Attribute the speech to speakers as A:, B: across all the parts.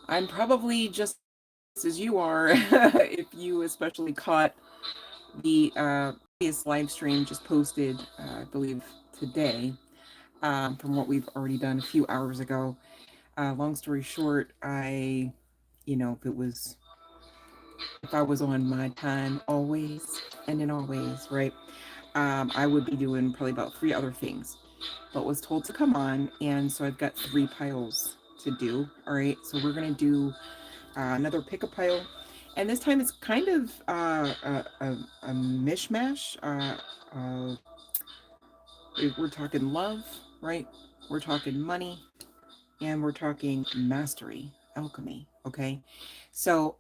A: I'm probably just as you are, if you especially caught the previous live stream just posted, I believe today, from what we've already done a few hours ago. Long story short, if I was on my time always and in always, right, I would be doing probably about three other things, but was told to come on, and so I've got three piles to do. All right, so we're gonna do another pick a pile, and this time it's kind of a mishmash. Uh, we're talking love, right? We're talking money, and we're talking mastery, alchemy. Okay, so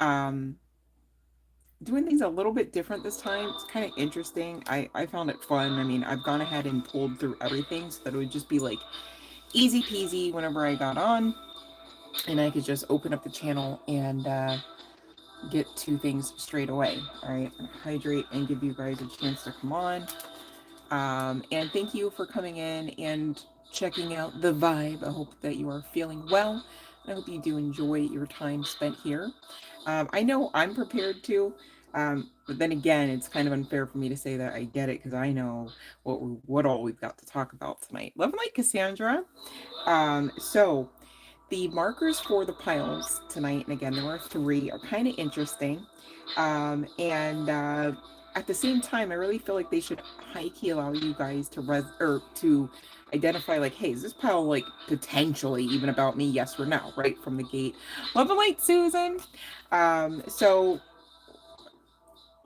A: doing things a little bit different this time. It's kind of interesting. I found it fun. I mean, I've gone ahead and pulled through everything so that it would just be like easy peasy whenever I got on, and I could just open up the channel and get to things straight away. All right, hydrate and give you guys a chance to come on. And thank you for coming in and checking out the vibe. I hope that you are feeling well. I hope you do enjoy your time spent here. I know I'm prepared to, but then again, it's kind of unfair for me to say that I get it because I know what all we've got to talk about tonight. Love and light, Cassandra. So the markers for the piles tonight, and again, there are three, are kind of interesting. And At the same time, I really feel like they should high key allow you guys to to identify, like, hey, is this pile like potentially even about me? Yes or no, right from the gate. Love and light, Susan. So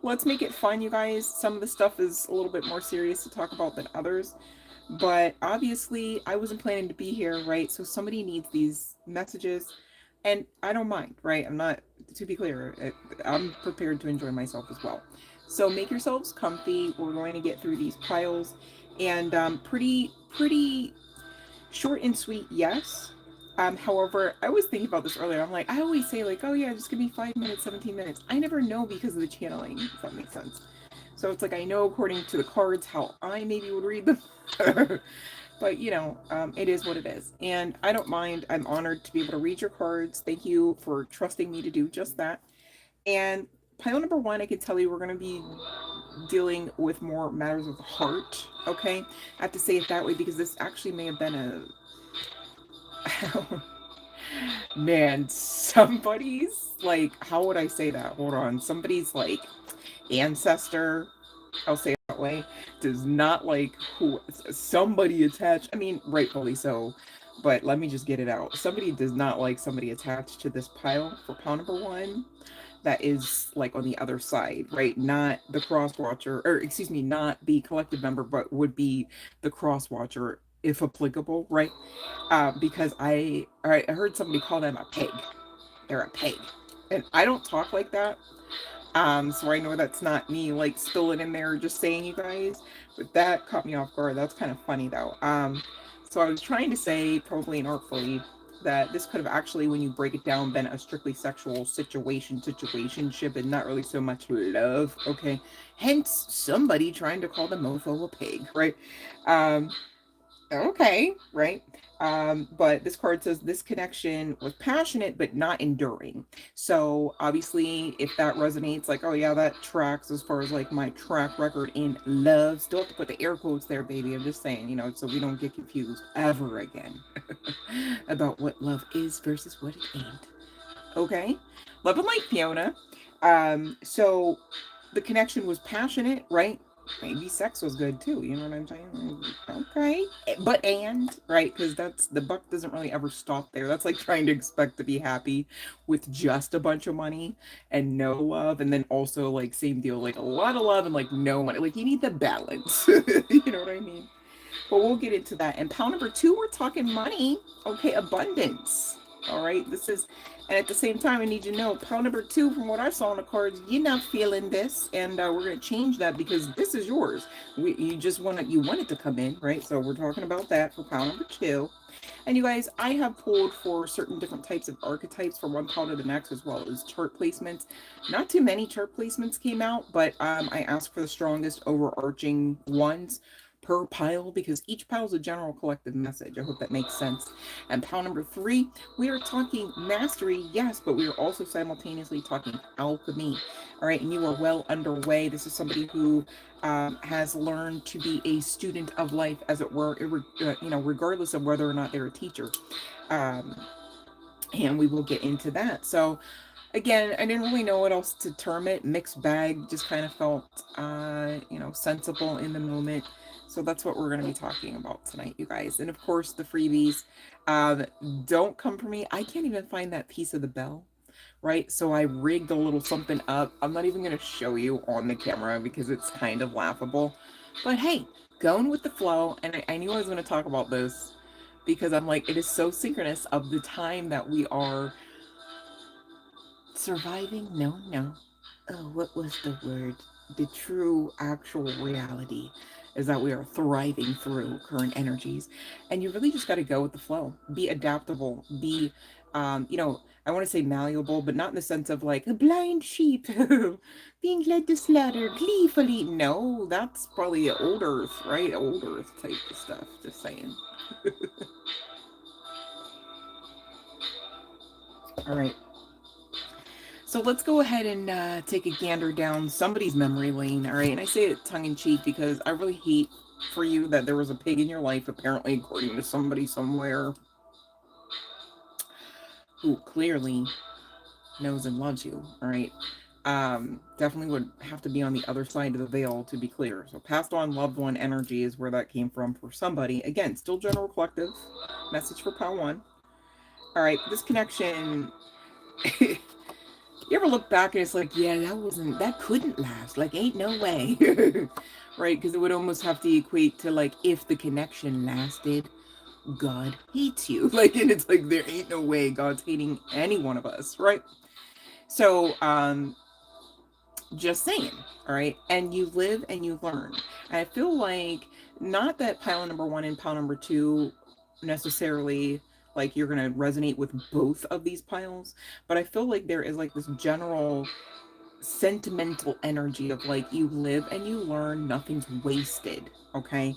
A: let's make it fun, you guys. Some of the stuff is a little bit more serious to talk about than others. But obviously, I wasn't planning to be here, right? So somebody needs these messages, and I don't mind, right? I'm not, to be clear, I'm prepared to enjoy myself as well. So make yourselves comfy. We're going to get through these piles, and pretty short and sweet, yes. However, I was thinking about this earlier. I'm like, I always say, like, oh yeah, just give me 5 minutes, 17 minutes. I never know because of the channeling, if that makes sense. So it's like I know according to the cards how I maybe would read them. But it is what it is. And I don't mind. I'm honored to be able to read your cards. Thank you for trusting me to do just that. And pile number one, I can tell you we're going to be dealing with more matters of the heart. Okay. I have to say it that way because this actually may have been a. Man, somebody's like, how would I say that? Hold on. Somebody's like ancestor, I'll say it that way, does not like who somebody attached. I mean, rightfully so, but let me just get it out. Somebody does not like somebody attached to this pile for pile number one. That is like on the other side, right? Not the cross watcher, or excuse me, not the collective member, but would be the cross watcher if applicable, right? Because I heard somebody call them a pig. They're a pig, and I don't talk like that. So I know that's not me like spilling in there just saying you guys, but that caught me off guard. That's kind of funny though. So I was trying to say, probably inartfully, that this could have actually, when you break it down, been a strictly sexual situationship, and not really so much love. Okay, hence somebody trying to call the mofo a pig, right? Um, Okay, right. But this card says this connection was passionate but not enduring. So obviously, if that resonates, like, oh yeah, that tracks as far as like my track record in love. Still have to put the air quotes there, baby. I'm just saying, so we don't get confused ever again about what love is versus what it ain't. Okay, love and light, Fiona. So the connection was passionate, right? Maybe sex was good too. You know what I'm saying? Okay, but right, because that's the buck doesn't really ever stop there. That's like trying to expect to be happy with just a bunch of money and no love, and then also like same deal, like a lot of love and like no money. Like you need the balance. You know what I mean? But we'll get into that. And pound number two, we're talking money. Okay, abundance. All right, this is, and at the same time, I need you to know, pound number two, from what I saw on the cards, you're not feeling this, and we're gonna change that because this is yours. You want it to come in, right? So we're talking about that for pound number two. And you guys, I have pulled for certain different types of archetypes from one pound to the next, as well as chart placements. Not too many chart placements came out, but I asked for the strongest overarching ones per pile, because each pile is a general collective message. I hope that makes sense. And pile number 3, we are talking mastery, yes, but we are also simultaneously talking alchemy. All right, and you are well underway. This is somebody who has learned to be a student of life, as it were, regardless of whether or not they're a teacher. And we will get into that. So again, I didn't really know what else to term it. Mixed bag, just kind of felt, sensible in the moment. So that's what we're going to be talking about tonight, you guys. And of course, the freebies. Don't come for me. I can't even find that piece of the bell, right? So I rigged a little something up. I'm not even going to show you on the camera because it's kind of laughable. But hey, going with the flow. And I knew I was going to talk about this because I'm like, it is so synchronous of the time that we are surviving. No. Oh, what was the word? The true actual reality is that we are thriving through current energies, and you really just got to go with the flow. Be adaptable. Be, I want to say malleable, but not in the sense of like a blind sheep being led to slaughter gleefully. No, that's probably old Earth, right? Old Earth type of stuff. Just saying. All right. So let's go ahead and take a gander down somebody's memory lane, all right? And I say it tongue-in-cheek because I really hate for you that there was a pig in your life, apparently, according to somebody somewhere who clearly knows and loves you, all right? Definitely would have to be on the other side of the veil to be clear. So passed on loved one energy is where that came from for somebody. Again, still general collective. Message for Pile 1. All right, this connection... You ever look back and it's like, yeah, that couldn't last. Like, ain't no way. Right? Because it would almost have to equate to, like, if the connection lasted, God hates you. Like, and it's like, there ain't no way God's hating any one of us, right? So, just saying, all right? And you live and you learn. And I feel like, not that pile number 1 and pile number 2 necessarily... like you're going to resonate with both of these piles, but I feel like there is like this general sentimental energy of like you live and you learn, nothing's wasted, okay?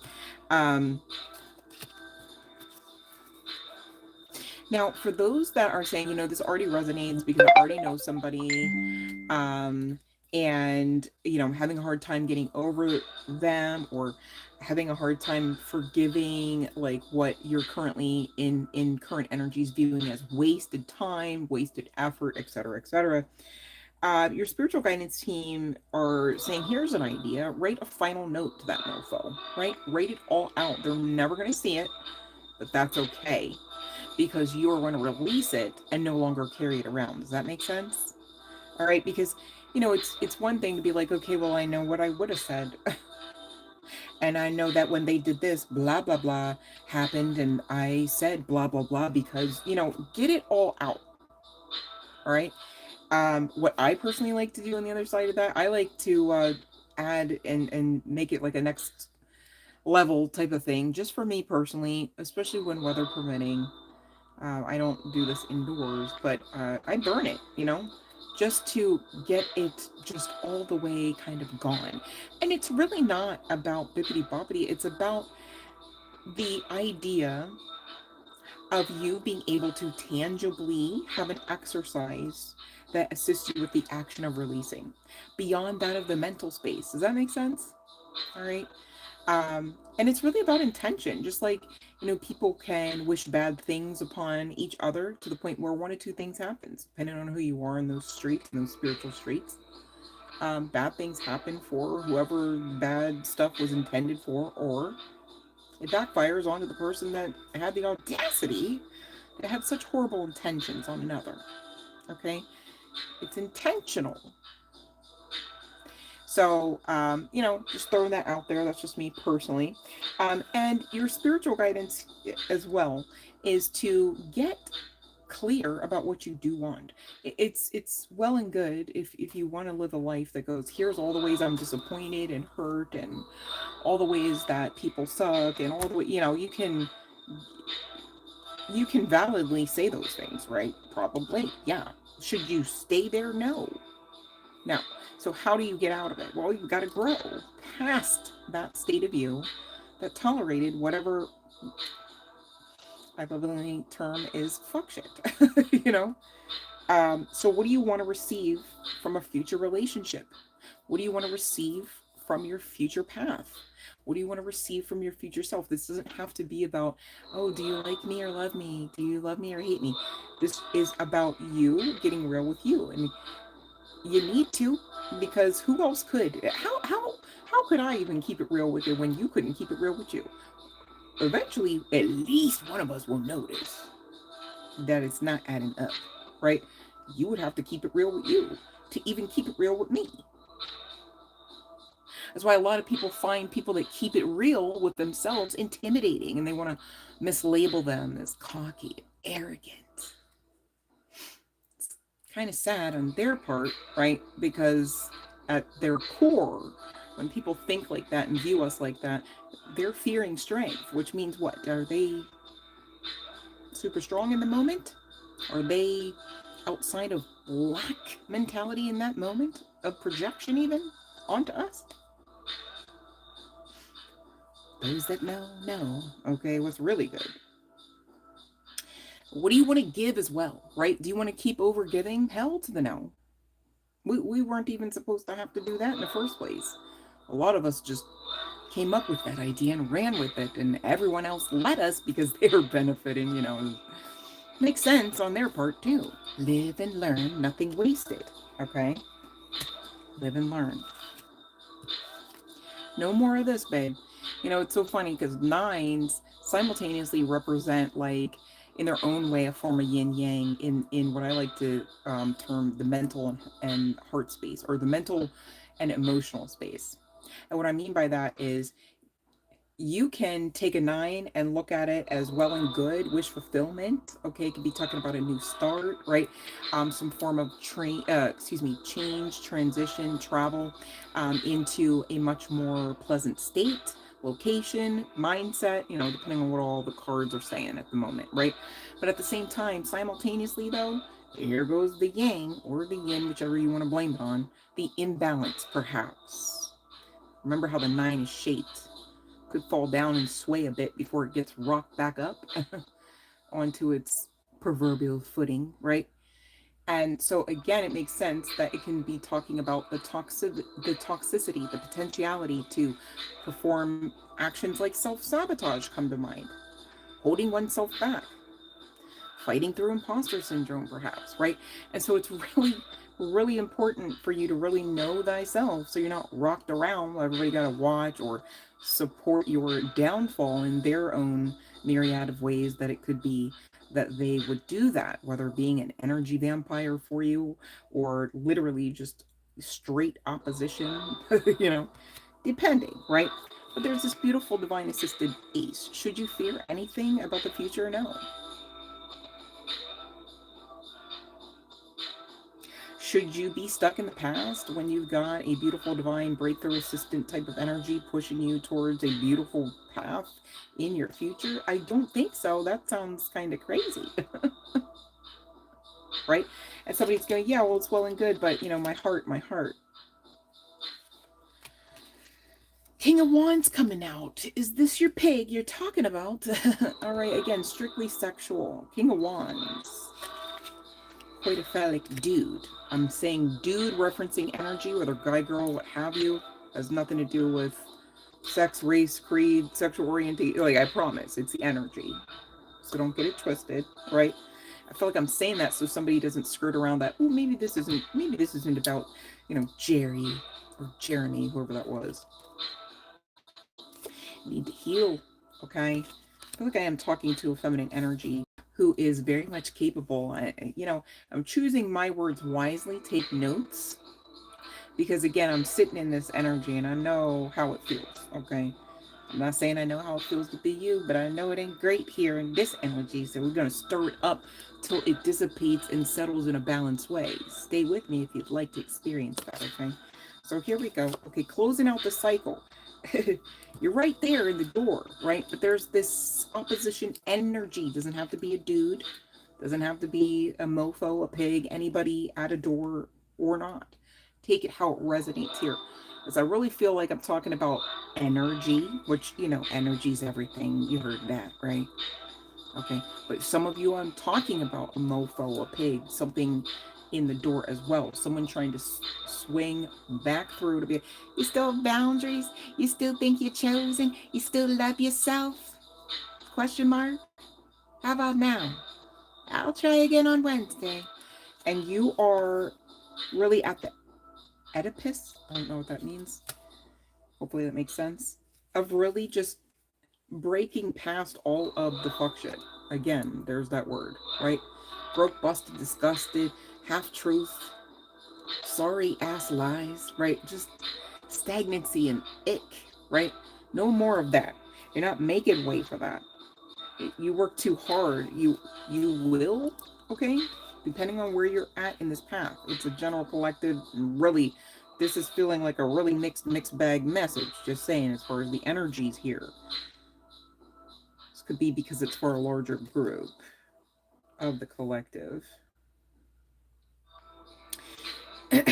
A: Now, for those that are saying, this already resonates because I already know somebody, and, having a hard time getting over them, or having a hard time forgiving, like, what you're currently in current energies viewing as wasted time, wasted effort, etc., etc. Your spiritual guidance team are saying, here's an idea, write a final note to that mofo, right? Write it all out. They're never going to see it, but that's okay, because you're going to release it and no longer carry it around. Does that make sense? All right, because, it's one thing to be like, okay, well, I know what I would have said. And I know that when they did this, blah, blah, blah happened, and I said blah, blah, blah, because, get it all out. All right. What I personally like to do on the other side of that, I like to add and make it like a next level type of thing, just for me personally, especially when weather permitting. I don't do this indoors, but I burn it, just to get it just all the way kind of gone. And it's really not about bippity boppity. It's about the idea of you being able to tangibly have an exercise that assists you with the action of releasing beyond that of the mental space. Does that make sense? All right. And it's really about intention. Just like, people can wish bad things upon each other to the point where one of two things happens, depending on who you are in those streets, in those spiritual streets. Bad things happen for whoever bad stuff was intended for, or it backfires onto the person that had the audacity to have such horrible intentions on another. Okay? It's intentional. So, just throwing that out there. That's just me personally. And your spiritual guidance as well is to get clear about what you do want. It's well and good if you want to live a life that goes, here's all the ways I'm disappointed and hurt, and all the ways that people suck, and all the way, you can validly say those things, right? Probably, yeah. Should you stay there? No. So how do you get out of it? Well, you've got to grow past that state of you that tolerated whatever I lovingly term is fuck shit. You know? So what do you want to receive from a future relationship? What do you want to receive from your future path? What do you want to receive from your future self? This doesn't have to be about, oh, do you like me or love me? Do you love me or hate me? This is about you getting real with you. And you need to, because who else could? How could I even keep it real with you when you couldn't keep it real with you? Eventually, at least one of us will notice that it's not adding up, right? You would have to keep it real with you to even keep it real with me. That's why a lot of people find people that keep it real with themselves intimidating, and they want to mislabel them as cocky, arrogant. It's kind of sad on their part, right? Because at their core, when people think like that and view us like that, they're fearing strength, which means what? Are they super strong in the moment? Are they outside of lack mentality in that moment of projection even onto us? Those that know. Okay, what's really good? What do you want to give as well, right? Do you want to keep over giving? Hell to the no. We weren't even supposed to have to do that in the first place. A lot of us just came up with that idea and ran with it, and everyone else let us because they were benefiting, you know. Makes sense on their part too. Live and learn, nothing wasted. Okay? Live and learn. No more of this, babe. You know, it's so funny because nines simultaneously represent, like, in their own way, a form of yin yang in what I like to term the mental and heart space, or the mental and emotional space. And what I mean by that is, you can take a nine and look at it as well and good, wish fulfillment. Okay, it could be talking about a new start, right? Some form of change, transition, travel into a much more pleasant state, location, mindset, you know, depending on what all the cards are saying at the moment, right? But at the same time, simultaneously though, here goes the yang or the yin, whichever you want to blame it on, the imbalance perhaps. Remember how the nine is shaped, could fall down and sway a bit before it gets rocked back up onto its proverbial footing, right? And so again, it makes sense that it can be talking about the toxicity, the potentiality to perform actions like self-sabotage come to mind, holding oneself back, fighting through imposter syndrome, perhaps, right? And so it's really important for you to really know thyself so you're not rocked around while everybody got to watch or support your downfall in their own myriad of ways that it could be that they would do that, whether being an energy vampire for you or literally just straight opposition, you know, depending, right? But there's this beautiful divine assisted ace. Should you fear anything about the future? No. Should you be stuck in the past when you've got a beautiful divine breakthrough assistant type of energy pushing you towards a beautiful path in your future? I don't think so. That sounds kind of crazy. Right? And somebody's going, yeah, well, it's well and good, but, you know, my heart. King of Wands coming out. Is this your pig you're talking about? All right, again, strictly sexual. King of Wands. Quite a phallic dude. I'm saying dude referencing energy, whether guy, girl, what have you. Has nothing to do with sex, race, creed, sexual orientation. Like, I promise, it's the energy. So don't get it twisted, right? I feel like I'm saying that so somebody doesn't skirt around that. Oh, maybe this isn't about, you know, Jerry or Jeremy, whoever that was. Need to heal, okay? I feel like I am talking to a feminine energy who is very much capable. You know, I'm choosing my words wisely. Take notes, because again, I'm sitting in this energy and I know how it feels. Okay, I'm not saying I know how it feels to be you, but I know it ain't great here in this energy. So we're gonna stir it up till it dissipates and settles in a balanced way. Stay with me if you'd like to experience that. Okay, so here we go. Okay, closing out the cycle. You're right there in the door, right? But there's this opposition energy. Doesn't have to be a dude, doesn't have to be a mofo, a pig, anybody at a door or not. Take it how it resonates here. is I really feel like I'm talking about energy, which, you know, energy's everything. You heard that, right? Okay. But some of you, I'm talking about a mofo, a pig, something in the door as well. Someone trying to swing back through to be, you still have boundaries? You still think you're chosen? You still love yourself? Question mark. How about now? I'll try again on Wednesday. And you are really at the Oedipus. I don't know what that means. Hopefully that makes sense. Of really just breaking past all of the fuck shit. Again, there's that word, right? Broke, busted, disgusted, half truth, sorry ass lies, right? Just stagnancy and ick, right? No more of that. You're not making way for that. You work too hard. You will, okay? Depending on where you're at in this path. It's a general collective, really, this is feeling like a really mixed bag message. Just saying, as far as the energies here. This could be because it's for a larger group of the collective.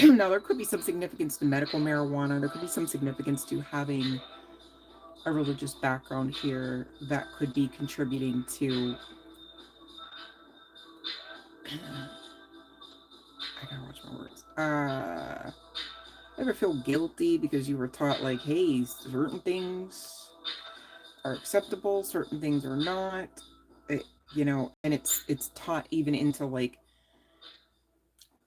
A: Now, there could be some significance to medical marijuana. There could be some significance to having a religious background here that could be contributing to... I gotta watch my words. Ever feel guilty because you were taught, like, hey, certain things are acceptable, certain things are not, you know, and it's taught even into, like,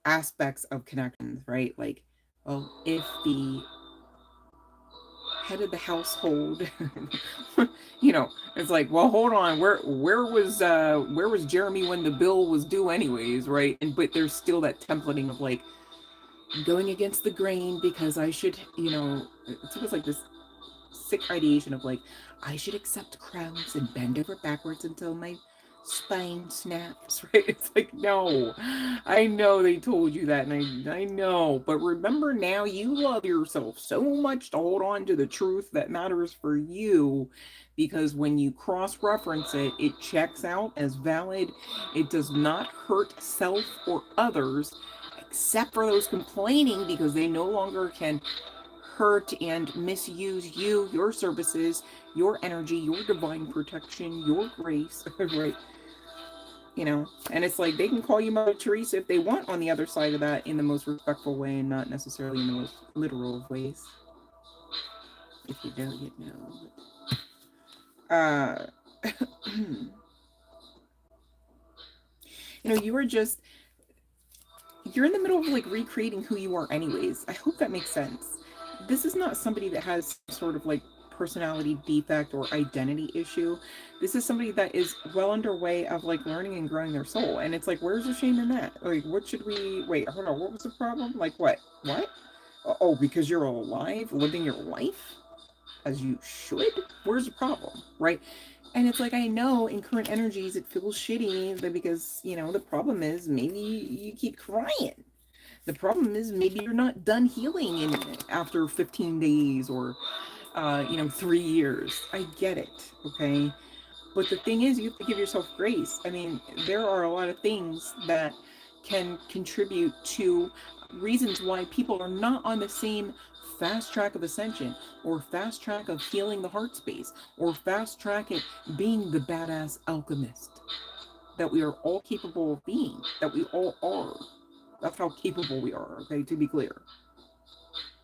A: aspects of connections, right? Like, well, if the head of the household, you know, it's like, well, hold on, where was Jeremy when the bill was due anyways, right? And but there's still that templating of, like, going against the grain because I should, you know, it's almost like this sick ideation of, like, I should accept crumbs and bend over backwards until my spine snaps, right? It's like, no, I know they told you that, and I know, but remember, now you love yourself so much to hold on to the truth that matters for you, because when you cross-reference it, it checks out as valid. It does not hurt self or others, except for those complaining, because they no longer can hurt and misuse you, your services, your energy, your divine protection, your grace, right? You know, and it's like they can call you Mother Teresa if they want on the other side of that, in the most respectful way and not necessarily in the most literal of ways. If you don't, you know. You know, you're in the middle of, like, recreating who you are anyways. I hope that makes sense. This is not somebody that has sort of, like, personality defect or identity issue. This is somebody that is well underway of, like, learning and growing their soul. And it's like, where's the shame in that? Like, what should we... Wait, hold on. What was the problem? Like, what? What? Oh, because you're alive, living your life as you should? Where's the problem, right? And it's like, I know in current energies it feels shitty, but because, you know, the problem is maybe you keep crying. The problem is maybe you're not done healing after 15 days or, you know, 3 years. I get it, okay? But the thing is, you have to give yourself grace. I mean, there are a lot of things that can contribute to reasons why people are not on the same fast track of ascension, or fast track of healing the heart space, or fast track at being the badass alchemist that we are all capable of being, that we all are. That's how capable we are, okay, to be clear.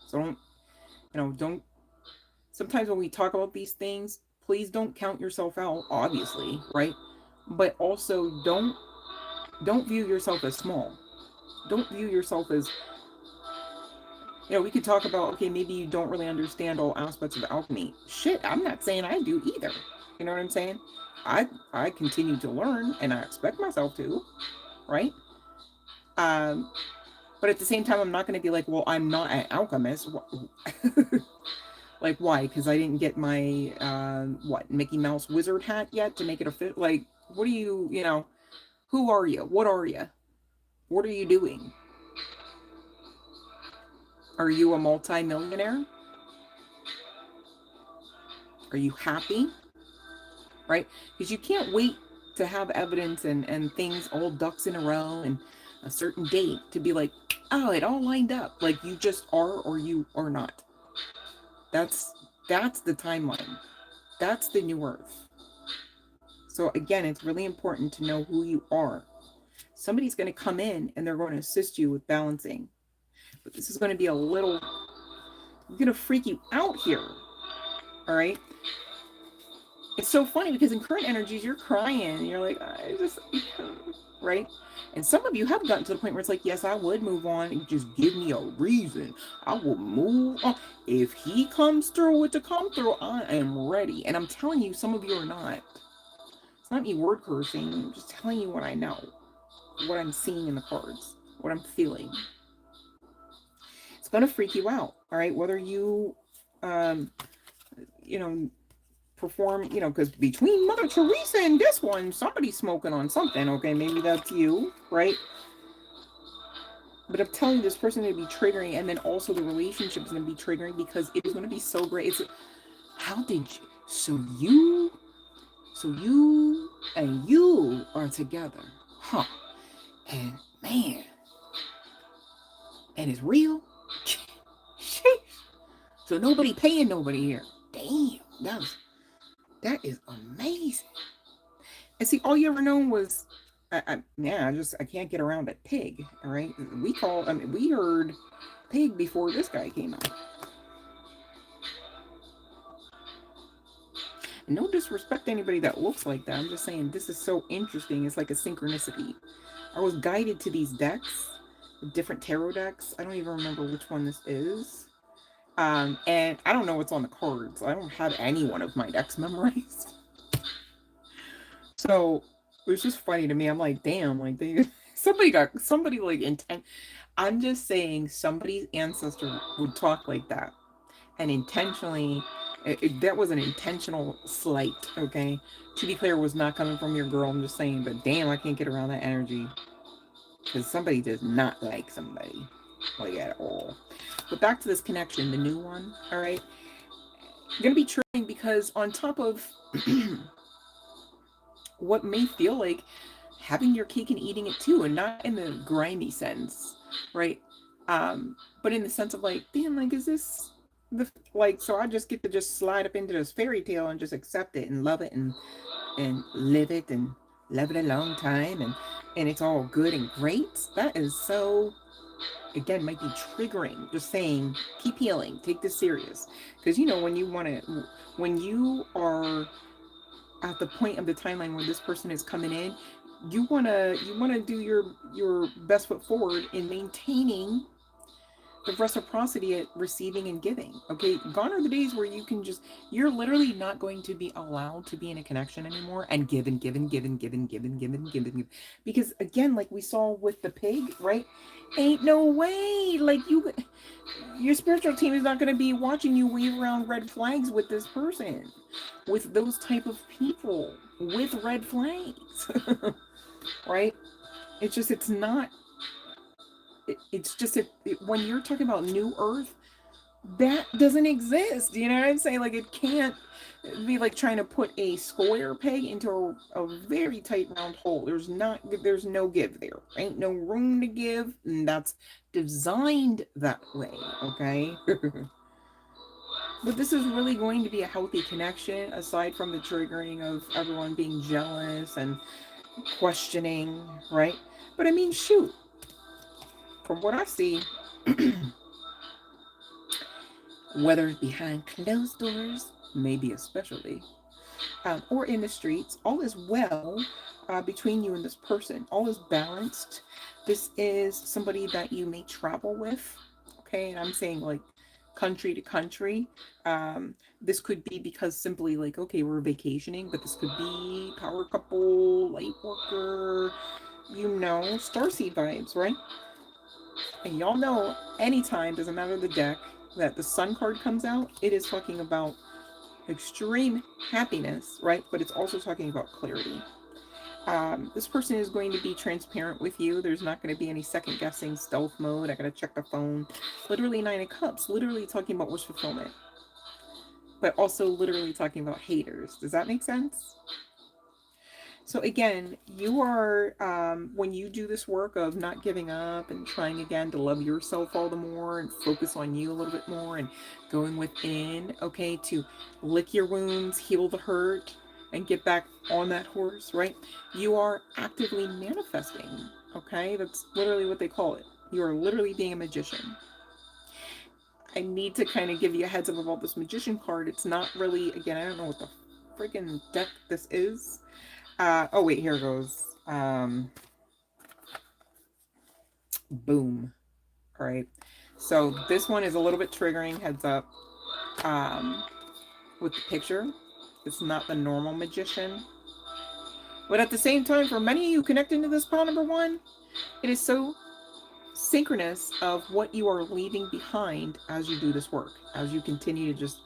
A: So don't, you know, don't, sometimes when we talk about these things, please don't count yourself out, obviously, right? But also don't view yourself as small. Don't view yourself as, you know, we could talk about, okay, maybe you don't really understand all aspects of alchemy. Shit, I'm not saying I do either. You know what I'm saying? I continue to learn, and I expect myself to, right? But at the same time, I'm not going to be like, well, I'm not an alchemist. Like, why? Because I didn't get my, what, Mickey Mouse wizard hat yet to make it a fit? Like, what are you, you know, who are you? What are you? What are you doing? Are you a multi-millionaire? Are you happy? Right? Because you can't wait to have evidence and things, all ducks in a row and a certain date to be like, oh, it all lined up. Like, you just are or you are not. That's the timeline. That's the new earth. So again, it's really important to know who you are. Somebody's going to come in and they're going to assist you with balancing. But this is going to be a little, going to freak you out here. All right. It's so funny because in current energies, you're crying and you're like, I just, right? And some of you have gotten to the point where it's like, yes, I would move on and just give me a reason. I will move on. If he comes through with to come through, I am ready. And I'm telling you, some of you are not. It's not me word cursing. I'm just telling you what I know, what I'm seeing in the cards, what I'm feeling. It's going to freak you out, all right? Whether you, you know, perform, you know, because between Mother Teresa and this one, somebody's smoking on something, okay? Maybe that's you, right? But I'm telling you, this person is going to be triggering, and then also the relationship is going to be triggering because it is going to be so great. It's, how did you, so you and you are together, huh? And man, and it's real. So nobody paying nobody here. Damn, that is amazing. And see, all you ever known was, I can't get around that pig. All right, we heard pig before this guy came out. No disrespect to anybody that looks like that. I'm just saying this is so interesting. It's like a synchronicity. I was guided to these decks, different tarot decks. I don't even remember which one this is. And I don't know what's on the cards. I don't have any one of my decks memorized. So it was just funny to me. I'm like, damn, like somebody like intent. I'm just saying somebody's ancestor would talk like that. And intentionally, that was an intentional slight, okay? To be clear, it was not coming from your girl. I'm just saying, but damn, I can't get around that energy. Because somebody does not like somebody, like at all. But back to this connection, the new one, all right? Going to be trying because on top of what may feel like having your cake and eating it too, and not in the grimy sense, right? But in the sense of like, damn, like, is this the, like, so I just get to just slide up into this fairy tale and just accept it and love it and live it and love it a long time and it's all good and great. That is so, again, might be triggering. Just saying, keep healing, take this serious, because you know when you are at the point of the timeline where this person is coming in, you wanna do your best foot forward in maintaining the reciprocity at receiving and giving. Okay, gone are the days where you're literally not going to be allowed to be in a connection anymore and give and give and give and give and give and give and give and give. Because again, like we saw with the pig, right? Ain't no way, like your spiritual team is not going to be watching you wave around red flags with this person, with those type of people with red flags. Right? It's not, it's just when you're talking about new earth, that doesn't exist. You know what I'm saying? Like, it can't be like trying to put a square peg into a very tight round hole. There's no give there. Ain't no room to give, and that's designed that way. Okay. But this is really going to be a healthy connection, aside from the triggering of everyone being jealous and questioning, right? But I mean, shoot, from what I see, whether behind closed doors, maybe especially, or in the streets, all is well between you and this person. All is balanced. This is somebody that you may travel with, okay? And I'm saying like country to country. This could be because simply like, okay, we're vacationing, but this could be power couple, light worker, you know, starseed vibes, right? And y'all know anytime, doesn't matter the deck, that the sun card comes out, it is talking about extreme happiness, right? But it's also talking about clarity. This person is going to be transparent with you. There's not going to be any second guessing, stealth mode. I got to check the phone. Literally 9 of Cups, literally talking about wish fulfillment. But also literally talking about haters. Does that make sense? So again, you are, when you do this work of not giving up and trying again to love yourself all the more and focus on you a little bit more and going within, okay, to lick your wounds, heal the hurt, and get back on that horse, right? You are actively manifesting, okay? That's literally what they call it. You are literally being a magician. I need to kind of give you a heads up about this magician card. It's not really, again, I don't know what the freaking deck this is. Oh wait, here it goes. Boom. All right. So this one is a little bit triggering, heads up. With the picture, it's not the normal magician. But at the same time, for many of you connecting to this pile number one, it is so synchronous of what you are leaving behind as you do this work, as you continue to just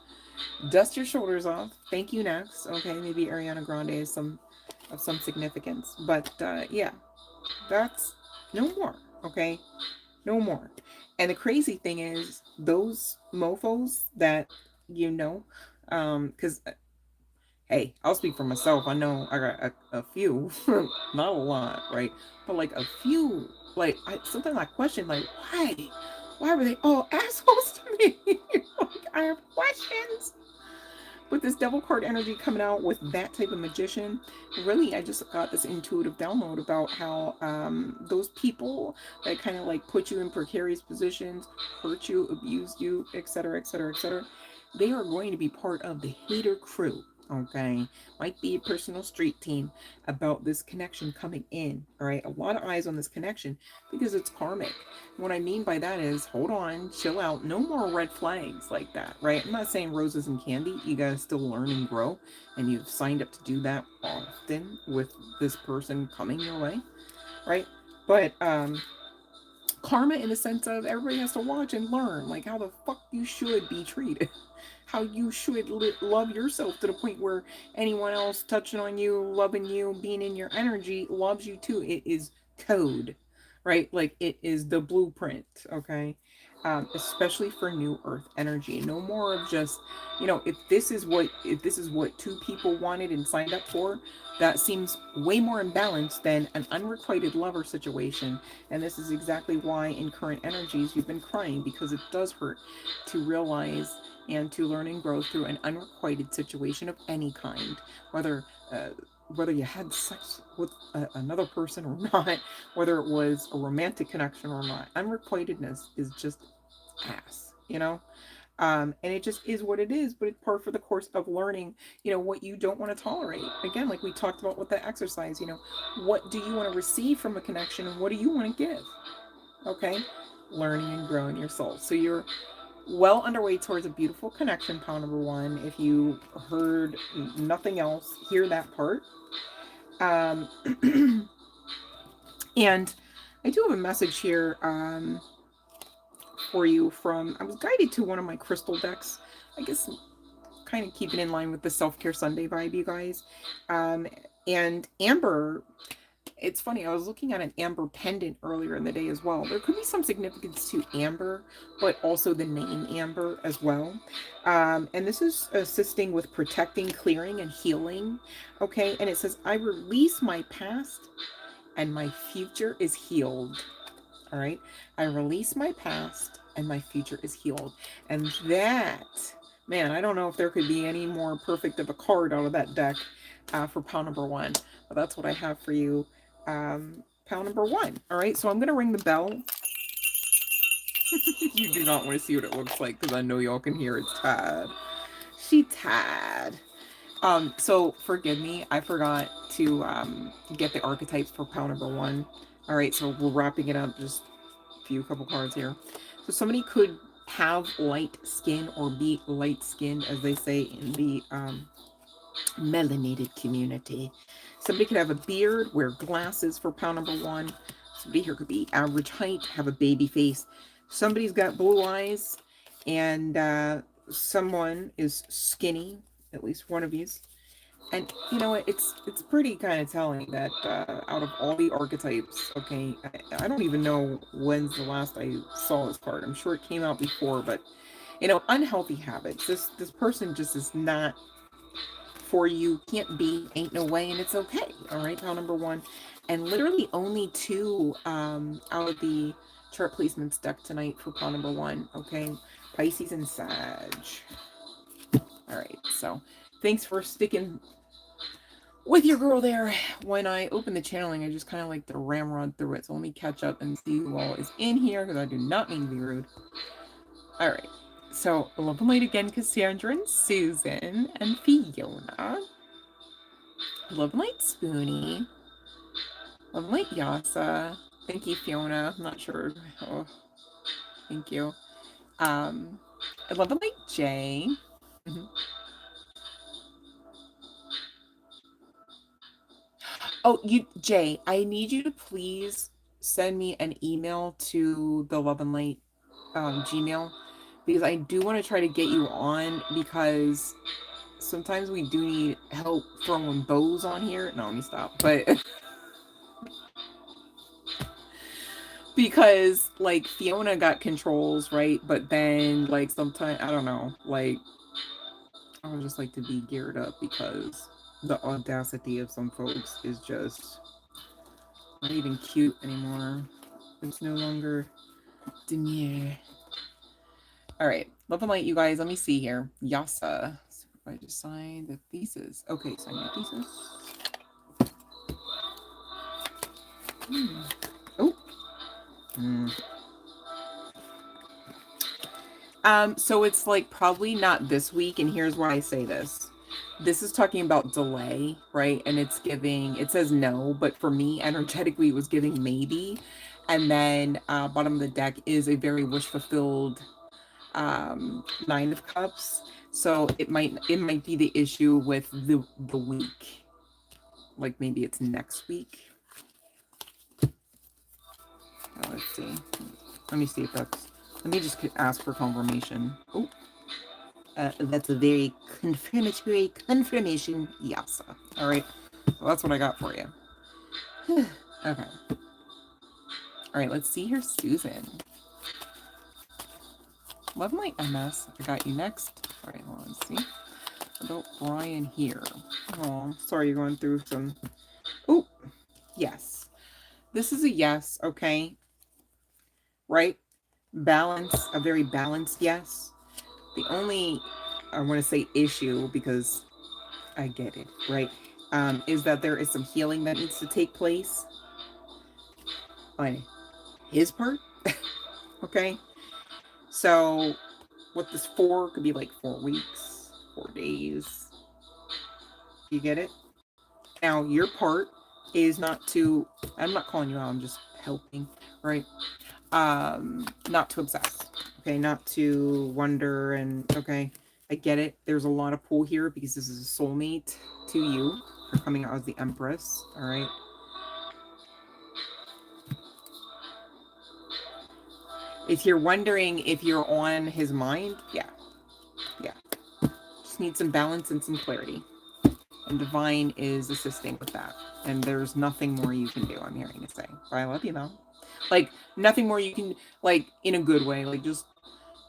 A: dust your shoulders off. Thank you, next. Okay, maybe Ariana Grande is of some significance. But yeah, that's no more. Okay, no more. And the crazy thing is, those mofos that you know, because hey, I'll speak for myself. I know I got a few, not a lot, right? But like a few, like something like question, like why were they all assholes to me? Like, I have questions. With this devil card energy coming out with that type of magician, really, I just got this intuitive download about how those people that kind of like put you in precarious positions, hurt you, abused you, etc., etc., etc., they are going to be part of the hater crew. Okay, might be a personal street team about this connection coming in. All right, a lot of eyes on this connection because it's karmic. What I mean by that is, hold on, chill out, no more red flags like that, right? I'm not saying roses and candy. You gotta still learn and grow, and you've signed up to do that often with this person coming your way, right? But karma in the sense of everybody has to watch and learn like how the fuck you should be treated, how you should love yourself to the point where anyone else touching on you, loving you, being in your energy loves you too. It is code, right? Like it is the blueprint. Okay, especially for new earth energy. No more of just, if this is what two people wanted and signed up for, that seems way more imbalanced than an unrequited lover situation. And this is exactly why in current energies you've been crying, because it does hurt to realize and to learn and grow through an unrequited situation of any kind, whether uh, whether you had sex with another person or not, whether it was a romantic connection or not. Unrequitedness is just ass, you know? And it just is what it is, but it's part for the course of learning, what you don't want to tolerate. Again, like we talked about with the exercise, what do you want to receive from a connection and what do you want to give? Okay? Learning and growing your soul. So you're well underway towards a beautiful connection, pile number one. If you heard nothing else, hear that part. Um, and I do have a message here for you from, I was guided to one of my crystal decks. I guess kind of keeping in line with the self-care Sunday vibe, you guys. And amber, it's funny, I was looking at an amber pendant earlier in the day as well. There could be some significance to amber, but also the name amber as well. And this is assisting with protecting, clearing, and healing. Okay, and it says, I release my past and my future is healed. All right, I release my past and my future is healed. And that, man, I don't know if there could be any more perfect of a card out of that deck for pile number one. But that's what I have for you, pile number one. All right, so I'm going to ring the bell. You do not want to see what it looks like because I know y'all can hear it's Tad. She Tad. So forgive me, I forgot to get the archetypes for pile number one. All right, so we're wrapping it up, just a couple cards here. So somebody could have light skin or be light skinned, as they say in the melanated community. Somebody could have a beard, wear glasses for pile number one. Somebody here could be average height, have a baby face. Somebody's got blue eyes, and someone is skinny, at least one of these. And you know what? It's pretty kind of telling that out of all the archetypes, okay, I don't even know when's the last I saw this card. I'm sure it came out before, but unhealthy habits. This person just is not for you can't be, ain't no way, and it's okay. All right, pile number 1. And literally only 2 out of the chart placements deck tonight for pile number 1. Okay, Pisces and Sag. All right, so thanks for sticking with your girl there. When I open the channeling, I just kind of like to ramrod through it. So let me catch up and see who all is in here, because I do not mean to be rude. All right. So, love and light again, Cassandra and Susan and Fiona. Love and light, Spoonie. Love and light, Yasa. Thank you, Fiona. I'm not sure. Oh, thank you. I love and light, Jay. Oh, Jay, I need you to please send me an email to the Love and Light Gmail, because I do want to try to get you on, because sometimes we do need help throwing bows on here. No, let me stop. But because like Fiona got controls, right? But then like sometimes, I don't know, like I would just like to be geared up, because the audacity of some folks is just not even cute anymore. It's no longer demure. All right, love and light, you guys. Let me see here. Yasa. So I just signed the thesis. Okay, sign your thesis. Oh. So it's like probably not this week, and here's why I say this. This is talking about delay, right? And it's giving, it says no, but for me, energetically, it was giving maybe. And then bottom of the deck is a very wish fulfilled 9 of Cups. So it might be the issue with the week. Like maybe it's next week. Let's see. Let me see if that's, let me just ask for confirmation. Oh. That's a very confirmatory confirmation. Yes. All right. Well, that's what I got for you. Okay. All right. Let's see here, Susan. Love my MS. I got you next. All right. Hold on. Let's see. About Brian here. Oh, sorry you're going through some. Oh, yes. This is a yes. Okay. Right. Balance. A very balanced yes. The only, I want to say issue, because I get it, right? Is that there is some healing that needs to take place on his part. Okay. So what this 4 could be like 4 weeks, 4 days. You get it? Now your part is not to, I'm not calling you out, I'm just helping, right? Not to obsess. Okay, not to wonder, and okay. I get it. There's a lot of pull here, because this is a soulmate to you. For coming out as the Empress. All right. If you're wondering if you're on his mind, yeah. Just need some balance and some clarity. And Divine is assisting with that. And there's nothing more you can do, I'm hearing to say. But I love you though. Like, nothing more you can, like, in a good way. Like, just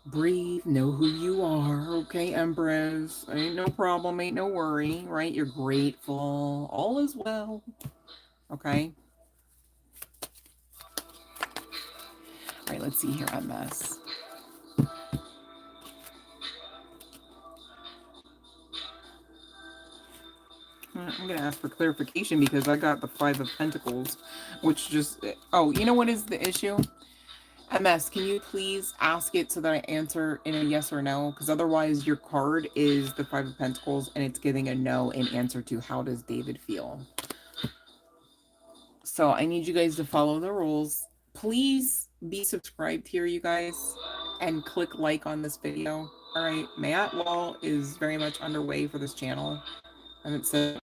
A: breathe, know who you are, okay, Empress? Ain't no problem, ain't no worry, right? You're grateful, all is well, okay? All right, let's see here, MS. I'm going to ask for clarification, because I got the 5 of Pentacles, which just, oh, you know what is the issue? MS, can you please ask it so that I answer in a yes or no? Because otherwise your card is the 5 of Pentacles, and it's giving a no in answer to how does David feel. So I need you guys to follow the rules. Please be subscribed here, you guys, and click like on this video. All right, Mayat Law is very much underway for this channel. I haven't said,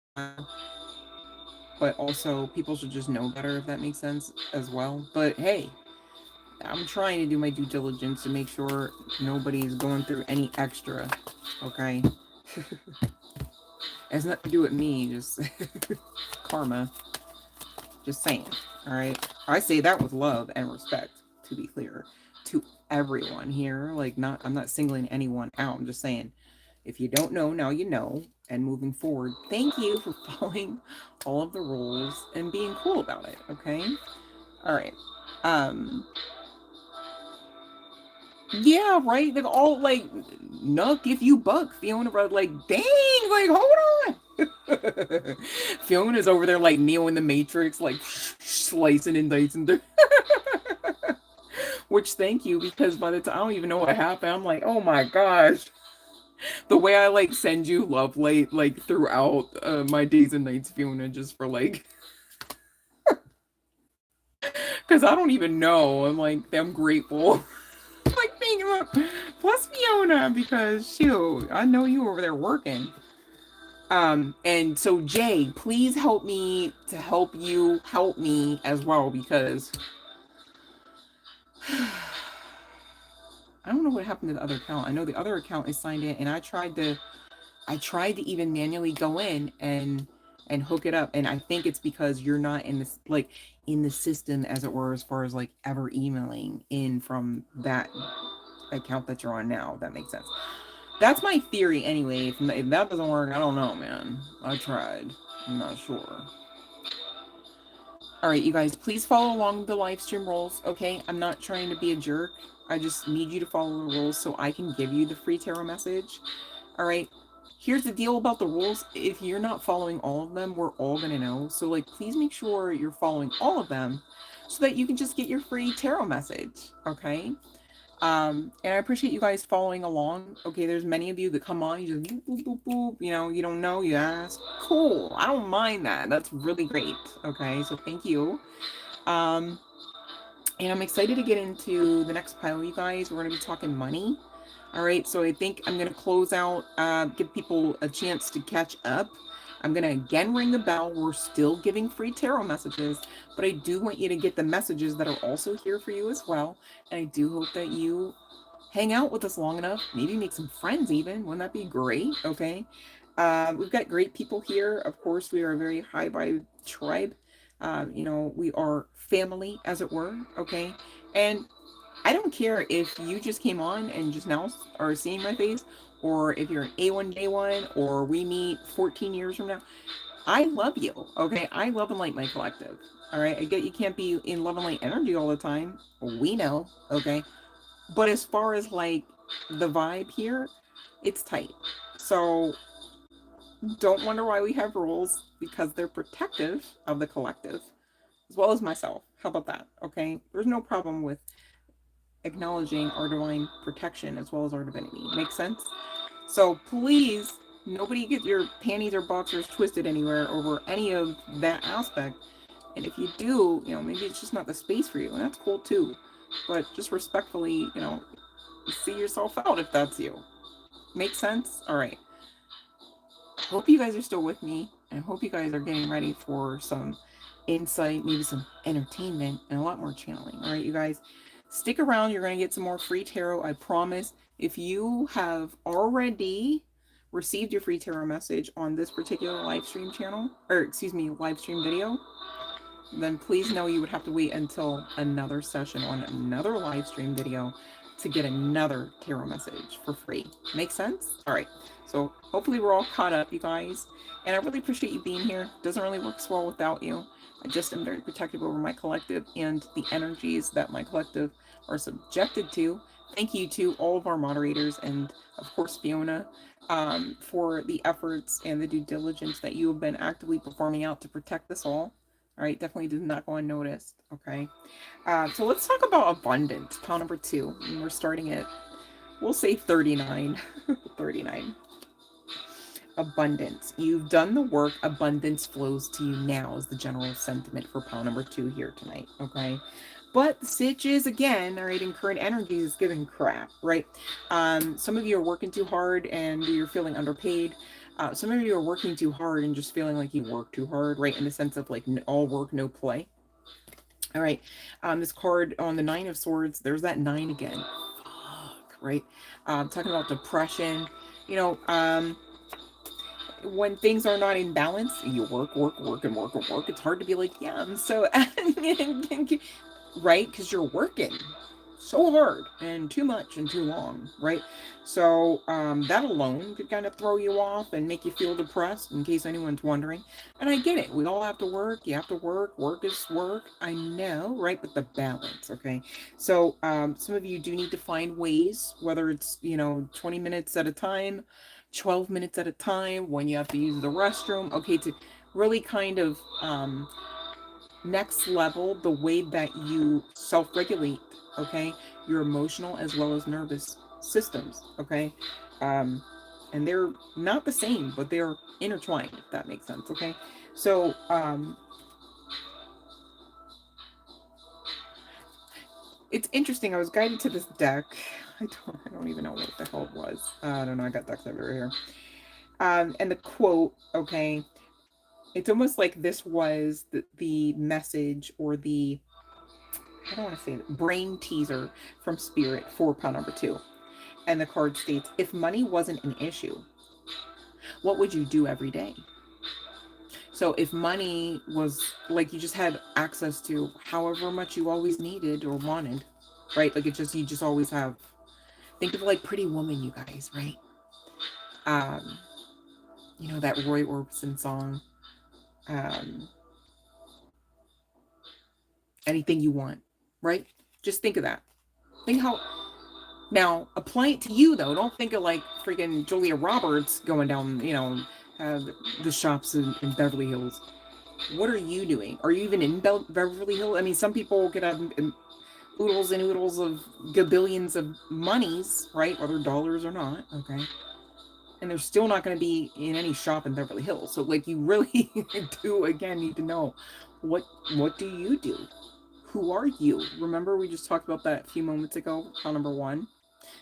A: but also people should just know better, if that makes sense as well. But hey, I'm trying to do my due diligence to make sure nobody's going through any extra, okay? It has nothing to do with me, just karma. Just saying, all right? I say that with love and respect, to be clear, to everyone here. Like, I'm not singling anyone out. I'm just saying, if you don't know, now you know. and moving forward. Thank you for following all of the rules and being cool about it, okay? All right. Yeah, right? They're all like, Nuck, if you buck, Fiona, bro, like, dang, like, hold on. Fiona's over there like Neo in the Matrix, like slicing and dicing. Which, thank you, because by the time I don't even know what happened, I'm like, oh my gosh. The way I like send you love late like throughout my days and nights, Fiona, just for like, because I don't even know. I'm like, I'm grateful. Like, thank you. Plus Fiona, because shoot, I know you over there working. And so Jay, please help me to help you help me as well, because I don't know what happened to the other account. I know the other account is signed in, and I tried to even manually go in and hook it up, and I think it's because you're not in this like in the system, as it were, as far as like ever emailing in from that account that you're on now. If that makes sense. That's my theory anyway. If that doesn't work, I don't know, man. I tried. I'm not sure. All right, you guys, please follow along the live stream rules, okay? I'm not trying to be a jerk. I just need you to follow the rules so I can give you the free tarot message. All right. Here's the deal about the rules. If you're not following all of them, we're all going to know. So, like, please make sure you're following all of them so that you can just get your free tarot message, okay? And I appreciate you guys following along. Okay, there's many of you that come on, you just boop, boop, boop, boop. You know, you don't know, you ask. Cool. I don't mind that. That's really great. Okay, so thank you. And I'm excited to get into the next pile, you guys. We're going to be talking money. All right, so I think I'm going to close out, give people a chance to catch up. I'm going to again ring the bell. We're still giving free tarot messages, but I do want you to get the messages that are also here for you as well. And I do hope that you hang out with us long enough, maybe make some friends even. Wouldn't that be great? Okay. We've got great people here. Of course, we are a very high vibe tribe. You know, we are family, as it were. Okay. And I don't care if you just came on and just now are seeing my face, or if you're an A1J1, or we meet 14 years from now. I love you, okay? I love and light my collective, all right? I get you can't be in love and light energy all the time. We know, okay? But as far as like the vibe here, it's tight. So don't wonder why we have rules, because they're protective of the collective as well as myself. How about that, okay? There's no problem with acknowledging our divine protection as well as our divinity. Make sense? So please, nobody get your panties or boxers twisted anywhere over any of that aspect. And if you do, you know, maybe it's just not the space for you, and that's cool too. But just respectfully, you know, see yourself out if that's you. Make sense? All right. Hope you guys are still with me, and I hope you guys are getting ready for some insight, maybe some entertainment, and a lot more channeling. All right, you guys, stick around. You're going to get some more free tarot, I promise. If you have already received your free tarot message on this particular live stream channel, or excuse me, live stream video, then please know you would have to wait until another session on another live stream video to get another tarot message for free. Make sense? All right. So hopefully we're all caught up, you guys. And I really appreciate you being here. Doesn't really work so well without you. I just am very protective over my collective and the energies that my collective are subjected to. Thank you to all of our moderators and, of course, Fiona, for the efforts and the due diligence that you have been actively performing out to protect us all. All right, definitely did not go unnoticed. Okay, so let's talk about abundance. Pile number 2. And we're starting at, we'll say 39. 39. Abundance. You've done the work. Abundance flows to you now is the general sentiment for pile number 2 here tonight. Okay. But the sitch is, again, all right, in current energy is giving crap, right? Some of you are working too hard and you're feeling underpaid. Some of you are working too hard and just feeling like you work too hard, right? In the sense of like all work, no play. All right. This card on the 9 of Swords, there's that 9 again. Fuck, right? Talking about depression, you know, when things are not in balance, you work, and work. It's hard to be like, yeah, I'm so, right? Because you're working. so hard and too much and too long, right? So that alone could kind of throw you off and make you feel depressed, in case anyone's wondering. And I get it. We all have to work. You have to work. Work is work. I know, right? But the balance, okay? So some of you do need to find ways, whether it's, 20 minutes at a time, 12 minutes at a time, when you have to use the restroom, okay, to really kind of next level the way that you self-regulate, okay, your emotional as well as nervous systems, okay, and they're not the same, but they're intertwined, if that makes sense, okay. So it's interesting. I was guided to this deck. I don't even know what the hell it was. I don't know. I got decks everywhere here. And the quote, okay, it's almost like this was the message, or the, I don't want to say it, brain teaser from Spirit for pile number 2. And the card states, if money wasn't an issue, what would you do every day? So if money was like, you just had access to however much you always needed or wanted, right? Like you just always have, think of like Pretty Woman, you guys, right? That Roy Orbison song, anything you want, right? Just think of that. Think how, now apply it to you though. Don't think of like freaking Julia Roberts going down, the shops in Beverly Hills. What are you doing? Are you even in Beverly Hills? I mean, some people could have oodles and oodles of gabillions of monies, right? Whether dollars or not, okay? And they're still not going to be in any shop in Beverly Hills. So like, you really do, again, need to know, what do you do? Who are you? Remember, we just talked about that a few moments ago, pile number 1.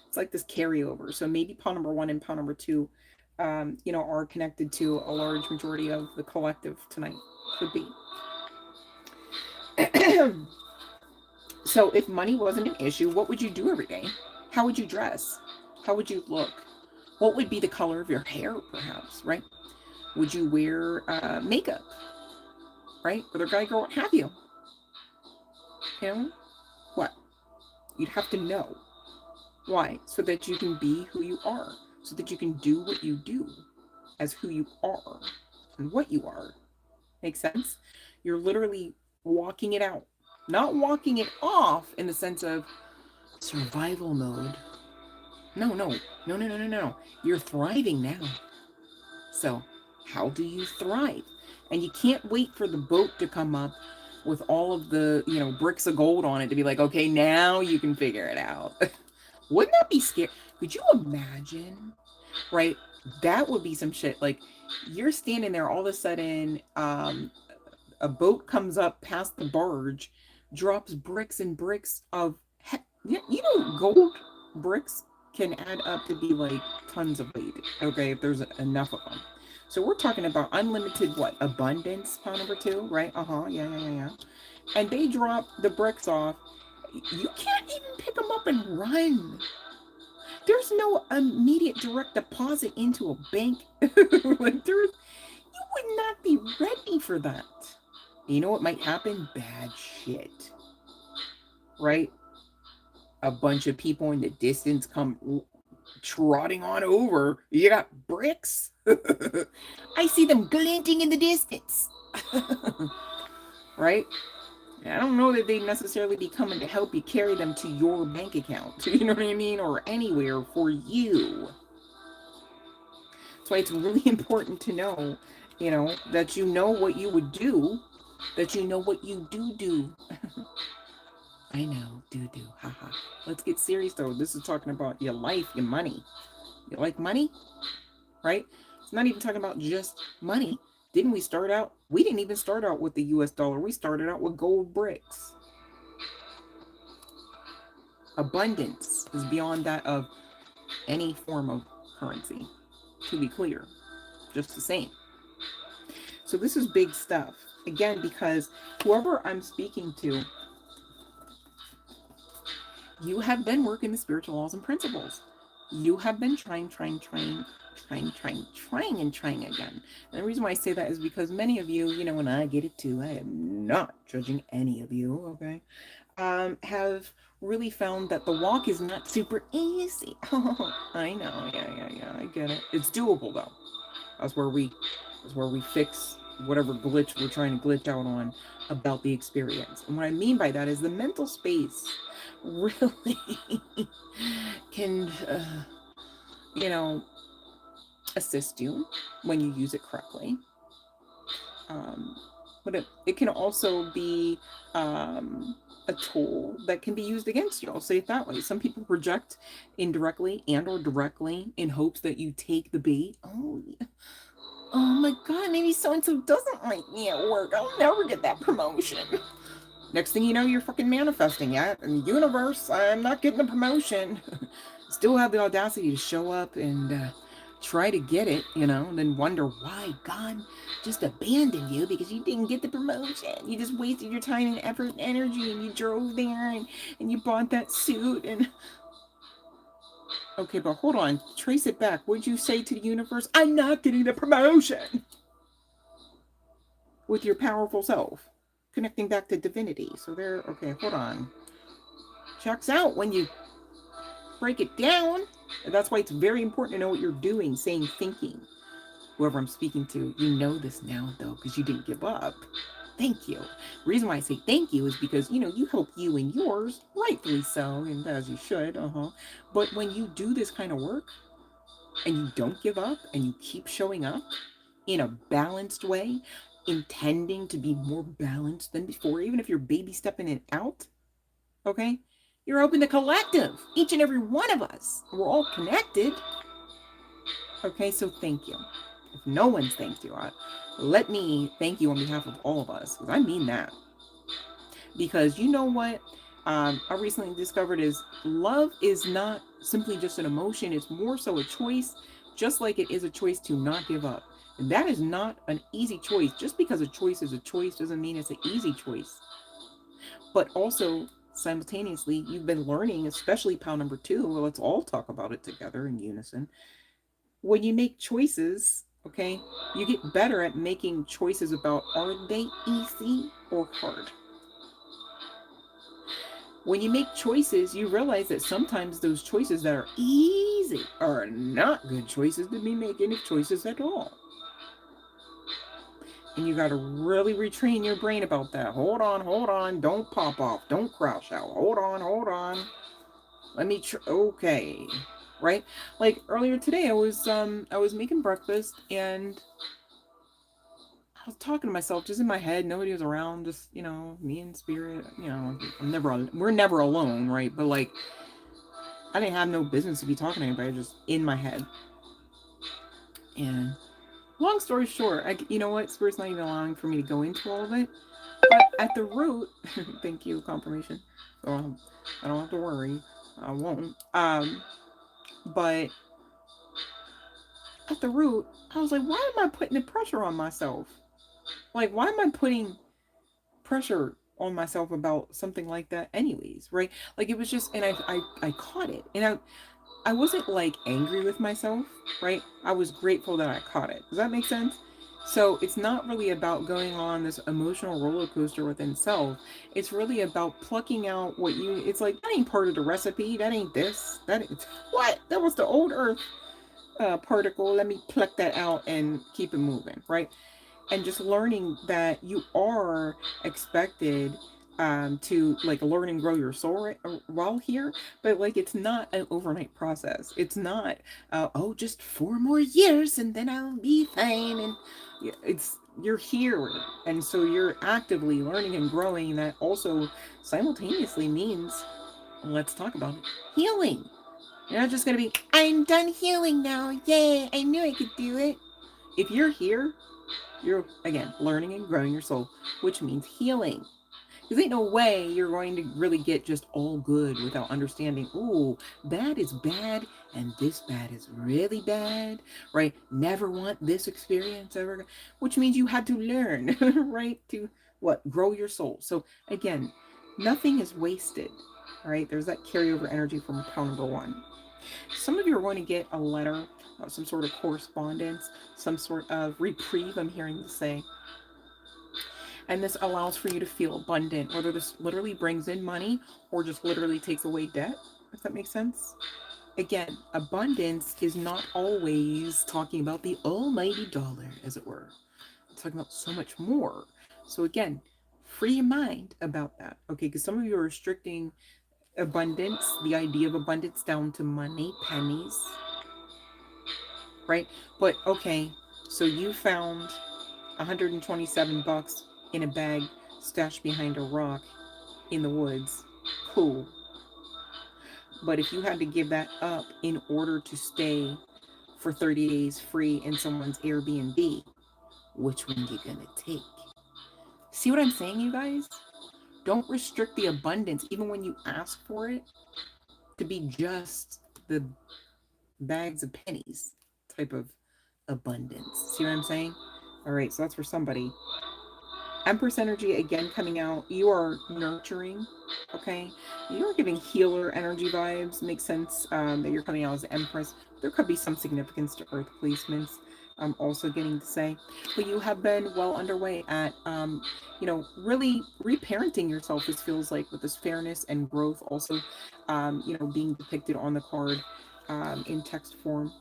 A: It's like this carryover. So maybe pile number 1 and pile number 2, are connected to a large majority of the collective tonight. Could be. So if money wasn't an issue, what would you do every day? How would you dress? How would you look? What would be the color of your hair, perhaps, right? Would you wear makeup, right? Whether guy, girl, what have you? What? You'd have to know. Why? So that you can be who you are. So that you can do what you do as who you are and what you are. Make sense? You're literally walking it out. Not walking it off in the sense of survival mode. No. You're thriving now. So how do you thrive? And you can't wait for the boat to come up with all of the, bricks of gold on it to be like, okay, now you can figure it out. Wouldn't that be scary? Could you imagine? Right? That would be some shit. Like, you're standing there, all of a sudden, a boat comes up past the barge, drops bricks and bricks of, gold bricks can add up to be like tons of weight, okay, if there's enough of them. So we're talking about unlimited, what, abundance, pile number 2, right? Yeah. And they drop the bricks off. You can't even pick them up and run. There's no immediate direct deposit into a bank. Like, you would not be ready for that. You know what might happen? Bad shit. Right? A bunch of people in the distance come trotting on over. You got bricks? I see them glinting in the distance. Right? I don't know that they necessarily be coming to help you carry them to your bank account. You know what I mean? Or anywhere for you. That's why it's really important to know, that you know what you would do, that you know what you do. I know, do. Haha. Let's get serious though. This is talking about your life, your money. You like money? Right? It's not even talking about just money. Didn't we start out? We didn't even start out with the US dollar. We started out with gold bricks. Abundance is beyond that of any form of currency, to be clear. Just the same. So this is big stuff. Again, because whoever I'm speaking to, you have been working the spiritual laws and principles. You have been trying again. And the reason why I say that is because many of you, and I get it too, I am not judging any of you, okay? have really found that the walk is not super easy. Oh, I know. Yeah. I get it. It's doable though. That's where we fix whatever glitch we're trying to glitch out on about the experience. And what I mean by that is the mental space really can, you know, assist you when you use it correctly. But it can also be a tool that can be used against you. I'll say it that way. Some people project indirectly and or directly in hopes that you take the bait. Oh my god, maybe so-and-so doesn't like me at work. I'll never get that promotion. Next thing you know, you're fucking manifesting it. In the universe, I'm not getting a promotion. Still have the audacity to show up and try to get it, and then wonder why God just abandoned you because you didn't get the promotion. You just wasted your time and effort and energy, and you drove there and you bought that suit and... Okay, but hold on. Trace it back. What'd you say to the universe? I'm not getting the promotion! With your powerful self. Connecting back to divinity. So there, okay, hold on. Checks out when you break it down. And that's why it's very important to know what you're doing, saying, thinking. Whoever I'm speaking to, you know this now, though, because you didn't give up. Thank you. The reason why I say thank you is because, you help you and yours, rightfully so, and as you should, But when you do this kind of work, and you don't give up, and you keep showing up in a balanced way, intending to be more balanced than before, even if you're baby stepping it out, okay? You're open to collective, each and every one of us. We're all connected. Okay, so thank you. If no one's thanked you, let me thank you on behalf of all of us, because I mean that. Because you know what I recently discovered is love is not simply just an emotion, it's more so a choice, just like it is a choice to not give up. And that is not an easy choice. Just because a choice is a choice doesn't mean it's an easy choice. But also, simultaneously, you've been learning, especially pile number 2, well, let's all talk about it together in unison. When you make choices, okay, you get better at making choices about, are they easy or hard? When you make choices, you realize that sometimes those choices that are easy are not good choices to be making if choices at all. And you got to really retrain your brain about that. Hold on. Don't pop off. Don't crouch out. Hold on. Let me okay. Right? Like earlier today, I was making breakfast and I was talking to myself just in my head. Nobody was around. Just, me and Spirit. We're never alone, right? But like, I didn't have no business to be talking to anybody. Just in my head. And long story short, you know what? Spirit's not even allowing for me to go into all of it. But at the root, thank you, confirmation. So I don't have to worry. I won't. But at the root, I was like, why am I putting the pressure on myself? Like, why am I putting pressure on myself about something like that anyways, right? Like, it was just, and I caught it. And I wasn't like angry with myself, right? I was grateful that I caught it. Does that make sense? So it's not really about going on this emotional roller coaster within self. It's really about plucking out it's like, that ain't part of the recipe. That ain't this. That ain't, what? That was the old earth particle. Let me pluck that out and keep it moving, right? And just learning that you are expected to like learn and grow your soul while here, but like it's not an overnight process. It's not just 4 more years and then I'll be fine. And you're here, and so you're actively learning and growing. That also simultaneously means, let's talk about it, healing. You're not just gonna be, I'm done healing now, yay, I knew I could do it. If you're here, you're, again, learning and growing your soul, which means healing. Because ain't no way you're going to really get just all good without understanding, ooh, bad is bad, and this bad is really bad, right? Never want this experience ever, which means you had to learn, right? To what? Grow your soul. So again, nothing is wasted, right? There's that carryover energy from pile number 1. Some of you are going to get a letter, some sort of correspondence, some sort of reprieve, I'm hearing you say. And this allows for you to feel abundant, whether this literally brings in money or just literally takes away debt, if that makes sense. Again, abundance is not always talking about the almighty dollar, as it were. It's talking about so much more. So again, free your mind about that. Okay, because some of you are restricting abundance, the idea of abundance, down to money, pennies, right? But okay, so you found 127 bucks in a bag stashed behind a rock in the woods. Cool. But if you had to give that up in order to stay for 30 days free in someone's Airbnb, which one you gonna take? See what I'm saying, you guys? Don't restrict the abundance, even when you ask for it, to be just the bags of pennies type of abundance. See what I'm saying? All right, so that's for somebody. Empress energy again coming out. You are nurturing, okay? You're giving healer energy vibes. Makes sense that you're coming out as Empress. There could be some significance to Earth placements. I'm also getting to say, but you have been well underway at, really reparenting yourself. This feels like with this fairness and growth, also, being depicted on the card in text form.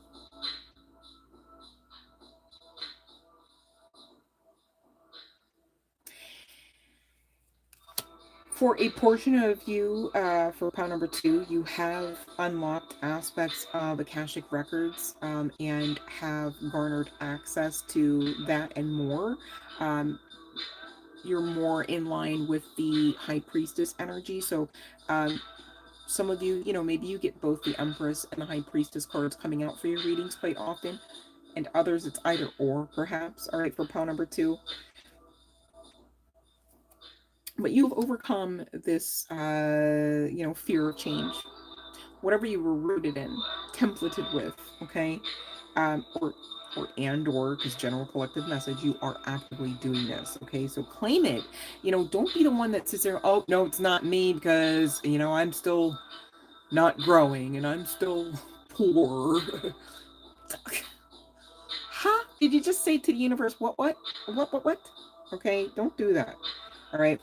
A: For a portion of you, for pile number 2, you have unlocked aspects of Akashic Records and have garnered access to that and more. You're more in line with the High Priestess energy. So some of you, maybe you get both the Empress and the High Priestess cards coming out for your readings quite often. And others, it's either or, perhaps. All right, for pile number 2. But you've overcome this, fear of change. Whatever you were rooted in, templated with, okay? Or because general collective message, you are actively doing this, okay? So claim it. Don't be the one that sits there, oh, no, it's not me because, I'm still not growing and I'm still poor. Huh? Did you just say to the universe, what? Okay, don't do that. All right.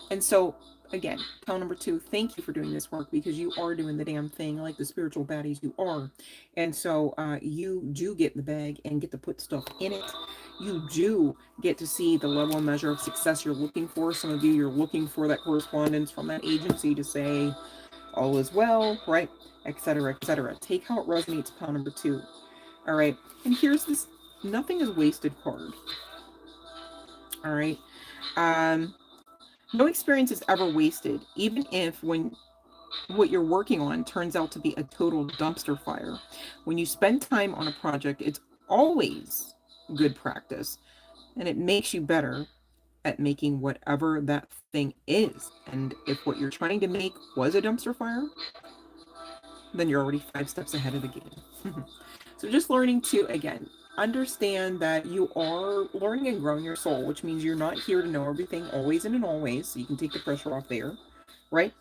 A: And so, again, pile number 2, thank you for doing this work because you are doing the damn thing like the spiritual baddies you are. And so you do get the bag and get to put stuff in it. You do get to see the level and measure of success you're looking for. Some of you, you're looking for that correspondence from that agency to say all is well, right? Etc., etc. Take how it resonates, pile number 2. All right. And here's this nothing is wasted card. All right. No experience is ever wasted, even if when what you're working on turns out to be a total dumpster fire. When you spend time on a project, it's always good practice, and it makes you better at making whatever that thing is. And if what you're trying to make was a dumpster fire, then you're already 5 steps ahead of the game. So just learning to, again, understand that you are learning and growing your soul, which means you're not here to know everything always and in all ways. So you can take the pressure off there, right?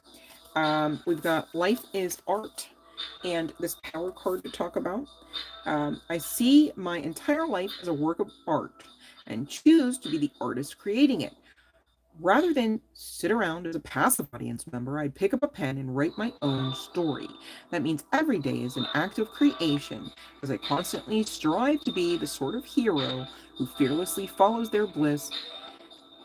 A: We've got life is art and this power card to talk about. I see my entire life as a work of art and choose to be the artist creating it. Rather than sit around as a passive audience member, I pick up a pen and write my own story. That means every day is an act of creation, as I constantly strive to be the sort of hero who fearlessly follows their bliss,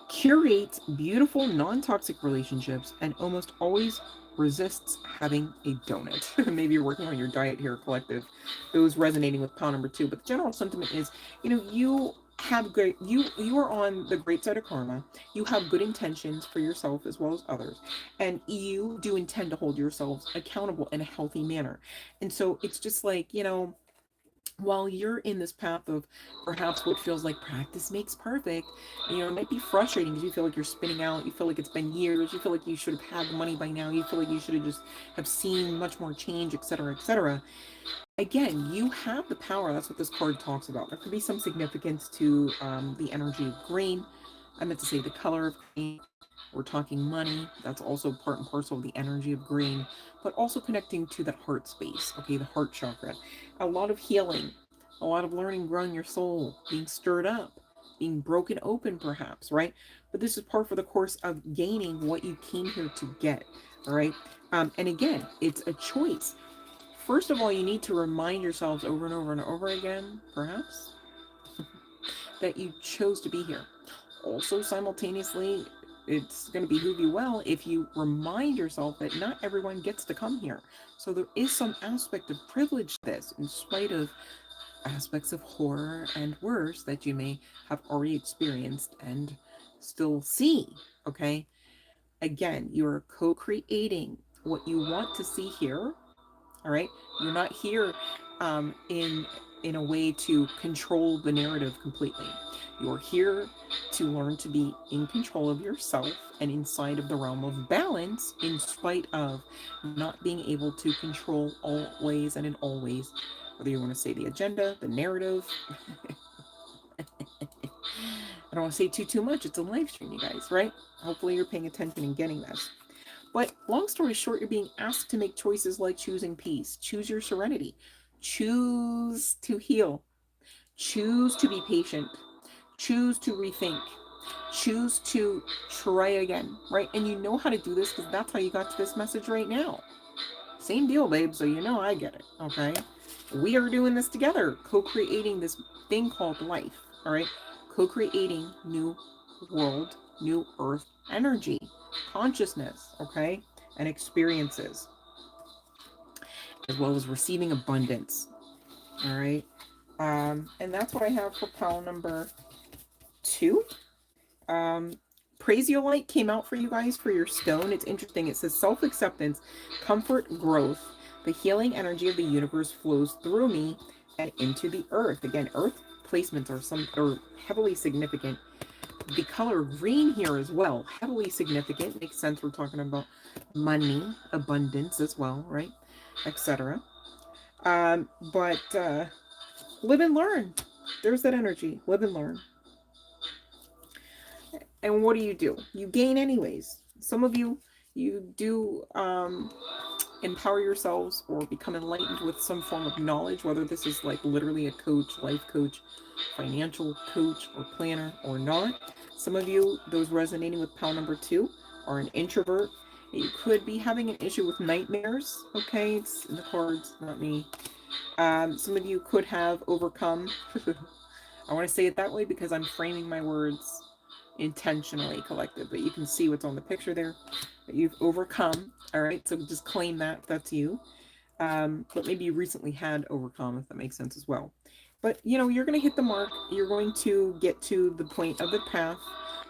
A: curates beautiful, non-toxic relationships, and almost always resists having a donut. Maybe you're working on your diet here, collective. Those resonating with pile number 2. But the general sentiment is, you have great, you are on the great side of karma. You have good intentions for yourself as well as others, and you do intend to hold yourselves accountable in a healthy manner. And so it's just like, while you're in this path of perhaps what feels like practice makes perfect, it might be frustrating because you feel like you're spinning out, you feel like it's been years, you feel like you should have had the money by now, you feel like you should have just have seen much more change, etc., etc. Again, you have the power. That's what this card talks about. There could be some significance to the energy of green. I meant to say the color of green. We're talking money. That's also part and parcel of the energy of green, but also connecting to that heart space. Okay, the heart chakra. A lot of healing, a lot of learning, growing your soul, being stirred up. being broken open perhaps, right? But this is par for the course of gaining what you came here to get, all right? And again, it's a choice. First of all, you need to remind yourselves over and over and over again, perhaps, that you chose to be here. Also, simultaneously, it's going to behoove you well if you remind yourself that not everyone gets to come here. So there is some aspect of privilege to this, in spite of aspects of horror and worse that you may have already experienced and still see, okay? Again, you're co-creating what you want to see here, all right? You're not here in a way to control the narrative completely. You're here to learn to be in control of yourself and inside of the realm of balance, in spite of not being able to control always and in all ways, whether you want to say the agenda, the narrative. I don't want to say too much. It's a live stream, you guys, right? Hopefully you're paying attention and getting this. But long story short, you're being asked to make choices like choosing peace, choose your serenity, choose to heal, choose to be patient, choose to rethink, choose to try again, right? And you know how to do this because that's how you got to this message right now. Same deal, babe, so you know I get it, okay? We are doing this together, co-creating this thing called life, all right? Co-creating new world, new earth energy, consciousness, okay? And experiences, as well as receiving abundance, all right? And that's what I have for pile number 2. Praise Your Light came out for you guys for your stone. It's interesting. It says self-acceptance, comfort, growth. The healing energy of the universe flows through me and into the earth. Again, earth placements are heavily significant. The color green here as well, heavily significant. Makes sense. We're talking about money, abundance as well, right? Etc. But live and learn. There's that energy. Live and learn. And what do? You gain anyways. Some of you do empower yourselves or become enlightened with some form of knowledge, whether this is like literally a coach, life coach, financial coach, or planner or not. Some of you, those resonating with pile number 2, are an introvert. You could be having an issue with nightmares. Okay, it's in the cards, not me. Some of you could have overcome. I want to say it that way because I'm framing my words intentionally, collective, but you can see what's on the picture there that you've overcome. All right, so just claim that if that's you. But maybe you recently had overcome, if that makes sense as well. But you know, you're going to hit the mark. You're going to get to the point of the path,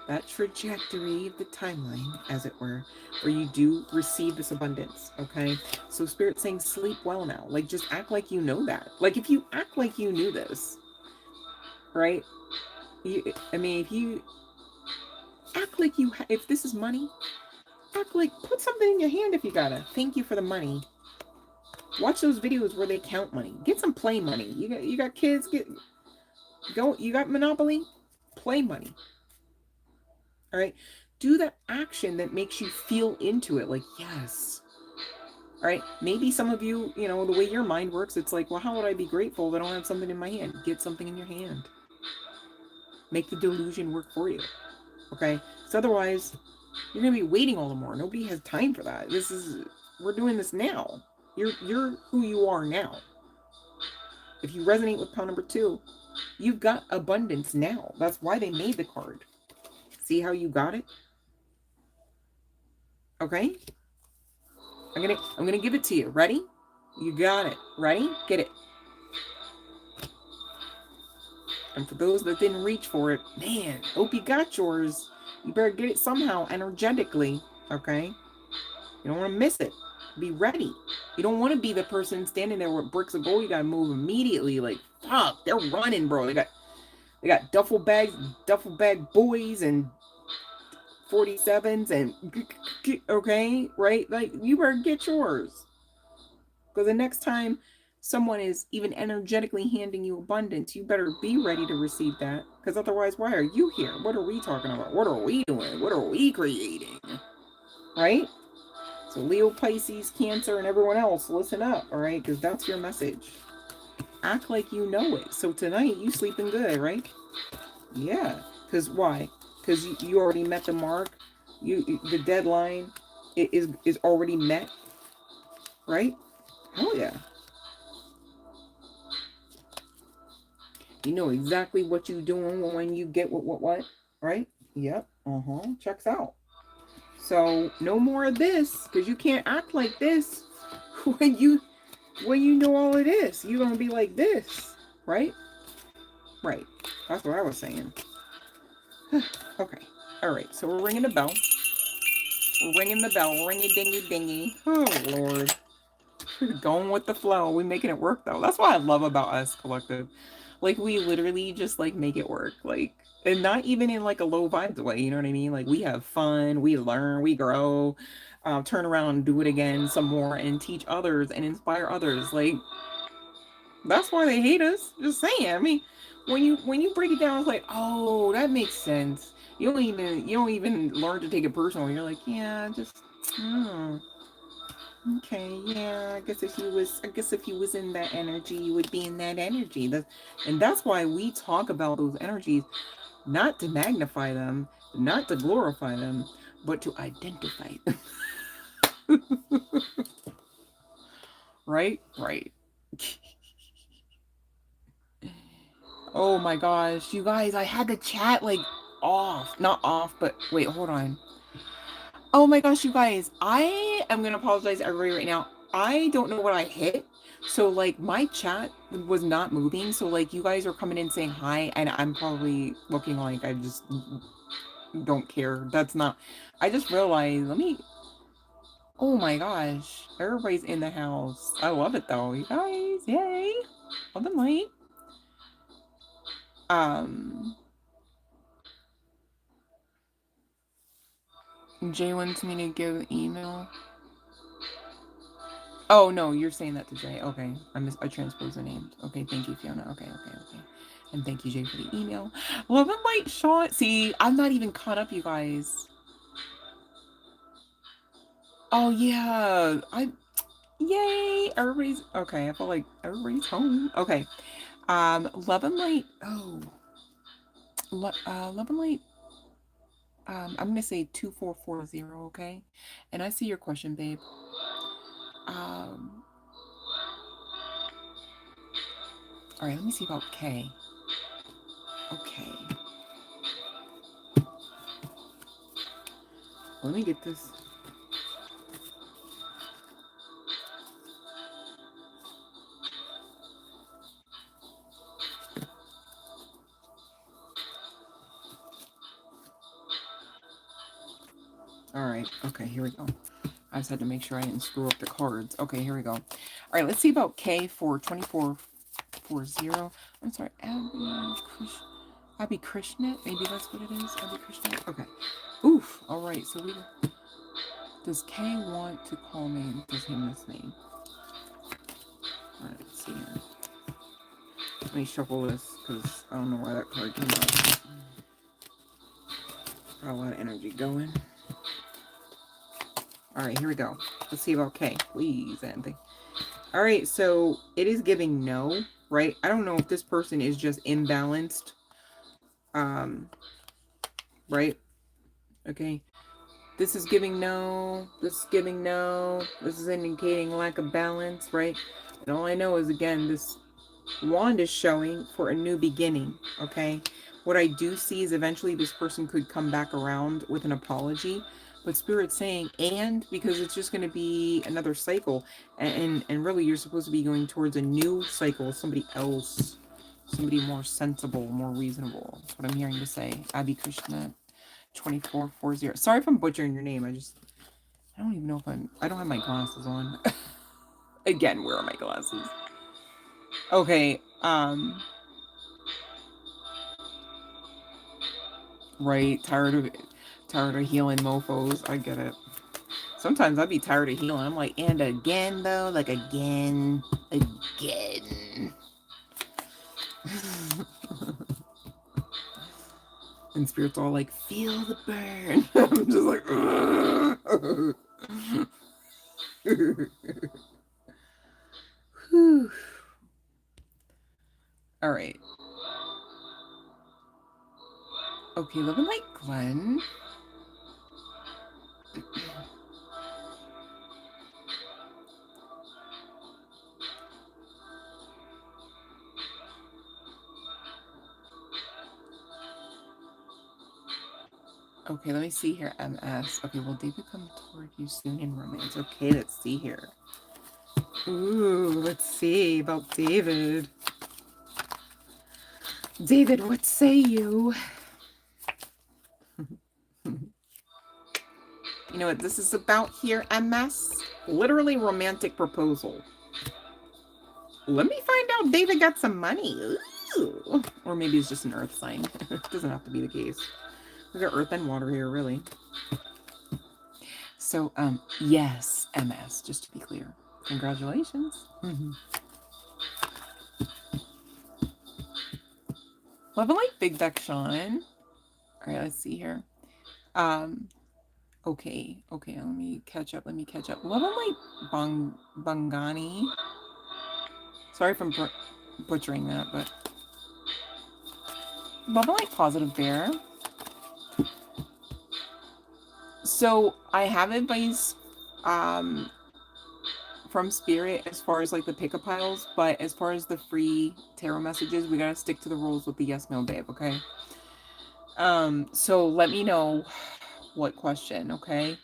A: that trajectory of the timeline, as it were, where you do receive this abundance. Okay, so Spirit's saying sleep well now. Like, just act like you know that. Like, if you act like you knew this, right? If you act like if this is money, act like, put something in your hand if you gotta. Thank you for the money. Watch those videos where they count money. Get some play money. You got kids, you got Monopoly? Play money. All right? Do that action that makes you feel into it. Like, yes. All right? Maybe some of you, you know, the way your mind works, it's like, well, how would I be grateful if I don't have something in my hand? Get something in your hand. Make the delusion work for you. Okay? So otherwise, you're going to be waiting all the more. Nobody has time for that. We're doing this now. You're who you are now. If you resonate with pile number 2, you've got abundance now. That's why they made the card. See how you got it? Okay? I'm gonna give it to you. Ready? You got it. Ready? Get it. And for those that didn't reach for it, man, hope you got yours. You better get it somehow, energetically. Okay? You don't want to miss it. Be ready. You don't want to be the person standing there with bricks of gold. You gotta move immediately. Like, fuck, they're running, bro. They got duffel bag boys and 47s and okay, right? Like, you better get yours. Because the next time someone is even energetically handing you abundance, you better be ready to receive that. Because otherwise, why are you here? What are we talking about? What are we doing? What are we creating? Right? So Leo, Pisces, Cancer, and everyone else, listen up, all right? Because that's your message. Act like you know it. So tonight, you sleeping good, right? Yeah. Because why? Because you already met the mark. The deadline is already met, right? Oh yeah. You know exactly what you're doing when you get what, right? Yep. Uh-huh. Checks out. So no more of this, because you can't act like this when you know all it is. You're gonna be like this, right? Right. That's what I was saying. Okay. All right. So we're ringing the bell. We're ringing the bell. Ringy dingy dingy. Oh Lord. Going with the flow. We making it work though. That's what I love about us collective. Like we literally just like make it work. Like, and not even in like a low vibes way. You know what I mean? Like we have fun. We learn. We grow. Turn around and do it again some more and teach others and inspire others. Like that's why they hate us. Just saying. I mean, when you break it down, it's like, oh, that makes sense. You don't even learn to take it personal. You're like, yeah, just oh, okay, yeah. I guess if you was in that energy, you would be in that energy. And that's why we talk about those energies, not to magnify them, not to glorify them, but to identify them. Right? Right. Oh my gosh, you guys, I had the chat like off. Not off, but wait, hold on. Oh my gosh, you guys, I am gonna apologize to everybody right now. I don't know what I hit. So like my chat was not moving. So like you guys are coming in saying hi, and I'm probably looking like I just don't care. That's not. I just realized. Let me. Oh my gosh, everybody's in the house. I love it though, you guys. Yay! Love and light. Um, Jay wants me to give email. Oh no, you're saying that to Jay. Okay, I transposed the names. Okay, thank you, Fiona. Okay, okay, okay. And thank you, Jay, for the email. Love and light, Sean. See, I'm not even caught up, you guys. Oh yeah, yay! Everybody's okay. I feel like everybody's home. Okay. Love and light. Oh, love and light. I'm gonna say 2440. Okay, and I see your question, babe. Um, all right. Let me see about K. Okay. Let me get this. All right. Okay, here we go. I just had to make sure I didn't screw up the cards. Okay, here we go. All right, let's see about K for 2440. I'm sorry, Abby Krishna. Maybe that's what it is. Abby Krishna. Okay. Oof. All right. So we. Does K want to call me? Does he miss me? All right. Let's see here. Let me shuffle this because I don't know why that card came out. Got a lot of energy going. All right. Here we go. Let's see about K. Please, Anthony. All right, so it is giving no, right? I don't know if this person is just imbalanced, um, right? Okay, this is giving no, this is giving no, this is indicating lack of balance, right? And all I know is, again, this wand is showing for a new beginning, okay? What I do see is eventually this person could come back around with an apology, but Spirit's saying, and because it's just going to be another cycle, and really you're supposed to be going towards a new cycle, somebody else, somebody more sensible, more reasonable. That's what I'm hearing to say. Abhi Krishna, 2440. Sorry if I'm butchering your name. I don't even know if I don't have my glasses on. Again, where are my glasses? Okay, right, tired of healing mofos. I get it. Sometimes I'd be tired of healing. I'm like, and again though, like again. And Spirit's all like, feel the burn. I'm just like, all right. Okay, living like Glenn. Okay, let me see here, MS. Okay, will David come toward you soon in romance? Okay, let's see here. Ooh, let's see about David. David, what say you? You know what this is about here, MS? Literally romantic proposal. Let me find out David got some money. Ooh. Or maybe it's just an earth sign. It doesn't have to be the case. We got earth and water here, really. So, yes, MS, just to be clear. Congratulations. Love and Light Big Deck Sean. All right, let's see here. Okay, let me catch up. Love and Light Bangani. Sorry if I'm butchering that, but Love and Light Positive Bear. So I have advice from Spirit as far as like the pickup piles, but as far as the free tarot messages, we gotta stick to the rules with the yes, no, babe, okay? So let me know what question, okay?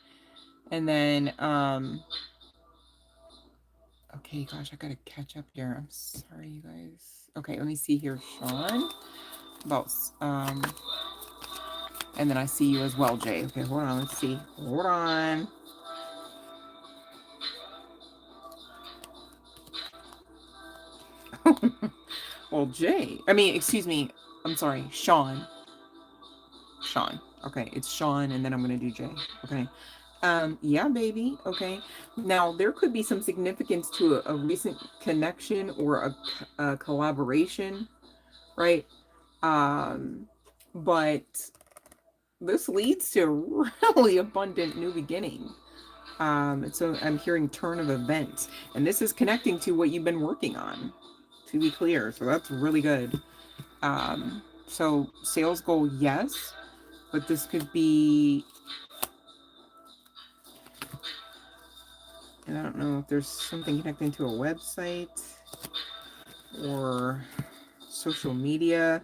A: And then, okay, gosh, I gotta catch up here. I'm sorry, you guys. Okay, let me see here, Sean. About, and then I see you as well, Jay. Okay, hold on, let's see. Hold on. Well, Jay, excuse me. I'm sorry, Sean. Okay, it's Sean, and then I'm gonna do Jay. Okay. Yeah, baby. Okay. Now, there could be some significance to a recent connection or a collaboration, right? But this leads to a really abundant new beginning. So I'm hearing turn of events, and this is connecting to what you've been working on, to be clear. So that's really good. So sales goal, yes, but this could be, and I don't know if there's something connecting to a website or social media,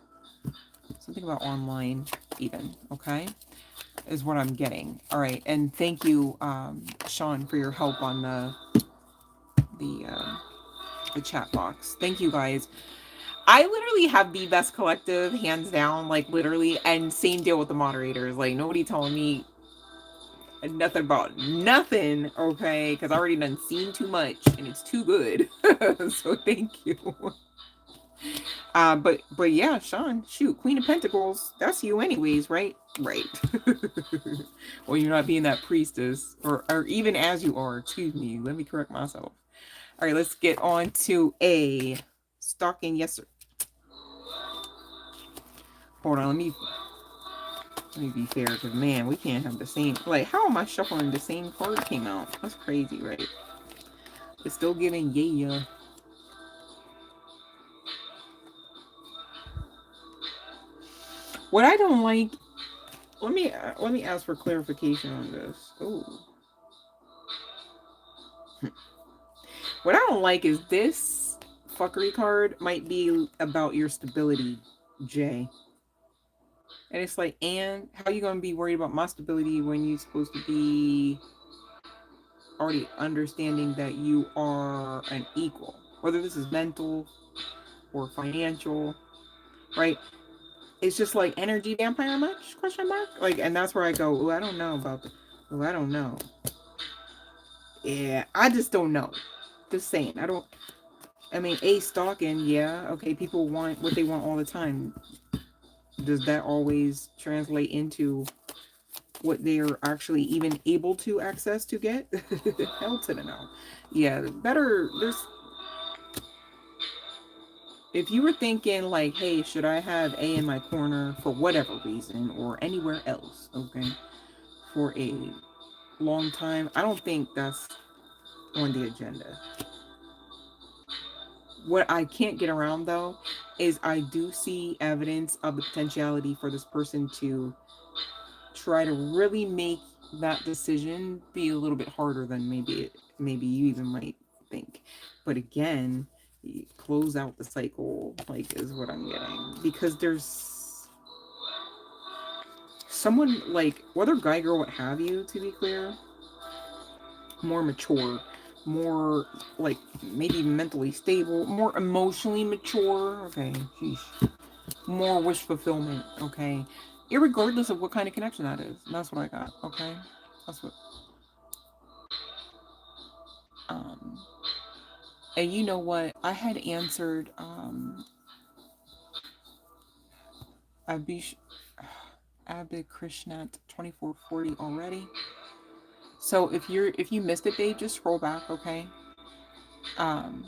A: something about online even, okay, is what I'm getting. All right, and thank you, Sean, for your help on the chat box. Thank you, guys. I literally have the best collective, hands down, like literally, and same deal with the moderators. Like nobody telling me nothing about nothing, okay? Because I already done seen too much and it's too good. So thank you. But yeah, Sean, shoot, Queen of Pentacles, that's you anyways, right? Right. Well, you're not being that priestess, or even as you are, excuse me, let me correct myself. All right, let's get on to a stalking yes sir. Hold on, let me be fair, because man, we can't have the same, like, how am I shuffling the same card came out? That's crazy, right? It's still giving yeah. What I don't like, let me ask for clarification on this. Oh. What I don't like is this fuckery card might be about your stability, Jay. And it's like, and how you gonna be worried about my stability when you're supposed to be already understanding that you are an equal, whether this is mental or financial, right? It's just like energy vampire much? Question mark. Like, and that's where I go, oh, I don't know about the, oh, I don't know. Yeah, I just don't know. Just saying. Stalking, yeah, okay, people want what they want all the time. Does that always translate into what they're actually even able to access to get? Hell to the no. Yeah, better, there's, if you were thinking like, hey, should I have A in my corner for whatever reason or anywhere else, okay, for a long time, I don't think that's on the agenda. What I can't get around though is I do see evidence of the potentiality for this person to try to really make that decision be a little bit harder than maybe you even might think. But again, close out the cycle, like, is what I'm getting, because there's someone, like, whether guy, girl, what have you, to be clear, more mature, more, like, maybe mentally stable, more emotionally mature. Okay, sheesh. More wish fulfillment. Okay, irregardless of what kind of connection that is. And that's what I got. Okay, that's what. Um, and you know what? I had answered Abish Abid Krishnat 2440 already. So if you missed it, babe, just scroll back. Okay. Um,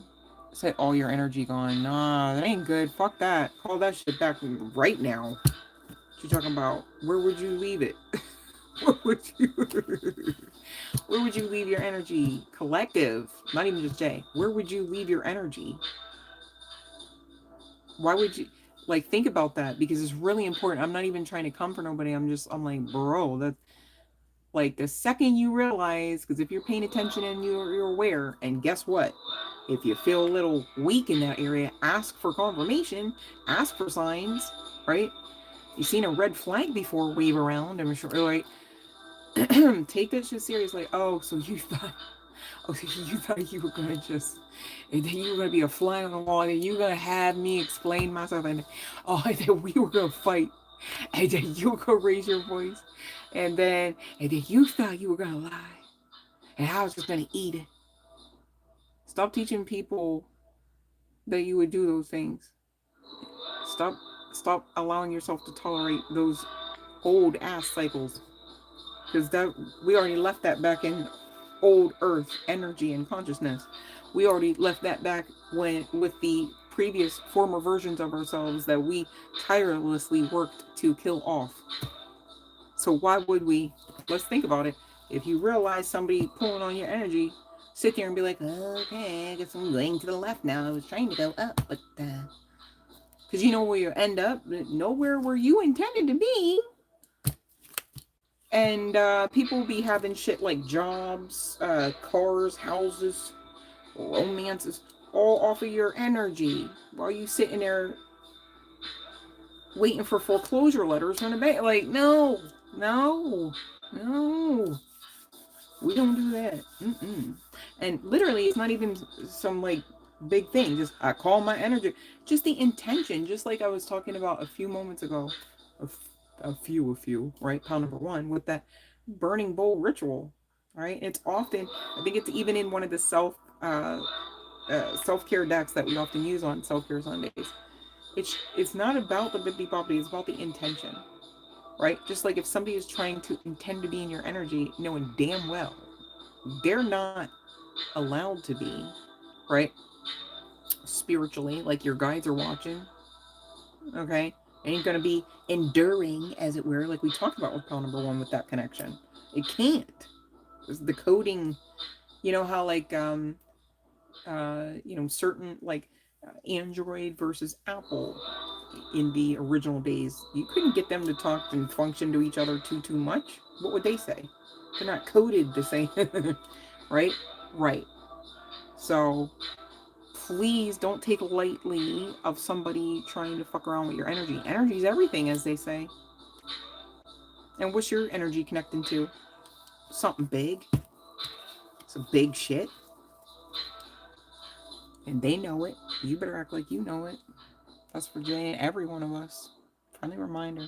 A: Said all your energy gone. Nah, that ain't good. Fuck that. Call that shit back right now. What you talking about? Where would you leave it? Where would you? Where would you leave your energy? Collective, not even just Jay. Where would you leave your energy? Why would you, like, think about that, because it's really important. I'm not even trying to comfort nobody. I'm like, bro, that, like, the second you realize, because if you're paying attention and you're aware, and guess what? If you feel a little weak in that area, ask for confirmation, ask for signs, right? You've seen a red flag before wave around, I'm sure, like, take that shit serious. Like, oh, so you thought, oh, you thought you were gonna just, and then you were gonna be a fly on the wall, and then you were gonna have me explain myself, and oh, and then we were gonna fight, and then you were gonna raise your voice, and then you thought you were gonna lie, and I was just gonna eat it. Stop teaching people that you would do those things. Stop, stop allowing yourself to tolerate those old ass cycles, because that, we already left that back in old earth energy and consciousness. We already left that back when, with the previous former versions of ourselves that we tirelessly worked to kill off. So why would we, let's think about it. If you realize somebody pulling on your energy, sit there and be like, okay, I guess I'm going to the left now. I was trying to go up, but because you know where you end up, nowhere where you intended to be. And people be having shit like jobs, cars, houses, romances, all off of your energy while you sitting there waiting for foreclosure letters from the bank. Like, no, no, no, we don't do that. Mm-mm. And literally, it's not even some, like, big thing. Just, I call my energy. Just the intention, just like I was talking about a few moments ago. A few, right? Pound number one with that burning bowl ritual, right? It's often, I think it's even in one of the self-care decks that we often use on self-care Sundays. It's not about the bippy boppity, it's about the intention, right? Just like if somebody is trying to intend to be in your energy, knowing damn well they're not allowed to be, right? Spiritually, like your guides are watching, okay? Ain't gonna be enduring, as it were, like we talked about with pound number one with that connection. It can't. The coding, you know how, like, certain, like, Android versus Apple in the original days, you couldn't get them to talk and function to each other too much. What would they say? They're not coded the same. Right? Right. So please don't take lightly of somebody trying to fuck around with your energy. Energy is everything, as they say. And what's your energy connecting to? Something big. Some big shit. And they know it. You better act like you know it. That's for Jay and every one of us. Friendly reminder.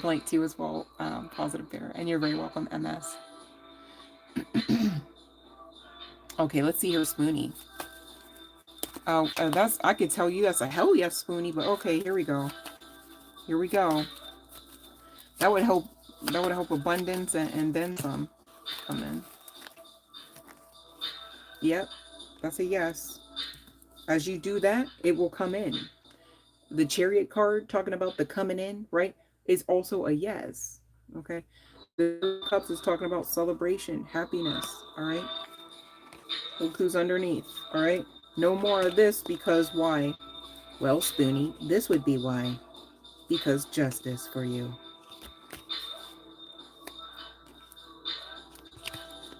A: Like to as well, positive there. And you're very welcome, MS. Okay, let's see here, Spoonie. Oh, that's, I could tell you that's a hell yes, Spoonie, but okay, here we go. Here we go. That would help abundance and then some come in. Yep, that's a yes. As you do that, it will come in. The Chariot card, talking about the coming in, right, is also a yes. Okay. The Cups is talking about celebration, happiness, all right? Look who's underneath, all right? No more of this because why? Well, Spoonie, this would be why. Because justice for you.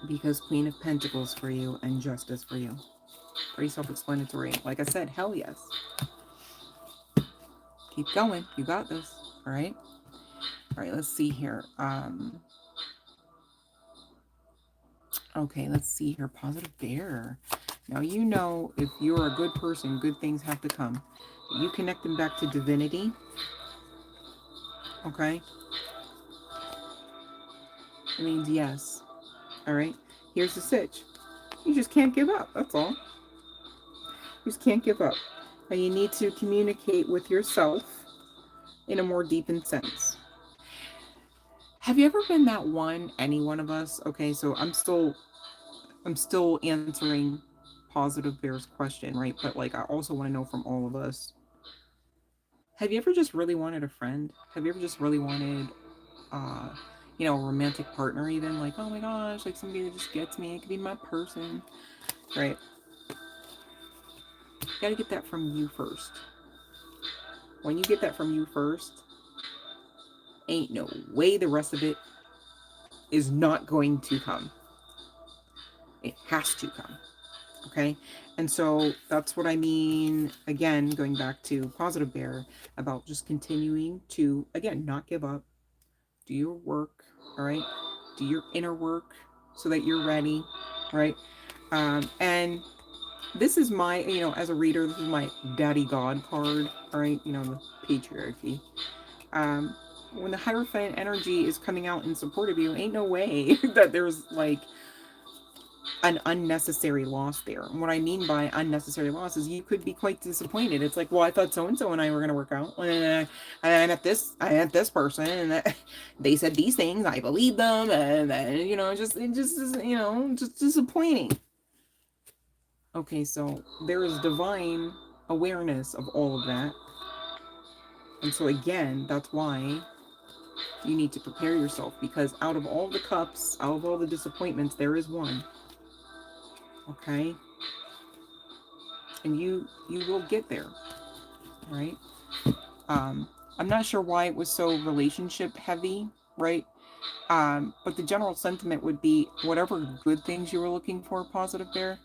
A: Because Queen of Pentacles for you and justice for you. Pretty self-explanatory. Like I said, hell yes. Keep going. You got this. All right. All right. Let's see here. Okay. Let's see here. Positive Bear. Now, you know, if you're a good person, good things have to come. You connect them back to divinity. Okay. It means yes. All right. Here's the sitch. You just can't give up. That's all. You just can't give up. And you need to communicate with yourself in a more deepened sense. Have you ever been that one, any one of us? Okay, so I'm still answering Positive Bear's question, right? But like I also want to know from all of us. Have you ever just really wanted a friend? Have you ever just really wanted you know, a romantic partner even? Like, oh my gosh, like somebody that just gets me. It could be my person. Right? You gotta get that from you first. When you get that from you first, ain't no way the rest of it is not going to come. It has to come. Okay? And so that's what I mean, again, going back to Positive Bear, about just continuing to, again, not give up. Do your work, all right? Do your inner work so that you're ready, right? And this is my, you know, as a reader, this is my Daddy God card, all right? You know, the patriarchy. When the Hierophant energy is coming out in support of you, ain't no way that there's like an unnecessary loss there. And what I mean by unnecessary loss is you could be quite disappointed. It's like, well, I thought so-and-so and I were going to work out. And I met this person and they said these things. I believe them. And then, you know, it just is, you know, just disappointing. Okay, so there is divine awareness of all of that. And so again, that's why you need to prepare yourself, because out of all the cups, out of all the disappointments, there is one. Okay? And you will get there. Right? I'm not sure why it was so relationship heavy, right? But the general sentiment would be whatever good things you were looking for, Positive Bear.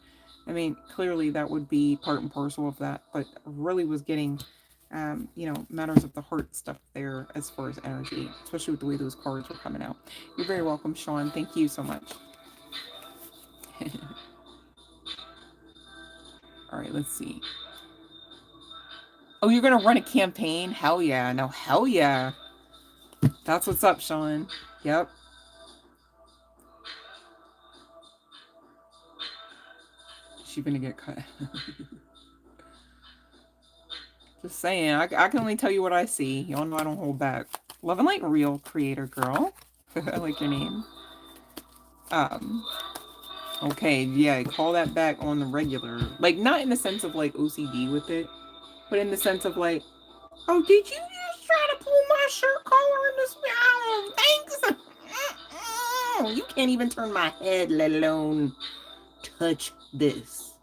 A: I mean, clearly that would be part and parcel of that, but really was getting, you know, matters of the heart stuff there as far as energy, especially with the way those cards were coming out. You're very welcome, Sean. Thank you so much. All right, let's see. Oh, you're going to run a campaign? Hell yeah. No, hell yeah. That's what's up, Sean. Yep. She's going to get cut. Just saying. I can only tell you what I see. Y'all know I don't hold back. Love and Light Real Creator Girl. I like your name. Okay, yeah, call that back on the regular. Like, not in the sense of, like, OCD with it, but in the sense of, like, oh, did you just try to pull my shirt collar in this? Oh, thanks. You can't even turn my head, let alone touch this.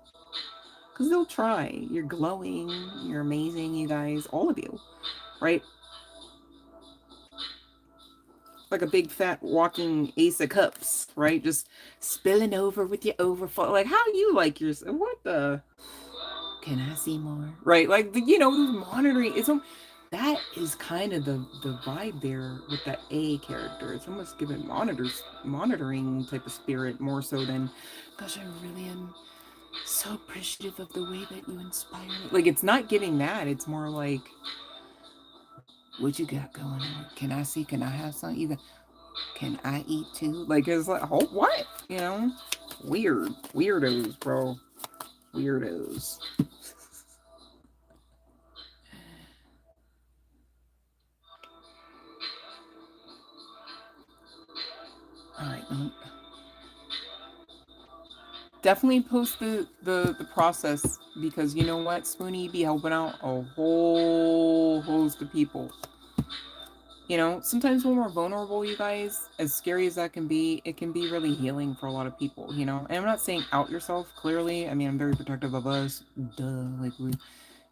A: Because they'll try. You're glowing. You're amazing, you guys. All of you. Right? Like a big fat walking ace of cups, right? Just spilling over with your overflow. Like, how do you like yourself? What the? Can I see more? Right? Like, you know, monitoring. That is kind of the vibe there with that A character. It's almost given monitoring type of spirit more so than, gosh, I really am so appreciative of the way that you inspire me. Like, it's not giving that. It's more like, what you got going on? Can I see? Can I have something? Even can I eat too? Like, it's like, oh, what? You know, weirdos, bro, weirdos. All right. Definitely post the process, because you know what, Spoonie be helping out a whole host of people. You know, sometimes when we're vulnerable, you guys, as scary as that can be, it can be really healing for a lot of people, you know. And I'm not saying out yourself, clearly. I mean, I'm very protective of us. Duh. Like, we,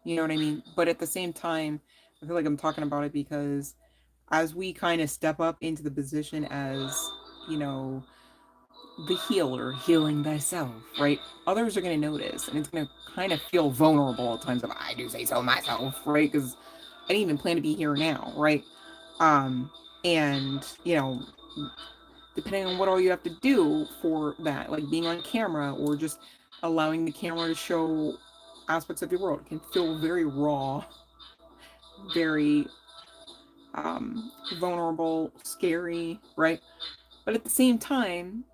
A: you know what I mean? But at the same time, I feel like I'm talking about it because as we kind of step up into the position as, you know, the healer, healing thyself, right? Others are going to notice, and it's going to kind of feel vulnerable at times. If I do say so myself, right? Because I didn't even plan to be here now, right? Um, and you know, depending on what all you have to do for that, like being on camera or just allowing the camera to show aspects of your world, it can feel very raw, very vulnerable, scary, right? But at the same time,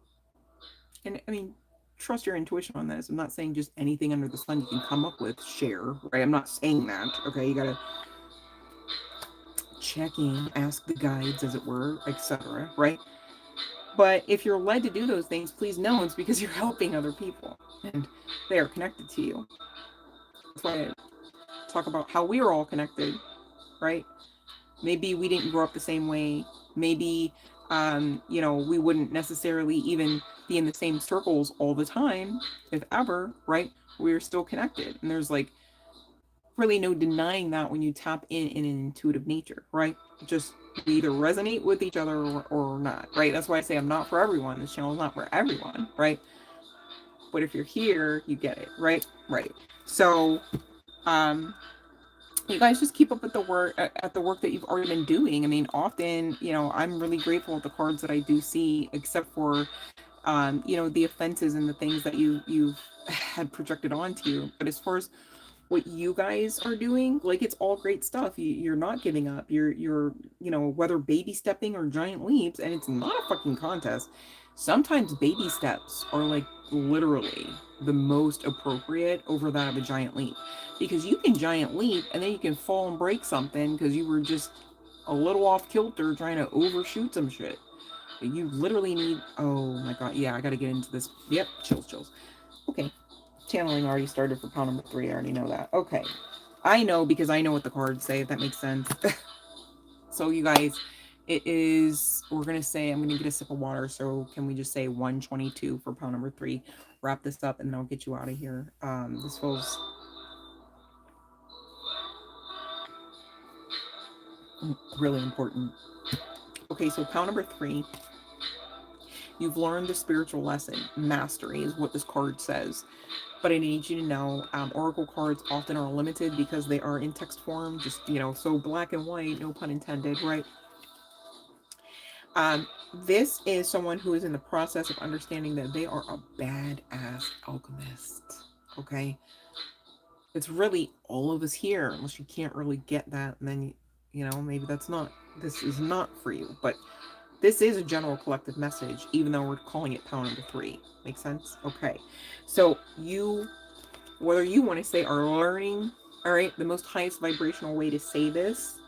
A: and I mean, trust your intuition on this. I'm not saying just anything under the sun you can come up with, share, right? I'm not saying that, okay? You gotta check in, ask the guides, as it were, etc., right? But if you're led to do those things, please know it's because you're helping other people and they are connected to you. That's why I talk about how we are all connected, right? Maybe we didn't grow up the same way. Maybe, you know, we wouldn't necessarily even be in the same circles all the time, if ever, right? We're still connected. And there's like really no denying that when you tap in an intuitive nature, right? Just we either resonate with each other or not, right? That's why I say I'm not for everyone. This channel is not for everyone, right? But if you're here, you get it, right? Right. So, um, you guys just keep up with the work at the work that you've already been doing. I mean, often, you know, I'm really grateful with the cards that I do see, except for, you know, the offenses and the things that you've had projected onto you. But as far as what you guys are doing, like it's all great stuff. You're not giving up. You're you know, whether baby stepping or giant leaps, and it's not a fucking contest. Sometimes baby steps are like literally the most appropriate over that of a giant leap, because you can giant leap and then you can fall and break something because you were just a little off kilter trying to overshoot some shit. You literally need, oh my god, yeah, I gotta get into this. Yep, chills. Okay, channeling already started for pound number 3. I already know that. Okay. I know because I know what the cards say, if that makes sense. So, you guys, it is, we're going to say, I'm going to get a sip of water. So, can we just say 122 for pound number 3? Wrap this up and then I'll get you out of here. This feels really important. Okay, so pound number 3, you've learned the spiritual lesson. Mastery is what this card says. But I need you to know, oracle cards often are limited because they are in text form, just, you know, so black and white, no pun intended, right? This is someone who is in the process of understanding that they are a badass alchemist, okay? It's really all of us here, unless you can't really get that, and then, you know, maybe that's not, this is not for you, but this is a general collective message, even though we're calling it pound number 3. Make sense? Okay. So you, whether you want to say are learning, all right, the most highest vibrational way to say this,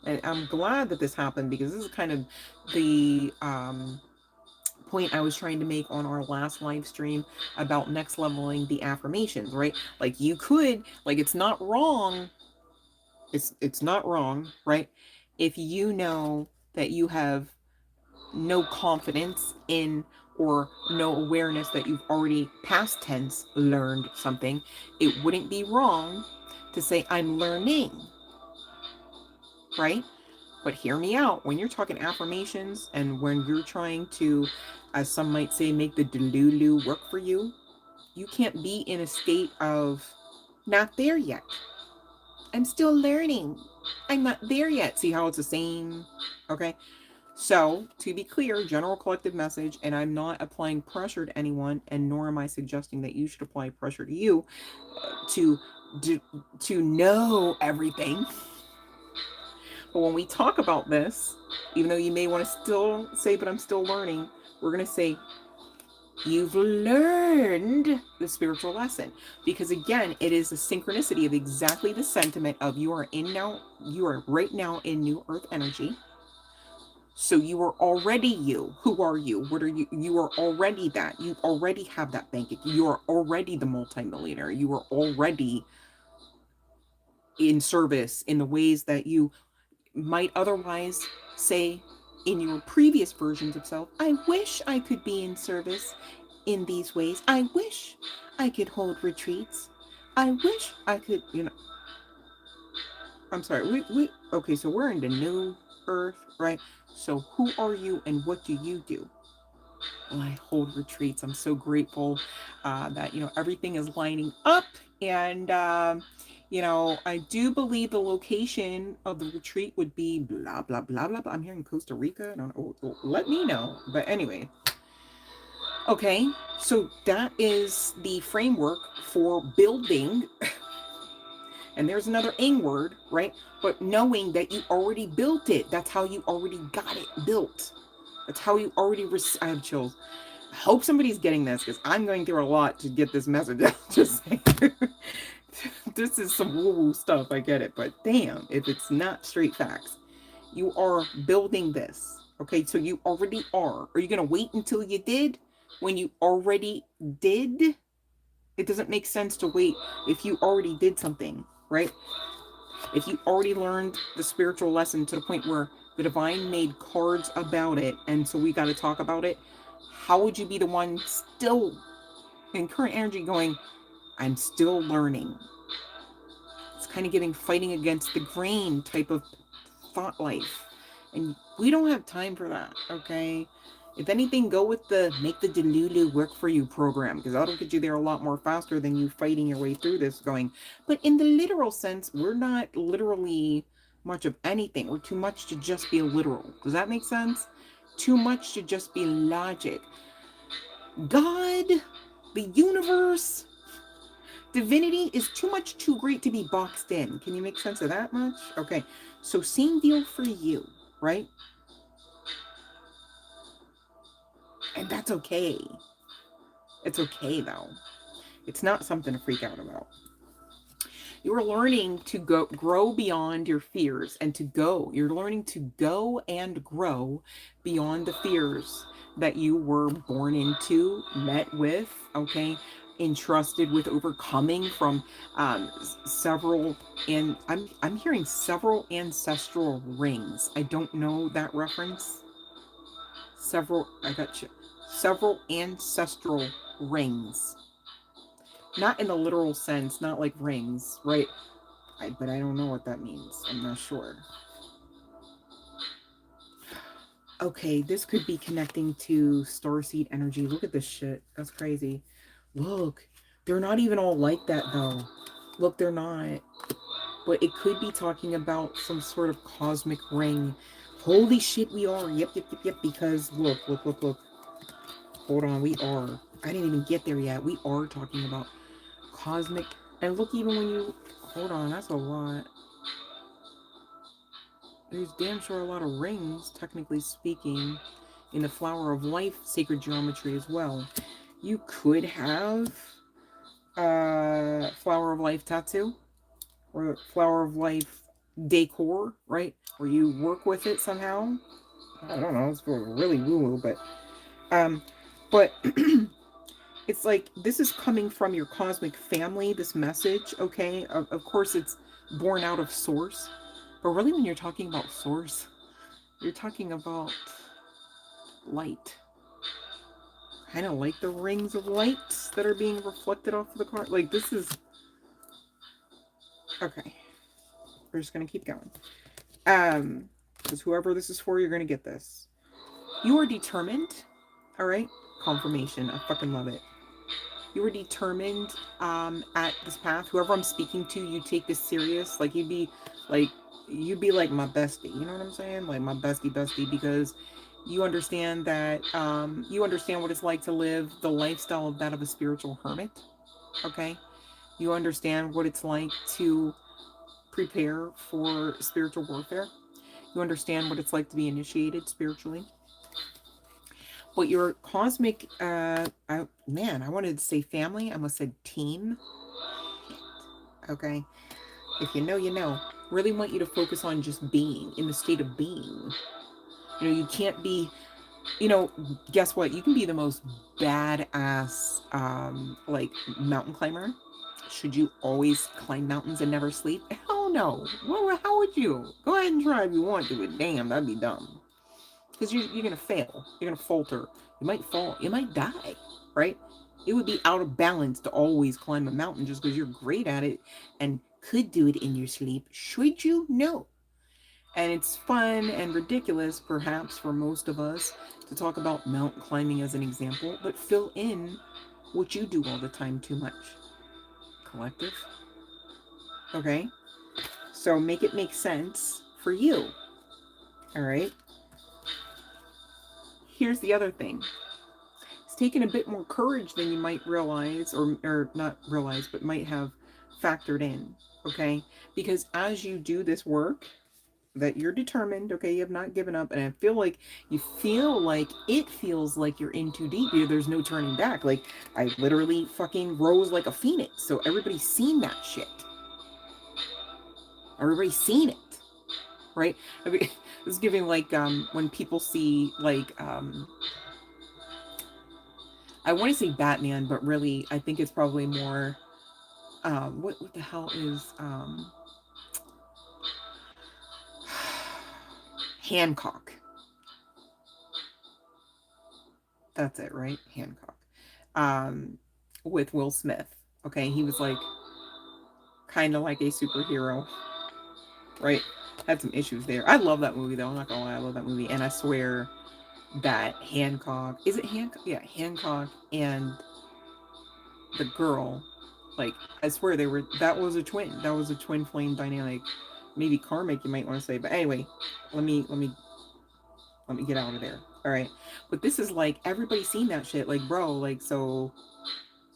A: and I'm glad that this happened because this is kind of the point I was trying to make on our last live stream about next leveling the affirmations, right? Like you could, like it's not wrong, it's not wrong, right? If you know that you have no confidence in or no awareness that you've already past tense learned something, it wouldn't be wrong to say I'm learning, right? But hear me out. When you're talking affirmations and when you're trying to, as some might say, make the delulu work for you, you can't be in a state of not there yet. I'm still learning. I'm not there yet. See how it's the same? Okay. So, to be clear, general collective message, and I'm not applying pressure to anyone, and nor am I suggesting that you should apply pressure to you to to know everything. But when we talk about this, even though you may want to still say, but I'm still learning, we're going to say, you've learned the spiritual lesson. Because again, it is a synchronicity of exactly the sentiment of you are right now in new earth energy. So you are already you. Who are you? What are you? You are already that. You already have that bank account. You are already the multimillionaire. You are already in service in the ways that you might otherwise say in your previous versions of self, I wish I could be in service in these ways. I wish I could hold retreats. I wish I could, I'm sorry. Okay, so we're in the new earth, right? So who are you and what do you do? Well, I hold retreats. I'm so grateful that, everything is lining up. And, I do believe the location of the retreat would be blah, blah, blah, blah, blah. I'm here in Costa Rica. I don't know. Let me know. But anyway. Okay, so that is the framework for building. And there's another ing word, right? But knowing that you already built it. That's how you already got it built. That's how you already I have chills. I hope somebody's getting this because I'm going through a lot to get this message out. Just saying. This is some woo-woo stuff. I get it. But damn, if it's not straight facts. You are building this. Okay, so you already are. Are you going to wait until you did? When you already did? It doesn't make sense to wait if you already did something, right? If you already learned the spiritual lesson to the point where the divine made cards about it, and so we got to talk about it, how would you be the one still in current energy going, I'm still learning? It's kind of giving fighting against the grain type of thought life. And we don't have time for that, okay? If anything, go with the make the Delulu work for you program, because that'll get you there a lot more faster than you fighting your way through this going. But in the literal sense, we're not literally much of anything. We're too much to just be literal. Does that make sense? Too much to just be logic. God, the universe, divinity is too much too great to be boxed in. Can you make sense of that much? Okay, so same deal for you, right? And that's okay. It's okay, though. It's not something to freak out about. You're learning to grow beyond your fears and to go. You're learning to go and grow beyond the fears that you were born into, met with, okay, entrusted with overcoming from several, and I'm hearing several ancestral rings. I don't know that reference. I got you. Several ancestral rings. Not in the literal sense, not like rings, right? But I don't know what that means. I'm not sure. Okay, this could be connecting to starseed energy. Look at this shit. That's crazy. Look, they're not even all like that, though. Look, they're not. But it could be talking about some sort of cosmic ring. Holy shit, we are. Yep. Because look. Hold on, we are. I didn't even get there yet. We are talking about cosmic. And look, even when you... Hold on, that's a lot. There's damn sure a lot of rings, technically speaking, in the Flower of Life sacred geometry as well. You could have Flower of Life tattoo or Flower of Life decor, right? Where you work with it somehow. I don't know, it's really woo-woo, but it's like this is coming from your cosmic family, this message, okay? Of course, it's born out of source. But really, when you're talking about source, you're talking about light. Kind of like the rings of light that are being reflected off of the card. Like, this is... Okay. We're just going to keep going. Because whoever this is for, you're going to get this. You are determined. All right? Confirmation. I fucking love it. You are determined at this path. Whoever I'm speaking to, you take this serious. Like, you'd be like my bestie. You know what I'm saying? Like, my bestie, because you understand that, you understand what it's like to live the lifestyle of that of a spiritual hermit. Okay? You understand what it's like to prepare for spiritual warfare. You understand what it's like to be initiated spiritually. But your cosmic, man, I wanted to say family. I almost said team. Okay. If you know, you know. Really want you to focus on just being, in the state of being. You know, you can't be, guess what? You can be the most badass, like, mountain climber. Should you always climb mountains and never sleep? Hell no. Well, how would you? Go ahead and try if you want to, but damn, that'd be dumb. Because you're going to fail. You're going to falter. You might fall. You might die, right? It would be out of balance to always climb a mountain just because you're great at it and could do it in your sleep. Should you? No. And it's fun and ridiculous, perhaps, for most of us to talk about mountain climbing as an example, but fill in what you do all the time too much. Collective. Okay? So make it make sense for you. All right? Here's the other thing. It's taken a bit more courage than you might realize, or not realize, but might have factored in. Okay? Because as you do this work, that you're determined, okay, you have not given up, and I feel like it feels like you're in too deep. There's no turning back. Like, I literally fucking rose like a phoenix, so everybody's seen that shit. Everybody's seen it, right? I mean, it's giving like when people see like I want to say Batman, but really I think it's probably more what the hell is Hancock. That's it, right? Hancock. With Will Smith. Okay, he was like kind of like a superhero, right? Had some issues there. I love that movie though. I'm not gonna lie, I love that movie, and I swear that Hancock, is it Hancock? Yeah, Hancock and the girl, like I swear that was a twin. That was a twin flame dynamic. Maybe karmic, you might want to say, but anyway, let me get out of there. All right, but this is like everybody's seen that shit. Like, bro, like so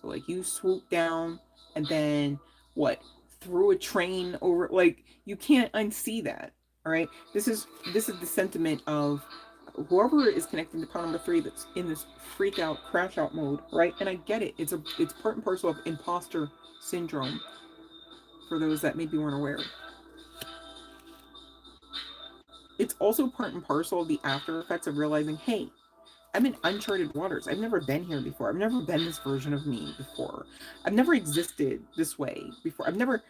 A: like you swoop down and then what? Threw a train over. Like, you can't unsee that. All right, this is the sentiment of whoever is connecting to power number 3 that's in this freak out, crash out mode, right? And I get it. It's part and parcel of imposter syndrome for those that maybe weren't aware. It's also part and parcel of the after effects of realizing, hey, I'm in uncharted waters. I've never been here before. I've never been this version of me before. I've never existed this way before. I've never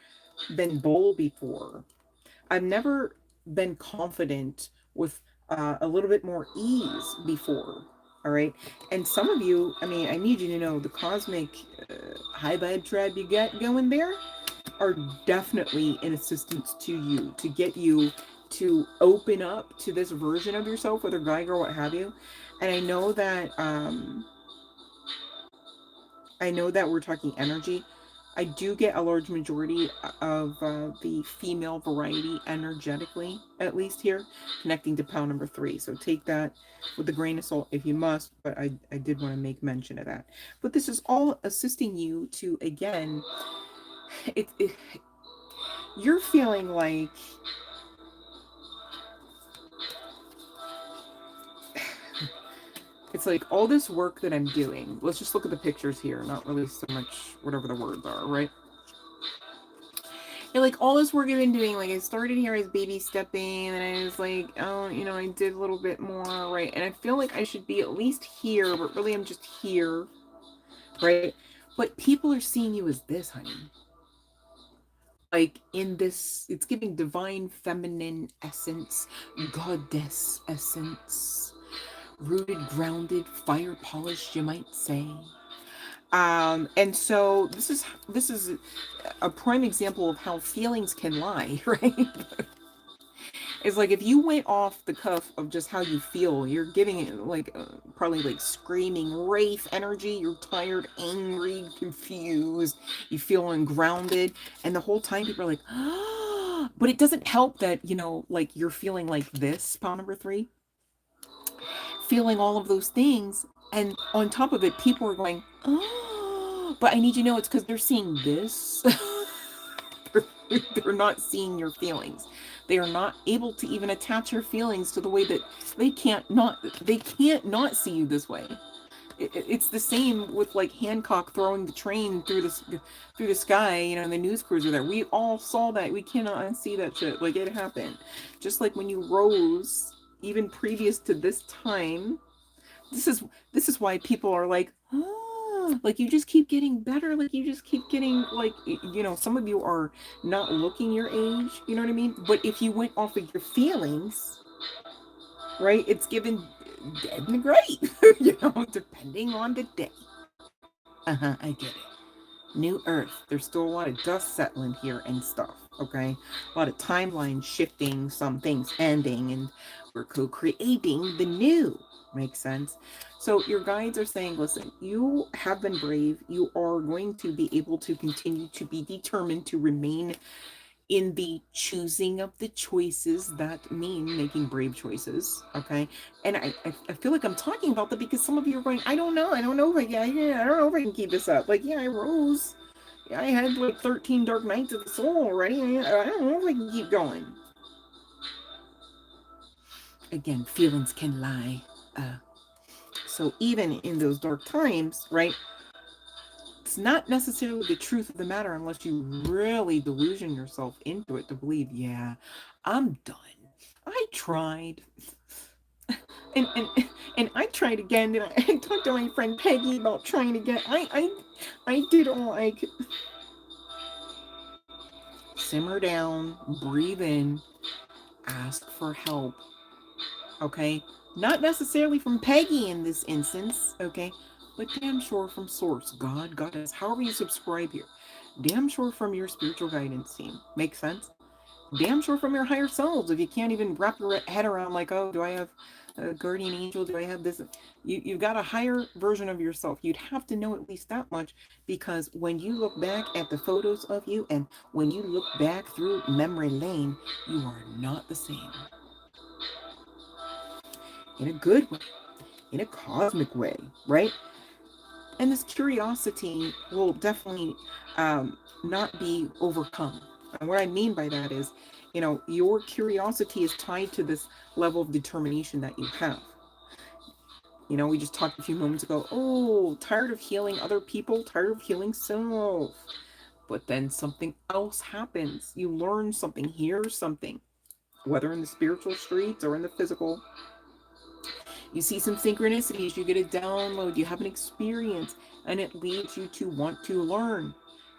A: been bold before. I've never been confident with a little bit more ease before. All right. And some of you, I mean, I need you to know the cosmic high vibe tribe you got going there are definitely an assistance to you, to get you to open up to this version of yourself, whether guy, girl, what have you. And I know that we're talking energy. I do get a large majority of the female variety energetically, at least here, connecting to pound number 3. So take that with a grain of salt if you must, but I did want to make mention of that. But this is all assisting you to, again, you're feeling like it's like all this work that I'm doing. Let's just look at the pictures here, not really so much whatever the words are, right? And like all this work I've been doing, like I started here as baby stepping, and I was like, oh, you know, I did a little bit more, right? And I feel like I should be at least here, but really I'm just here, right? But people are seeing you as this, honey. Like in this, it's giving divine feminine essence, goddess essence. Rooted, grounded, fire polished, you might say. And so this is a prime example of how feelings can lie, right? It's like if you went off the cuff of just how you feel, you're giving it like probably like screaming wraith energy. You're tired, angry, confused. You feel ungrounded, and the whole time people are like, oh, but it doesn't help that, you know, like you're feeling like this, pound number 3. Feeling all of those things, and on top of it people are going, oh, but I need you to know it's because they're seeing this. They're not seeing your feelings. They are not able to even attach your feelings to the way that they can't not see you this way. It's the same with like Hancock throwing the train through the sky, you know, and the news crews are there. We all saw that. We cannot unsee that shit. Like, it happened. Just like when you rose, even previous to this time, this is why people are like, oh, like you just keep getting better, like you just keep getting, like, you know, some of you are not looking your age, you know what I mean? But if you went off of your feelings, right, it's given dead and great, you know, depending on the day. I get it. New Earth. There's still a lot of dust settling here and stuff, okay? A lot of timeline shifting, some things ending, and we're co-creating the new. Makes sense? So your guides are saying, listen, you have been brave. You are going to be able to continue to be determined to remain in the choosing of the choices that mean making brave choices, okay? And I feel like I'm talking about that because some of you are going, I don't know if I don't know if I can keep this up. Like, yeah, I rose, yeah, I had like 13 dark nights of the soul already. I don't know if I can keep going. Again, feelings can lie. So even in those dark times, right, it's not necessarily the truth of the matter unless you really delusion yourself into it to believe, yeah, I'm done. I tried. And and and I tried again. And I talked to my friend Peggy about trying again. I did all I could. Simmer down, breathe in, ask for help. Okay? Not necessarily from Peggy in this instance, okay? But damn sure from source, God, Goddess, however you subscribe here. Damn sure from your spiritual guidance team. Makes sense? Damn sure from your higher selves. If you can't even wrap your head around, like, oh, do I have a guardian angel? Do I have this? You've got a higher version of yourself. You'd have to know at least that much, because when you look back at the photos of you and when you look back through memory lane, you are not the same. In a good way, in a cosmic way, right? And this curiosity will definitely not be overcome. And what I mean by that is, you know, your curiosity is tied to this level of determination that you have. You know, we just talked a few moments ago, oh, tired of healing other people, tired of healing self. But then something else happens. You learn something, hear something, whether in the spiritual streets or in the physical. You see some synchronicities, you get a download, you have an experience, and it leads you to want to learn.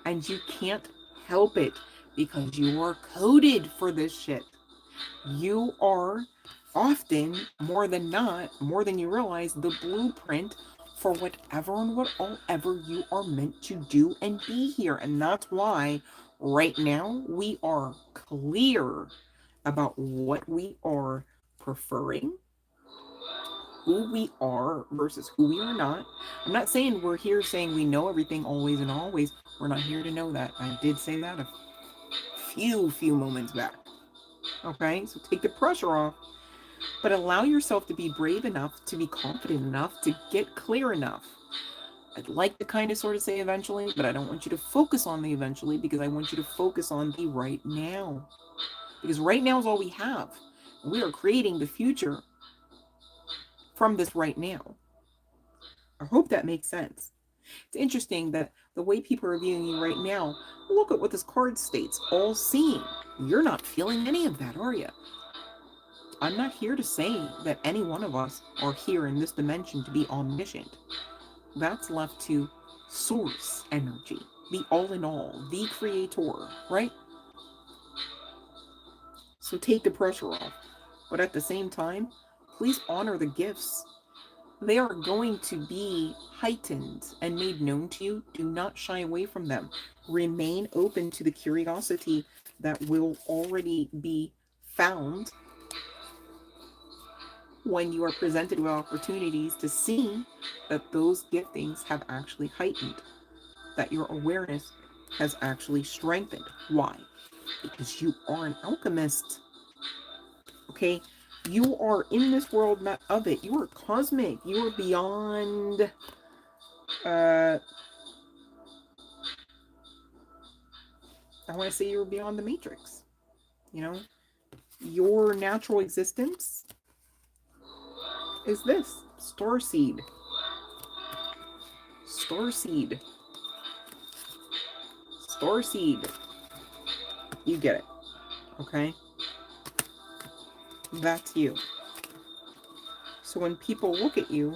A: And you can't help it because you are coded for this shit. You are often, more than not, more than you realize, the blueprint for whatever and whatever you are meant to do and be here. And that's why right now we are clear about what we are preferring, who we are versus who we are not. I'm not saying we're here saying we know everything always and always. We're not here to know that. I did say that a few moments back. Okay, so take the pressure off, but allow yourself to be brave enough, to be confident enough, to get clear enough. I'd like to kind of sort of say eventually, but I don't want you to focus on the eventually, because I want you to focus on the right now. Because right now is all we have. We are creating the future from this right now. I hope that makes sense. It's interesting that the way people are viewing you right now, look at what this card states, all seeing. You're not feeling any of that, are you? I'm not here to say that any one of us are here in this dimension to be omniscient. That's left to source energy, the all in all, the creator, right? So take the pressure off. But at the same time, please honor the gifts. They are going to be heightened and made known to you. Do not shy away from them. Remain open to the curiosity that will already be found when you are presented with opportunities to see that those giftings have actually heightened, that your awareness has actually strengthened. Why? Because you are an alchemist. Okay? You are in this world, not of it. You are cosmic. You are beyond I want to say you're beyond the matrix. You know? Your natural existence is this. Starseed. Starseed. Starseed. You get it. Okay? That's you. So when people look at you,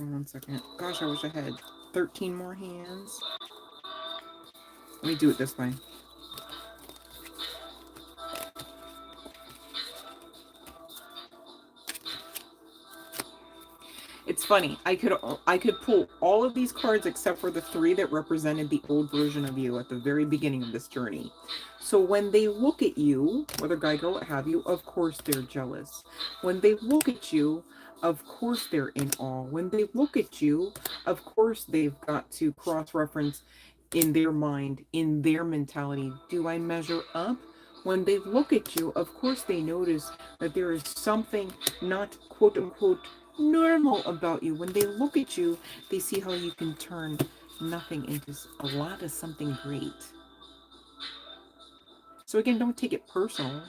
A: Hold on 1 second. Gosh, I wish I had 13 more hands. Let me do it this way. It's funny. I could pull all of these cards except for the 3 that represented the old version of you at the very beginning of this journey. So when they look at you, whether guy, girl, what have you, of course they're jealous. When they look at you, of course they're in awe. When they look at you, of course they've got to cross-reference in their mind, in their mentality. Do I measure up? When they look at you, of course they notice that there is something not quote-unquote normal about you. When they look at you, they see how you can turn nothing into a lot of something great. So again, don't take it personal.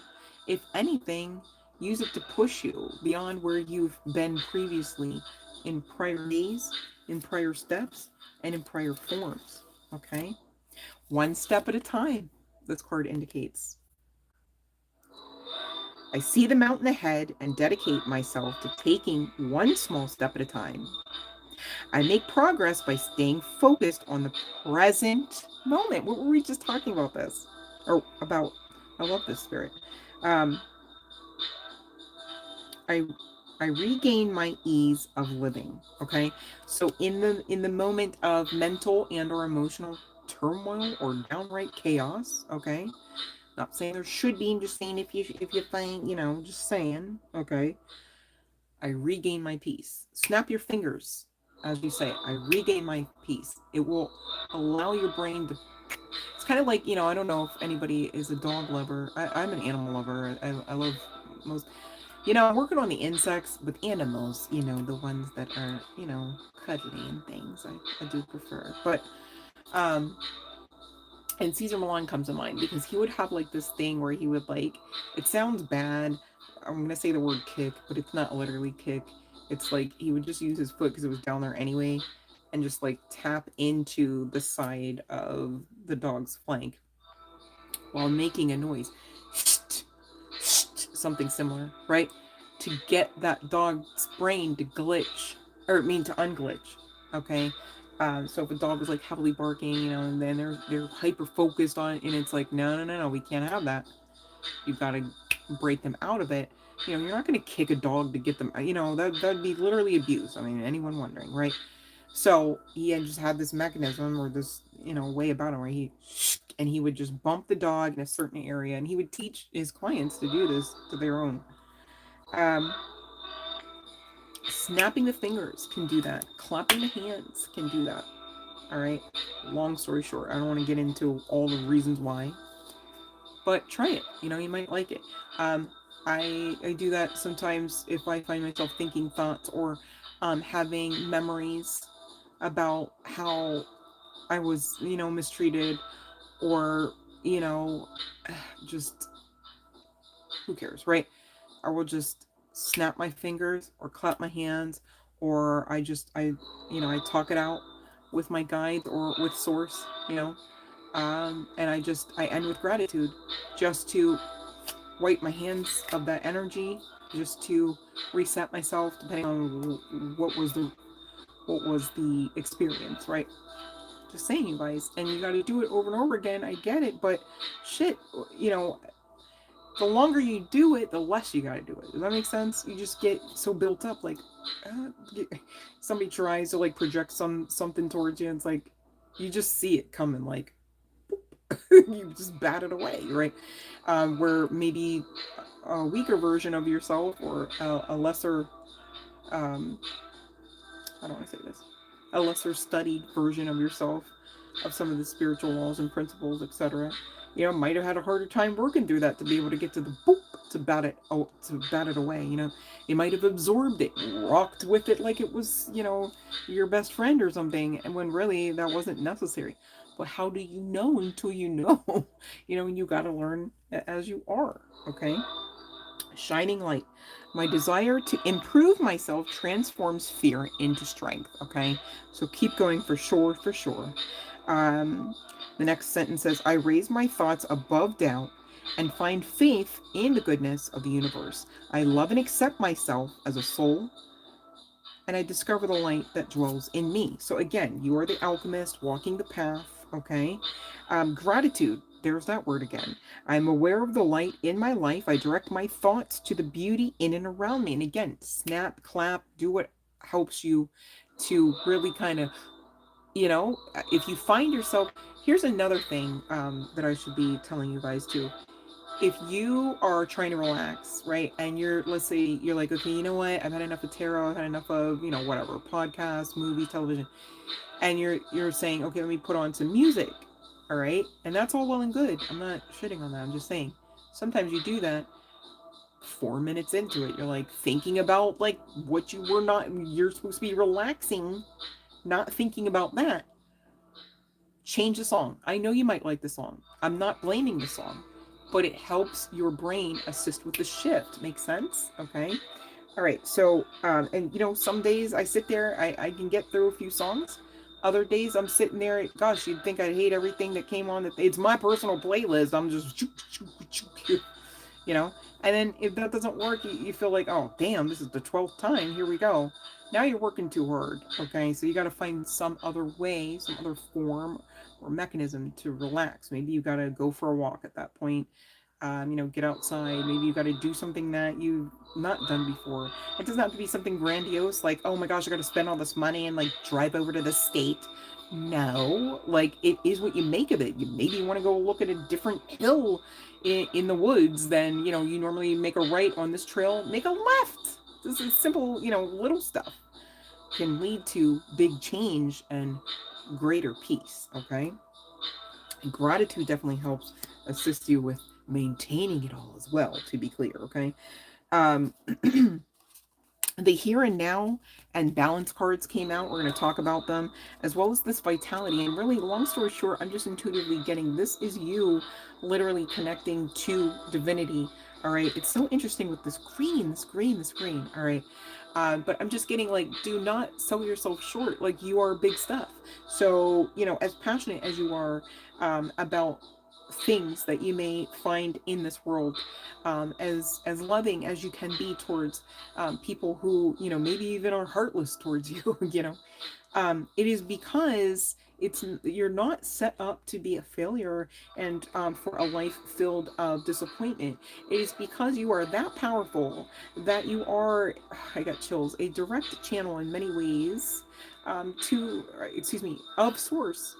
A: If anything, use it to push you beyond where you've been previously in prior days, in prior steps, and in prior forms. Okay? One step at a time, this card indicates. I see the mountain ahead and dedicate myself to taking one small step at a time. I make progress by staying focused on the present moment. What were we just talking about this? Or about, I love this, Spirit. I regain my ease of living. Okay. So in the moment of mental and or emotional turmoil or downright chaos, okay. Not saying there should be, I'm just saying if you find, you know, just saying, okay. I regain my peace. Snap your fingers, as you say. I regain my peace. It will allow your brain to. It's kind of like, you know, I don't know if anybody is a dog lover. I'm an animal lover. I love most. You know, I'm working on the insects, but animals, you know, the ones that are, you know, cuddly and things, I do prefer. But, and Caesar Milan comes to mind because he would have like this thing where he would like, it sounds bad. I'm going to say the word kick, but it's not literally kick. It's like he would just use his foot because it was down there anyway and just like tap into the side of the dog's flank while making a noise. Something similar, right? To get that dog's brain to glitch, or to unglitch, okay? So if a dog is like heavily barking, you know, and then they're hyper focused on it, and it's like, no, we can't have that. You've got to break them out of it. You know, you're not going to kick a dog to get them, you know, that'd be literally abuse. I mean, anyone wondering, right? So he had just had this mechanism or this, you know, way about him where he would just bump the dog in a certain area, and he would teach his clients to do this to their own. Snapping the fingers can do that. Clapping the hands can do that. All right. Long story short, I don't want to get into all the reasons why, but try it. You know, you might like it. I do that sometimes if I find myself thinking thoughts or having memories about how I was, you know, mistreated or, you know, just who cares, right? I will just snap my fingers or clap my hands, or I talk it out with my guide or with source, you know, and I end with gratitude, just to wipe my hands of that energy, just to reset myself, depending on what was the experience, right? Just saying, you guys, and you got to do it over and over again. I get it, but shit, you know, the longer you do it, the less you gotta do it. Does that make sense? You just get so built up, like somebody tries to like project something towards you, and it's like you just see it coming, like you just bat it away, right? Where maybe a weaker version of yourself or a lesser, I don't want to say this, a lesser studied version of yourself, of some of the spiritual laws and principles, etc. You know, might have had a harder time working through that to be able to get to the boop to bat it away. You know, you might have absorbed it, rocked with it like it was, you know, your best friend or something, and when really that wasn't necessary. But how do you know until you know? You know, and you got to learn as you are. Okay. Shining light. My desire to improve myself transforms fear into strength. Okay, so keep going for sure, for sure. The next sentence says, I raise my thoughts above doubt and find faith in the goodness of the universe. I love and accept myself as a soul and I discover the light that dwells in me. So again, you are the alchemist walking the path, okay? Gratitude, there's that word again. I'm aware of the light in my life. I direct my thoughts to the beauty in and around me. And again, snap, clap, do what helps you to really kind of, if you find yourself, here's another thing that I should be telling you guys too. If you are trying to relax, right, and let's say you're like, okay, you know what, I've had enough of tarot, I've had enough of, whatever, podcasts, movies, television, and you're saying, okay, let me put on some music, all right, and that's all well and good. I'm not shitting on that. I'm just saying, sometimes you do that. 4 minutes into it, you're like thinking about like what you were not. You're supposed to be relaxing, not thinking about that. Change the song. I know you might like the song. I'm not blaming the song, but it helps your brain assist with the shift. Makes sense? Okay. All right. So, and some days I sit there, I can get through a few songs. Other days I'm sitting there, gosh, you'd think I'd hate everything that came on. It's my personal playlist. I'm just, you know, and then if that doesn't work, you feel like, oh, damn, this is the 12th time. Here we go. Now you're working too hard. Okay. So you got to find some other way, some other form or mechanism to relax. Maybe you got to go for a walk at that point. Get outside. Maybe you got to do something that you've not done before. It doesn't have to be something grandiose like, oh my gosh, I got to spend all this money and like drive over to the state. No, like it is what you make of it. You maybe want to go look at a different hill in the woods than, you normally make a right on this trail, make a left. This is simple, little stuff can lead to big change and greater peace. Okay. And gratitude definitely helps assist you with maintaining it all as well, to be clear. Okay. Um, the here and now and balance cards came out. We're going to talk about them, as well as this vitality. And really, long story short, I'm just intuitively getting this is you literally connecting to divinity. All right. It's so interesting with this green. All right. But I'm just getting like, do not sell yourself short. Like, you are big stuff. So, as passionate as you are about things that you may find in this world, as loving as you can be towards people who maybe even are heartless towards you, it is because you're not set up to be a failure and for a life filled of disappointment. It is because you are that powerful that you are, I got chills, a direct channel in many ways of source.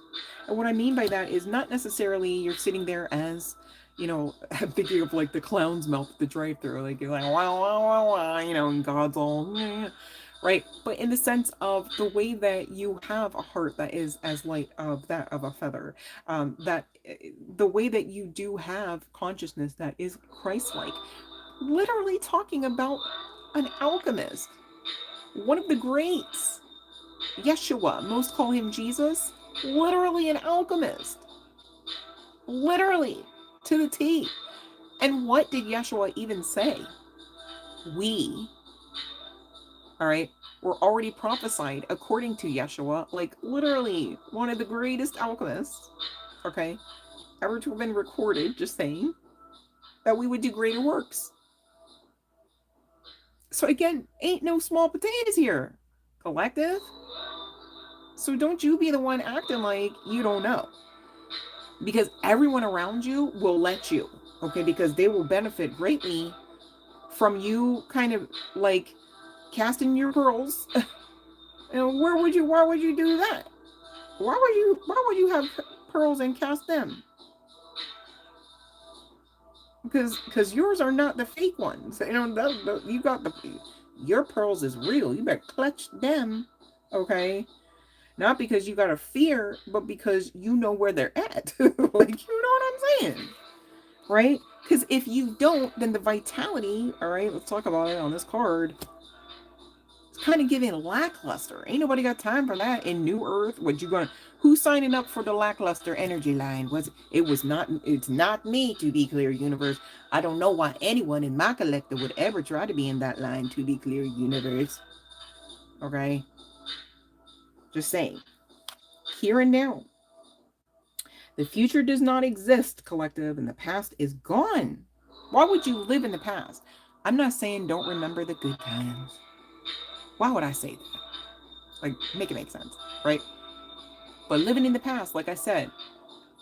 A: And what I mean by that is not necessarily you're sitting there as, I'm thinking of like the clown's mouth at the drive-thru, like you're like wow wow wow wow, and God's all right, but in the sense of the way that you have a heart that is as light of that of a feather, that the way that you do have consciousness that is Christ-like, literally talking about an alchemist, one of the greats, Yeshua, most call him Jesus, literally an alchemist, literally to the T. And what did Yeshua even say? We, all right, were already prophesied according to Yeshua, like literally one of the greatest alchemists, okay, ever to have been recorded, just saying, that we would do greater works. So again, ain't no small potatoes here, collective. So don't you be the one acting like you don't know. Because everyone around you will let you, okay? Because they will benefit greatly from you kind of like casting your pearls. And why would you do that? Why would you have pearls and cast them? Because yours are not the fake ones. You got your pearls is real. You better clutch them, okay? Not because you got a fear, but because you know where they're at. Like, you know what I'm saying? Right? Because if you don't, then the vitality, all right, let's talk about it on this card. It's kind of giving lackluster. Ain't nobody got time for that in New Earth. Who's signing up for the lackluster energy line? It's not me, to be clear, universe. I don't know why anyone in my collective would ever try to be in that line, to be clear, universe. Okay? Just saying. Here and now. The future does not exist, collective, and the past is gone. Why would you live in the past? I'm not saying don't remember the good times. Why would I say that? Like, make it make sense, right? But living in the past, like I said,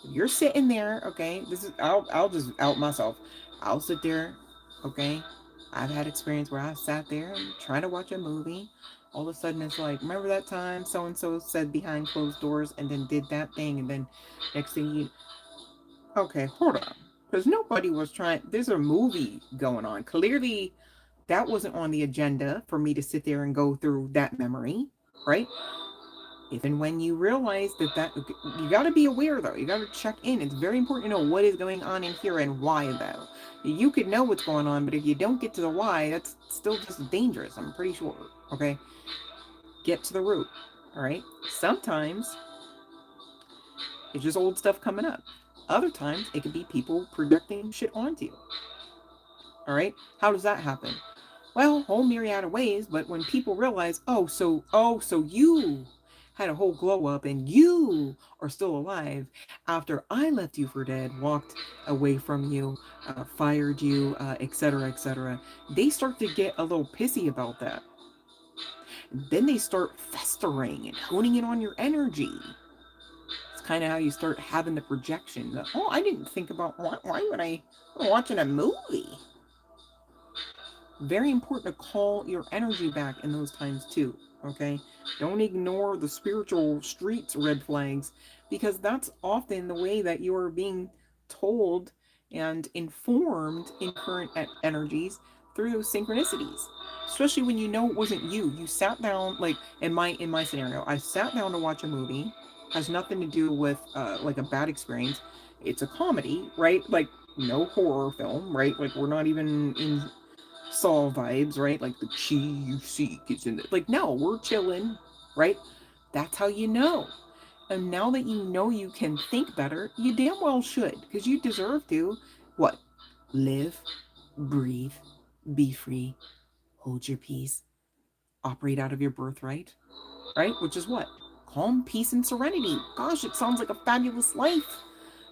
A: if you're sitting there, okay, this is, I'll just out myself. I'll sit there, okay. I've had experience where I sat there and trying to watch a movie. All of a sudden it's like, remember that time so and so said behind closed doors and then did that thing, and then next thing you, okay, hold on. Because nobody was trying, there's a movie going on. Clearly, that wasn't on the agenda for me to sit there and go through that memory, right? If and when you realize that you got to be aware though, you got to check in. It's very important to know what is going on in here and why though. You could know what's going on, but if you don't get to the why, that's still just dangerous, I'm pretty sure, okay? Get to the root, all right? Sometimes it's just old stuff coming up. Other times it could be people projecting shit onto you, all right? How does that happen? Well, whole myriad of ways, but when people realize, so you had a whole glow up and you are still alive after I left you for dead, walked away from you, fired you, etc., etc., they start to get a little pissy about that. Then they start festering and honing in on your energy. It's kind of how you start having the projection that, I didn't think about why would I watching a movie? Very important to call your energy back in those times too, okay? Don't ignore the spiritual streets red flags, because that's often the way that you are being told and informed in current energies through those synchronicities. Especially when you know it wasn't you. You sat down, like in my scenario, I sat down to watch a movie, has nothing to do with like a bad experience. It's a comedy, right? Like no horror film, right? Like we're not even in Saw vibes, right? Like the chi you seek is in it. Like, no, we're chilling, right? That's how you know. And now that you know you can think better, you damn well should, because you deserve to. What? Live, breathe, be free, hold your peace, operate out of your birthright, right? Which is what? Calm, peace, and serenity. Gosh, it sounds like a fabulous life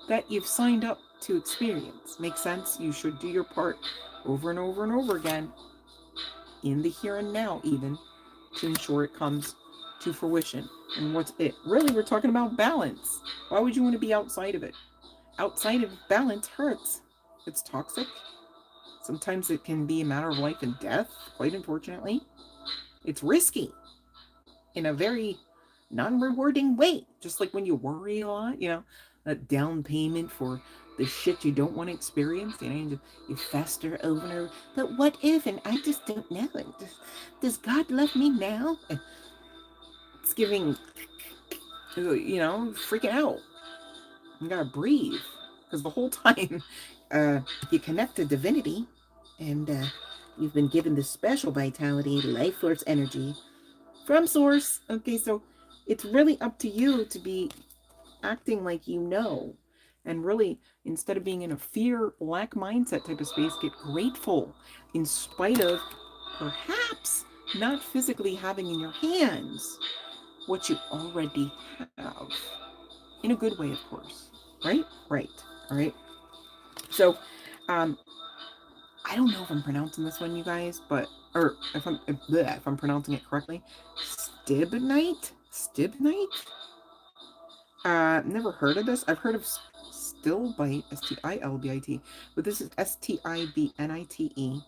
A: that you've signed up to experience. Makes sense? You should do your part over and over and over again in the here and now, even to ensure it comes to fruition. And what's it? Really, we're talking about balance. Why would you want to be outside of it? Outside of balance hurts. It's toxic. Sometimes it can be a matter of life and death, quite unfortunately. It's risky in a very non-rewarding way. Just like when you worry a lot, that down payment for the shit you don't want to experience, you fester over and over. But what if? And I just don't know. And does God love me now? And it's giving, freaking out. You gotta breathe, because the whole time you connect to divinity, and you've been given this special vitality, life force energy from source. Okay, so it's really up to you to be acting like and really, instead of being in a fear lack mindset type of space, get grateful in spite of perhaps not physically having in your hands what you already have, in a good way, of course. Right all right. So I don't know if I'm pronouncing this one, you guys, but or if I'm pronouncing it correctly. Stibnite. Never heard of this. I've heard of Stilbite, Stilbit, but this is Stibnite,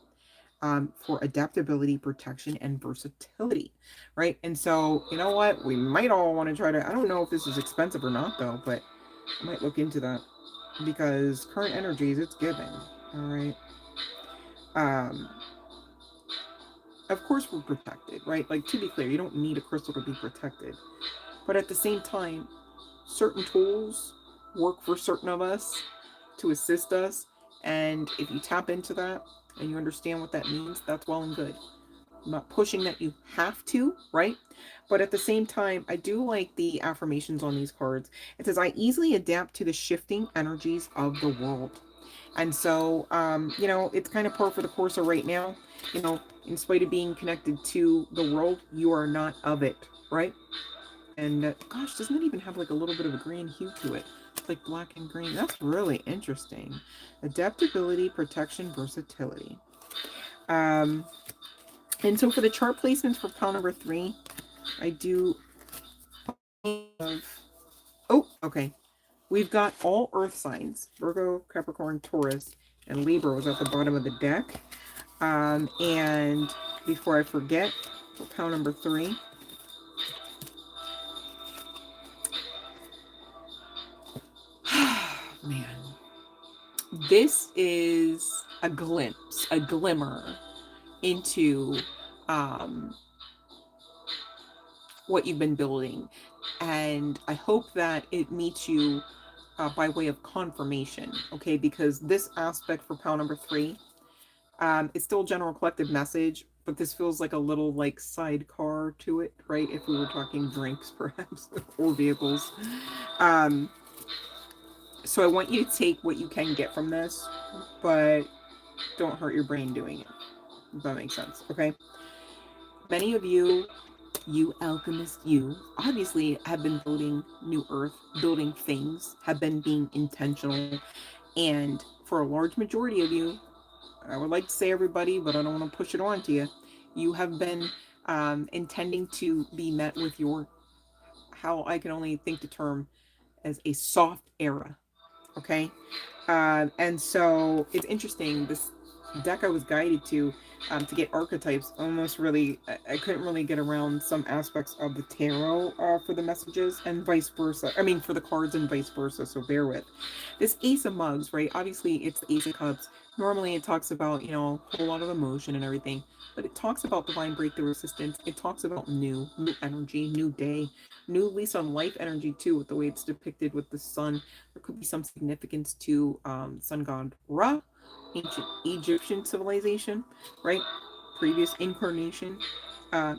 A: for adaptability, protection, and versatility, right? And so, you know what? We might all want to try to, I don't know if this is expensive or not, though, but I might look into that, because current energies, it's given, all right? Of course we're protected, right? Like, to be clear, you don't need a crystal to be protected. But at the same time, certain tools work for certain of us to assist us. And if you tap into that and you understand what that means, that's well and good. I'm not pushing that you have to, right? But at the same time, I do like the affirmations on these cards. It says, I easily adapt to the shifting energies of the world. And so, it's kind of par for the course of right now. In spite of being connected to the world, you are not of it, right? And gosh, doesn't it even have like a little bit of a green hue to it? It's like black and green. That's really interesting. Adaptability, protection, versatility. And so for the chart placements for pile number 3, I do have, oh, okay. We've got all earth signs, Virgo, Capricorn, Taurus, and Libra was at the bottom of the deck. And before I forget, pile number 3. Man, this is a glimpse, a glimmer into um, what you've been building. And I hope that it meets you by way of confirmation, okay? Because this aspect for pile number 3, it's still a general collective message, but this feels like a little like sidecar to it, right? If we were talking drinks, perhaps, or vehicles. Um, so I want you to take what you can get from this, but don't hurt your brain doing it. If that makes sense, okay? Many of you, you alchemists, you obviously have been building new earth, building things, have been being intentional. And for a large majority of you, I would like to say everybody, but I don't want to push it on to you. You have been intending to be met with your, how I can only think the term as a soft era. Okay. And so it's interesting. This deck I was guided to get archetypes. Almost really, I couldn't really get around some aspects of the tarot for the messages, and vice versa. I mean, for the cards and vice versa. So bear with this Ace of Mugs, right? Obviously, it's the Ace of Cups. Normally, it talks about, you know, a whole lot of emotion and everything, but it talks about divine breakthrough assistance. It talks about new energy, new day, new lease on life energy too, with the way it's depicted with the sun. There could be some significance to sun god Ra, ancient Egyptian civilization, right? Previous incarnation,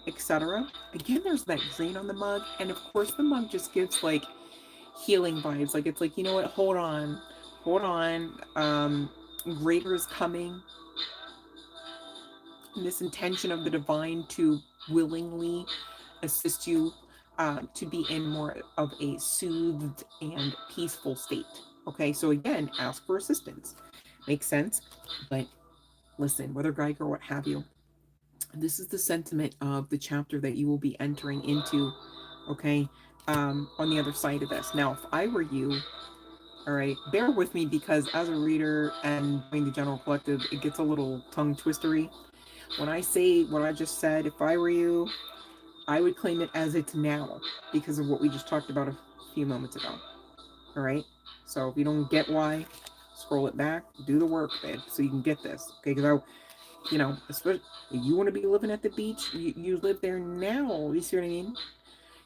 A: etc. Again, there's that green on the mug, and of course, the mug just gives like healing vibes. Like it's like, you know what? Hold on. Greater is coming. And this intention of the divine to willingly assist you to be in more of a soothed and peaceful state. Okay, so again, ask for assistance. Makes sense? But listen, whether Geiger or what have you, this is the sentiment of the chapter that you will be entering into, okay, on the other side of this. Now, if I were you, all right, bear with me because as a reader and doing the general collective, it gets a little tongue twistery. When I say what I just said, if I were you, I would claim it as it's now because of what we just talked about a few moments ago. All right. So if you don't get why, scroll it back, do the work, babe, so you can get this. Okay. Because you know, especially if you want to be living at the beach, you live there now. You see what I mean?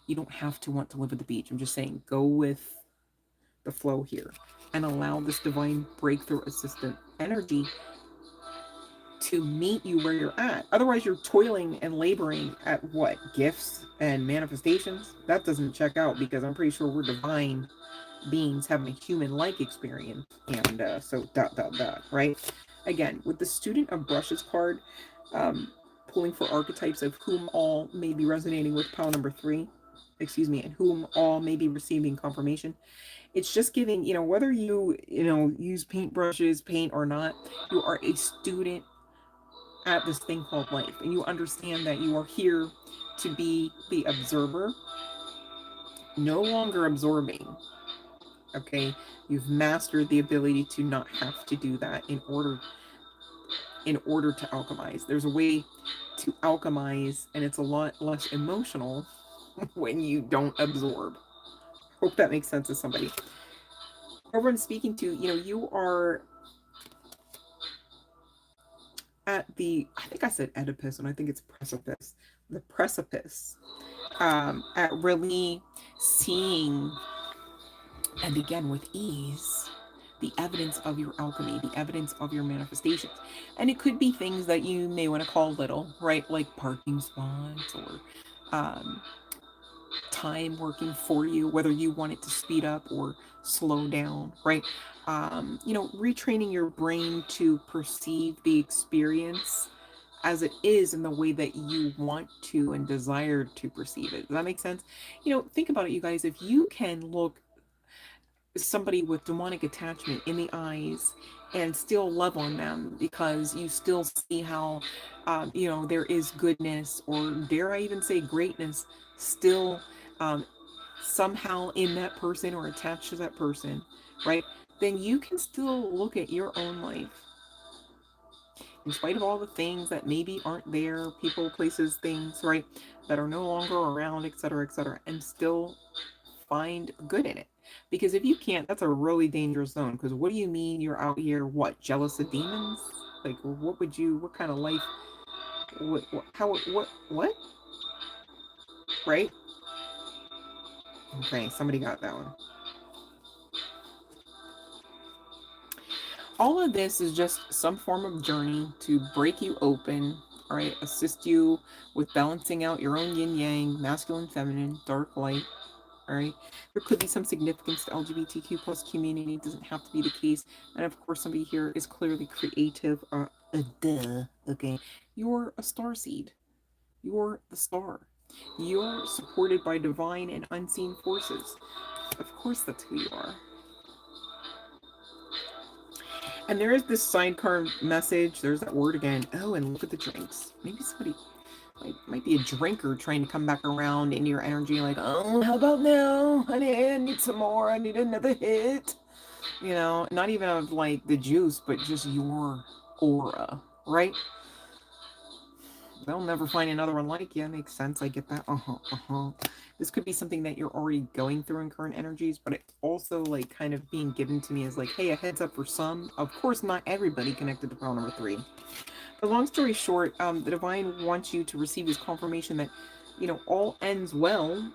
A: You don't have to want to live at the beach. I'm just saying, go with the flow here and allow this divine breakthrough assistant energy to meet you where you're at. Otherwise, you're toiling and laboring at what? Gifts and manifestations? That doesn't check out because I'm pretty sure we're divine beings having a human-like experience. And so dot, dot, dot, right? Again, with the Student of Brushes card, pulling for archetypes of whom all may be resonating with pile number 3, excuse me, and whom all may be receiving confirmation. It's just giving, you know, whether you know, use paintbrushes, paint or not, you are a student at this thing called life, and you understand that you are here to be the observer, no longer absorbing. Okay, you've mastered the ability to not have to do that in order to alchemize. There's a way to alchemize, and it's a lot less emotional when you don't absorb. Hope that makes sense to somebody. Whoever I'm speaking to, you know, you are at the, I think I said Oedipus, and I think it's precipice. The precipice at really seeing, and again with ease, the evidence of your alchemy, the evidence of your manifestations. And it could be things that you may want to call little, right? Like parking spots or um, time working for you, whether you want it to speed up or slow down, right? You know, retraining your brain to perceive the experience as it is in the way that you want to and desire to perceive it. Does that make sense? You know, think about it, you guys. If you can look somebody with demonic attachment in the eyes and still love on them because you still see how, you know, there is goodness, or dare I even say greatness, still somehow in that person or attached to that person, right? Then you can still look at your own life in spite of all the things that maybe aren't there, people, places, things, right, that are no longer around, etc., and still find good in it. Because if you can't, that's a really dangerous zone. Because what do you mean you're out here, what, jealous of demons? Like, what would you, what kind of life, what, right? Okay, somebody got that one. All of this is just some form of journey to break you open, all right, assist you with balancing out your own yin yang, masculine, feminine, dark, light, all right. There could be some significance to LGBTQ plus community. It doesn't have to be the case. And of course, somebody here is clearly creative. Duh. Okay. You're a star seed. You're the star. You're supported by divine and unseen forces. Of course, that's who you are. And there is this sidecar message. There's that word again. Oh, and look at the drinks. Maybe somebody might be a drinker trying to come back around into your energy, like, oh, how about now, honey? I need some more. I need another hit. You know, not even of like the juice, but just your aura, right? They'll never find another one like you. Makes sense. I get that. This could be something that you're already going through in current energies, but it's also like kind of being given to me as like, hey, a heads up for some. Of course, not everybody connected to pile number 3. But long story short, the divine wants you to receive this confirmation that, you know, all ends well.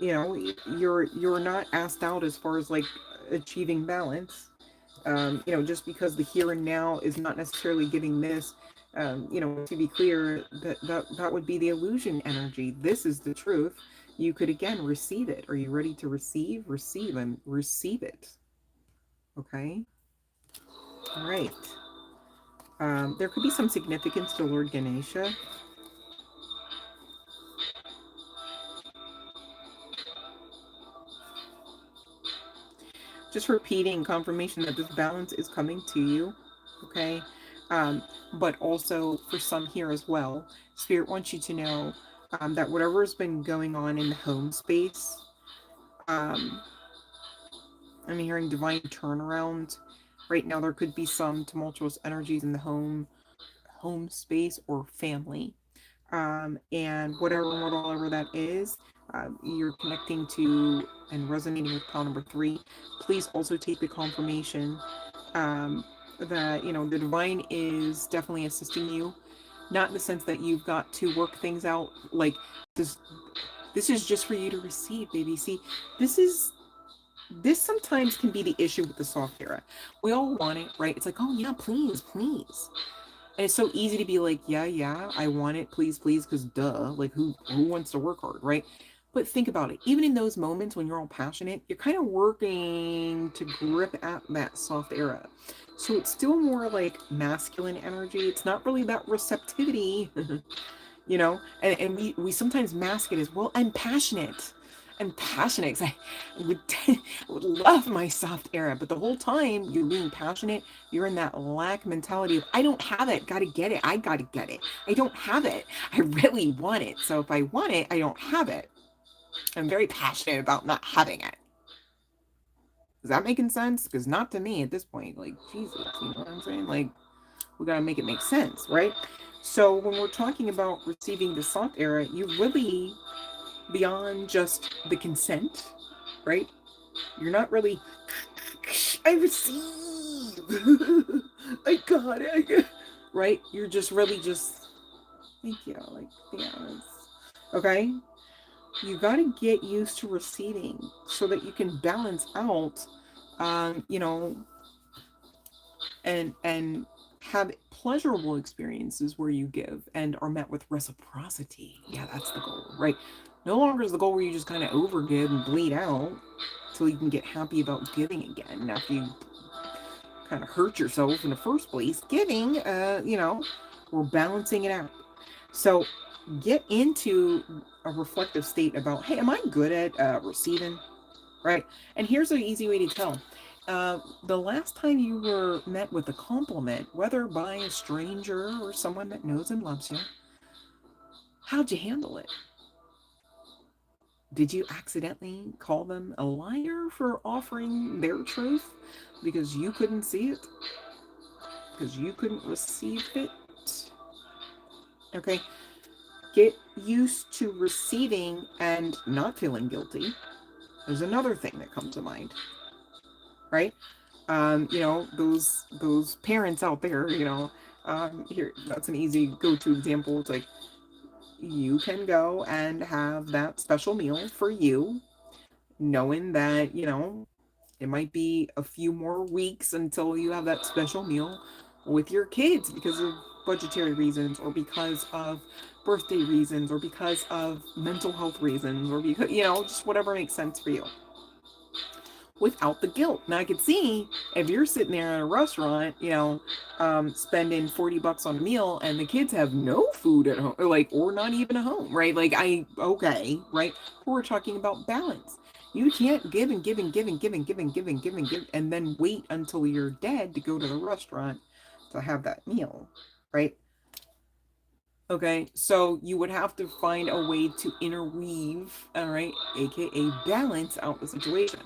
A: You know, you're not asked out as far as like achieving balance. You know, just because the here and now is not necessarily giving this. You know, to be clear, that would be the illusion energy. This is the truth. You could again receive it. Are you ready to receive? Receive and receive it. Okay. All right. There could be some significance to Lord Ganesha. Just repeating confirmation that this balance is coming to you, okay? But also for some here as well, Spirit wants you to know that whatever has been going on in the home space, I'm hearing divine turnaround. Right now, there could be some tumultuous energies in the home space or family. And whatever that is, you're connecting to and resonating with pile number 3. Please also take the confirmation that, you know, the divine is definitely assisting you, not in the sense that you've got to work things out. Like this is just for you to receive, baby. See, this sometimes can be the issue with the soft era. We all want it, right? It's like, oh yeah, please. And it's so easy to be like, yeah, I want it, please, because duh, like who wants to work hard, right? But think about it. Even in those moments when you're all passionate, you're kind of working to grip at that soft era. So it's still more like masculine energy. It's not really that receptivity, you know? And we sometimes mask it as, well, I'm passionate. I'm passionate because I would love my soft era, but the whole time you're being passionate, you're in that lack mentality of, I don't have it, gotta get it, I gotta get it. I don't have it, I really want it. So if I want it, I don't have it. I'm very passionate about not having it. Is that making sense? Because not to me at this point. Like, Jesus, you know what I'm saying? Like, we gotta make it make sense, right? So when we're talking about receiving the soft era, you really, beyond just the consent, right? You're not really, I receive, I got it, right? You're just really just, thank you, like, yeah, okay? You got to get used to receiving so that you can balance out, you know, and have pleasurable experiences where you give and are met with reciprocity. Yeah, that's the goal, right? No longer is the goal where you just kind of overgive and bleed out till you can get happy about giving again after you kind of hurt yourself in the first place. Giving, you know, we're balancing it out. So get into a reflective state about, hey, am I good at receiving? Right? And here's an easy way to tell. The last time you were met with a compliment, whether by a stranger or someone that knows and loves you, how'd you handle it? Did you accidentally call them a liar for offering their truth because you couldn't see it? Because you couldn't receive it? Okay. Get used to receiving and not feeling guilty. There's another thing that comes to mind, right? You know, those parents out there, you know, here, that's an easy go-to example. It's like, you can go and have that special meal for you, knowing that, you know, it might be a few more weeks until you have that special meal with your kids because of budgetary reasons, or because of birthday reasons, or because of mental health reasons, or because, you know, just whatever makes sense for you, without the guilt. Now I could see if you're sitting there at a restaurant, you know, spending $40 on a meal, and the kids have no food at home, or not even a home, right? Okay, right? We're talking about balance. You can't give and give and give and give and give and give and give and give and then wait until you're dead to go to the restaurant to have that meal, right? Okay, so you would have to find a way to interweave, all right, aka balance out the situation.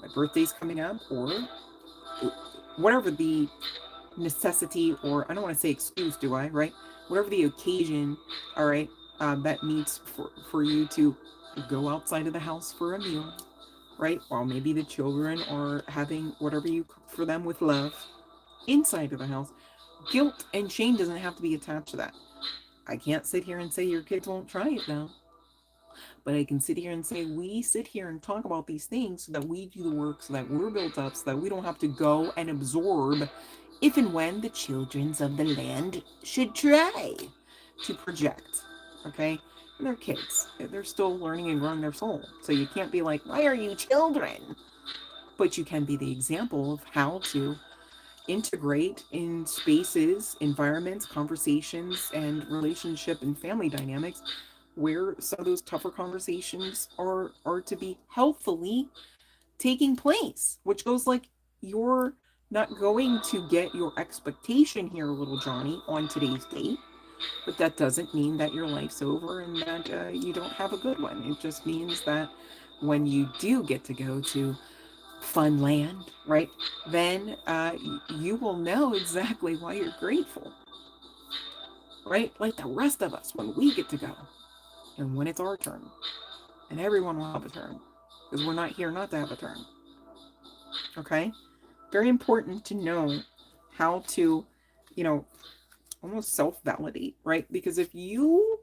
A: My birthday's coming up, or whatever the necessity, or I don't want to say excuse, do I, right? Whatever the occasion, all right, that needs for you to go outside of the house for a meal, right? While maybe the children are having whatever you cook for them with love inside of the house. Guilt and shame doesn't have to be attached to that. I can't sit here and say your kids won't try it now. But I can sit here and say, we sit here and talk about these things so that we do the work, so that we're built up, so that we don't have to go and absorb if and when the children of the land should try to project. Okay? And they're kids. They're still learning and growing their soul. So you can't be like, why are you children? But you can be the example of how to integrate in spaces, environments, conversations, and relationship and family dynamics where some of those tougher conversations are to be healthfully taking place, which goes like, you're not going to get your expectation here, little Johnny, on today's date, but that doesn't mean that your life's over and that you don't have a good one. It just means that when you do get to go to fun land, right, then you will know exactly why you're grateful, right? Like the rest of us, when we get to go and when it's our turn, and everyone will have a turn, because we're not here not to have a turn. Okay? Very important to know how to, you know, almost self-validate, right? Because if you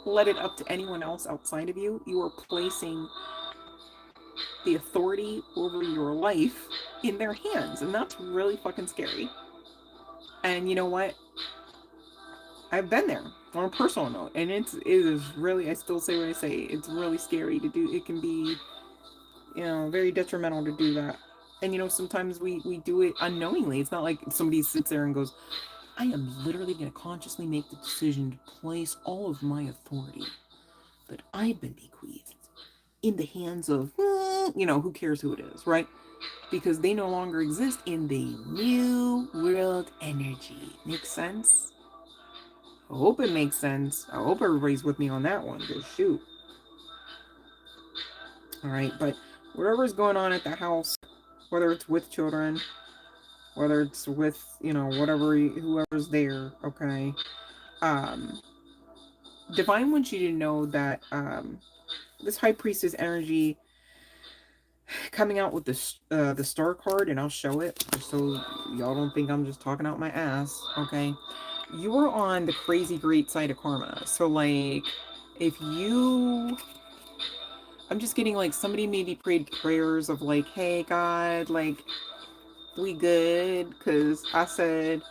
A: let it up to anyone else outside of you, you are placing the authority over your life in their hands, and that's really fucking scary. And you know what? I've been there on a personal note, and it is really, I still say what I say, it's really scary to do. It can be, you know, very detrimental to do that. And you know, sometimes we do it unknowingly. It's not like somebody sits there and goes, I am literally going to consciously make the decision to place all of my authority that I've been bequeathed in the hands of, you know, who cares who it is, right? Because they no longer exist in the new world energy. Makes sense? I hope it makes sense. I hope everybody's with me on that one, because shoot. All right, but whatever's going on at the house, whether it's with children, whether it's with, you know, whoever's there, okay? Divine wants you to know that this High Priestess energy coming out with the star card, and I'll show it just so y'all don't think I'm just talking out my ass, okay? You are on the crazy great side of karma. So like, if you, I'm just getting like somebody maybe prayed prayers of like, hey God, like, we good because I said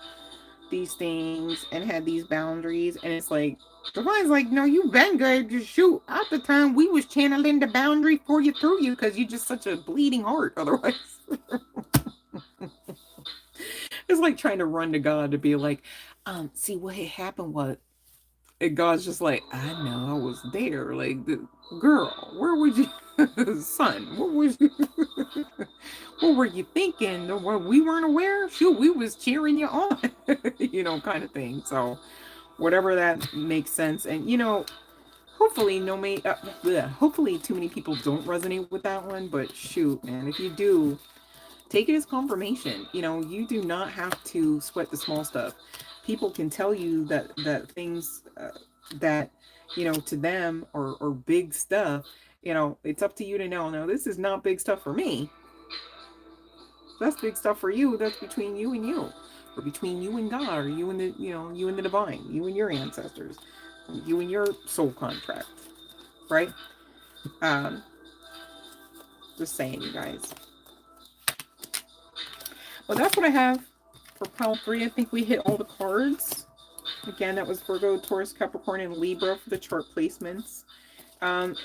A: these things and had these boundaries, and it's like, Divine's like, no, you've been good. Just shoot, at the time we was channeling the boundary for you through you because you're just such a bleeding heart otherwise. It's like trying to run to God to be like, see what had happened was, and God's just like, I know, I was there. Like, girl, where was you? Son, what was you? What were you thinking? We weren't aware? Shoot, we was cheering you on. You know, kind of thing. So, whatever that makes sense. And, you know, hopefully hopefully too many people don't resonate with that one, but shoot, man, if you do, take it as confirmation. You do not have to sweat the small stuff. People can tell you that things that to them or big stuff. It's up to you to know. Now, this is not big stuff for me. That's big stuff for you. That's between you and you, or between you and God, or you and the divine, you and your ancestors, you and your soul contract, right? Um, just saying, you guys. Well, that's what I have for pile 3. I think we hit all the cards. Again, that was Virgo, Taurus, Capricorn, and Libra for the chart placements. And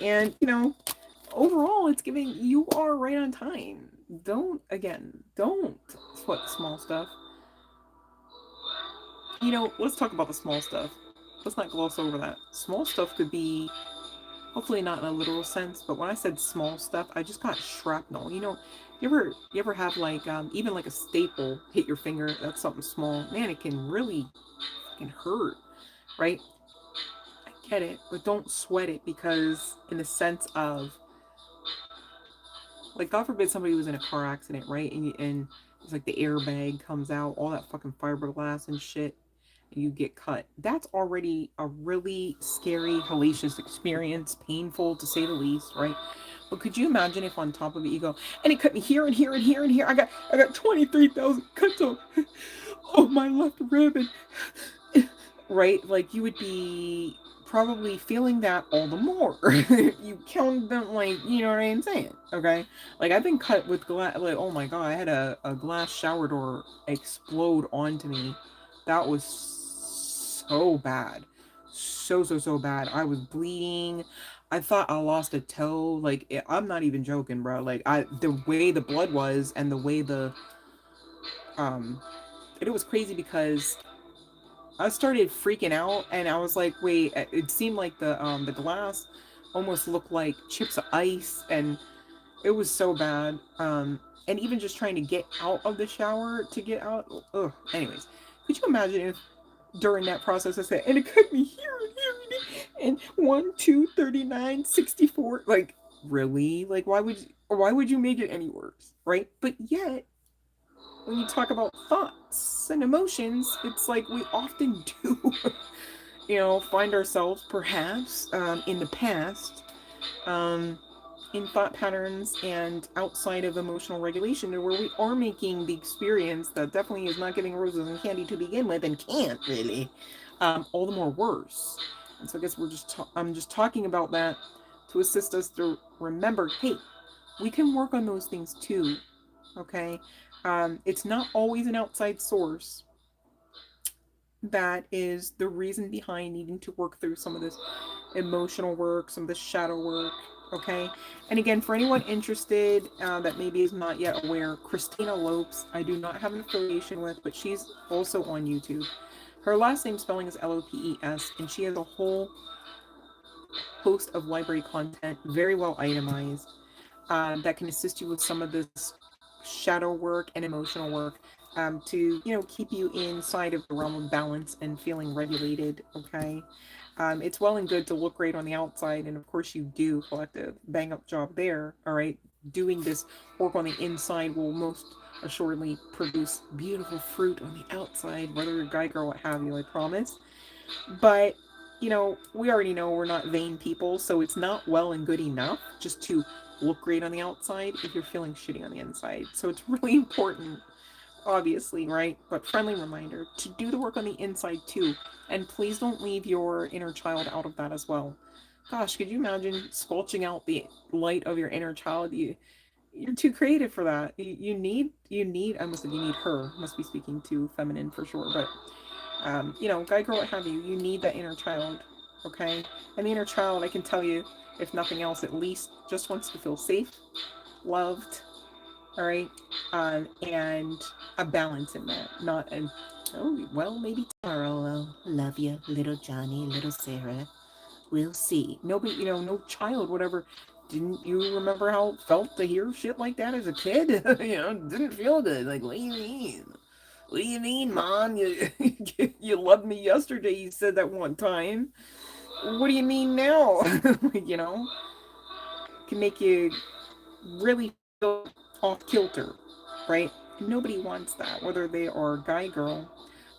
A: overall, it's giving you are right on time. Don't sweat the small stuff. Let's talk about the small stuff. Let's not gloss over that. Small stuff could be, hopefully not in a literal sense, but when I said small stuff, I just got shrapnel. You ever have like even like a staple hit your finger? That's something small. Man, it can really hurt, right? I get it, but don't sweat it, because in the sense of, like, God forbid somebody was in a car accident, right? And it's like the airbag comes out, all that fucking fiberglass and shit, and you get cut. That's already a really scary, hellacious experience, painful to say the least, right? But could you imagine if on top of it you go, and it cut me here and here and here and here. I got 23,000 cuts on my left rib, and right? Like, you would be probably feeling that all the more. You counted them, like, you know what I'm saying? Okay? Like, I've been cut with glass, like, oh my god, I had a glass shower door explode onto me. That was so bad. So bad. I was bleeding. I thought I lost a toe. Like, I'm not even joking, bro. Like, the way the blood was, and the way it was crazy, because I started freaking out, and I was like, wait, it seemed like the glass almost looked like chips of ice, and it was so bad. And even just trying to get out of the shower to get out. Ugh. Anyways, could you imagine if during that process I said, and it cut me here and here and 1, 2, 39, 64. Like, really? Like, why would you make it any worse, right? But yet, when you talk about thoughts and emotions, it's like we often do, find ourselves perhaps in the past, in thought patterns and outside of emotional regulation, where we are making the experience that definitely is not giving roses and candy to begin with, and can't really, all the more worse. And so I guess I'm just talking about that to assist us to remember, hey, we can work on those things too. Okay? It's not always an outside source that is the reason behind needing to work through some of this emotional work, some of this shadow work. Okay? And again, for anyone interested that maybe is not yet aware, Christina Lopes, I do not have an affiliation with, but she's also on YouTube. Her last name spelling is Lopes, and she has a whole host of library content, very well itemized, that can assist you with some of this shadow work and emotional work, to keep you inside of the realm of balance and feeling regulated. Okay, it's well and good to look great on the outside, and of course you do, collective bang up job there. All right, doing this work on the inside will most assuredly produce beautiful fruit on the outside, whether you're a guy, girl, what have you. I promise. But we already know we're not vain people, so it's not well and good enough just to look great on the outside if you're feeling shitty on the inside. So it's really important, obviously, right? But friendly reminder to do the work on the inside too. And please don't leave your inner child out of that as well. Gosh, could you imagine squelching out the light of your inner child? You're too creative for that. You need, I must have, you need her. Must be speaking to feminine for sure, but guy, girl, what have you, you need that inner child, okay? And the inner child, I can tell you, if nothing else, at least just wants to feel safe, loved, all right? And a balance in that, not an, oh, well, maybe tomorrow I'll love you, little Johnny, little Sarah. We'll see. Nobody, no child would ever, didn't you remember how it felt to hear shit like that as a kid? Didn't feel good. Like, what do you mean? What do you mean, Mom? You loved me yesterday, you said that one time. what do you mean now? You know, can make you really feel off kilter, right? Nobody wants that, whether they are guy, girl,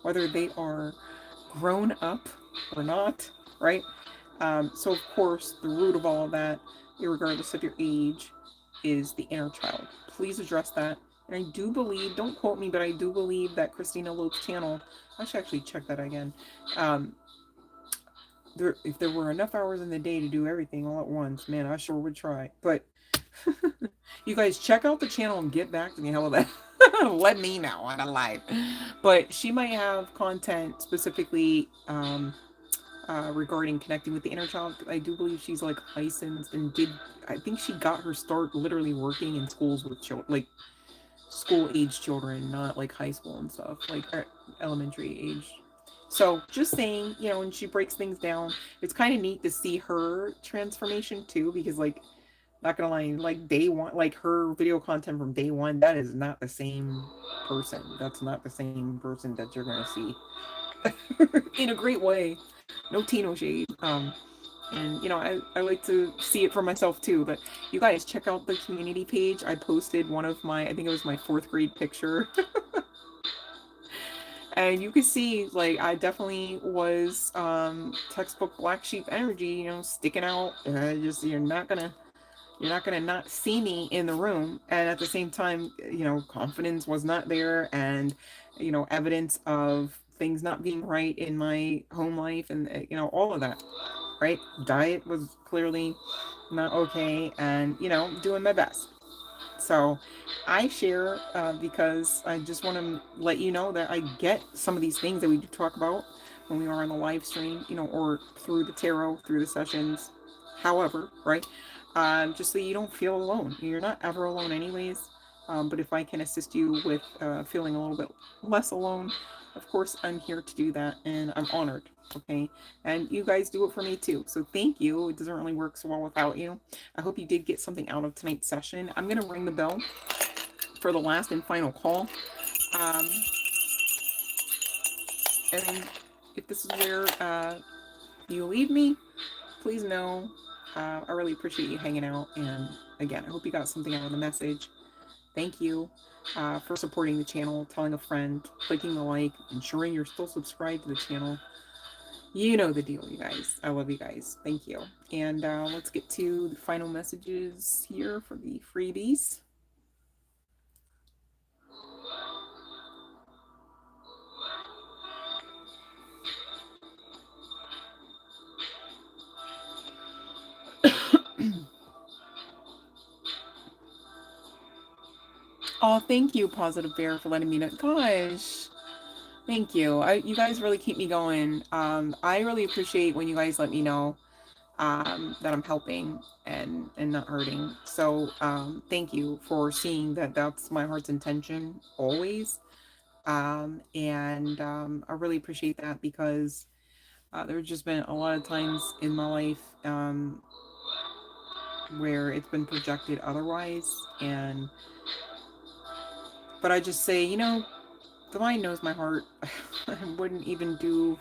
A: whether they are grown up or not, right? So, of course, the root of all of that, regardless of your age, is the inner child. Please address that. And I do believe, don't quote me, but I do believe that Christina Loeb's channel, I should actually check that again. If there were enough hours in the day to do everything all at once, man, I sure would try. But you guys check out the channel and get back to me. How about that? Let me know on a live. But she might have content specifically regarding connecting with the inner child. I do believe she's like licensed and I think she got her start literally working in schools with children, like school age children, not like high school and stuff, like elementary age. So just saying, you know, when she breaks things down, it's kind of neat to see her transformation too, because like, not gonna lie, like day one, like her video content from day one, that is not the same person. That's not the same person that you're gonna see in a great way. No Tino shade. And you know, I like to see it for myself too. But you guys check out the community page. I posted one of my, I think it was my 4th grade picture. And you can see, like, I definitely was textbook black sheep energy, you know, sticking out. Just you're not gonna not see me in the room. And at the same time, you know, confidence was not there, and you know, evidence of things not being right in my home life, and you know, all of that, right? Diet was clearly not okay, and you know, doing my best. So I share because I just want to let you know that I get some of these things that we talk about when we are on the live stream, you know, or through the tarot, through the sessions, however, right? Just so you don't feel alone. You're not ever alone, anyways. But if I can assist you with feeling a little bit less alone, of course, I'm here to do that, and I'm honored. Okay, and you guys do it for me too. So thank you. It doesn't really work so well without you. I hope you did get something out of tonight's session. I'm gonna ring the bell for the last and final call. Um, and if this is where you leave me, please know I really appreciate you hanging out. And again, I hope you got something out of the message. Thank you for supporting the channel, telling a friend, clicking the like, ensuring you're still subscribed to the channel. You know the deal, you guys. I love you guys. Thank you. And let's get to the final messages here for the freebies. Oh, thank you, Positive Bear, for letting me know. Gosh, thank you. You guys really keep me going. I really appreciate when you guys let me know that I'm helping and not hurting. So thank you for seeing that that's my heart's intention always. I really appreciate that because there's just been a lot of times in my life where it's been projected otherwise, and but I just say, you know, the mind knows my heart. I wouldn't even do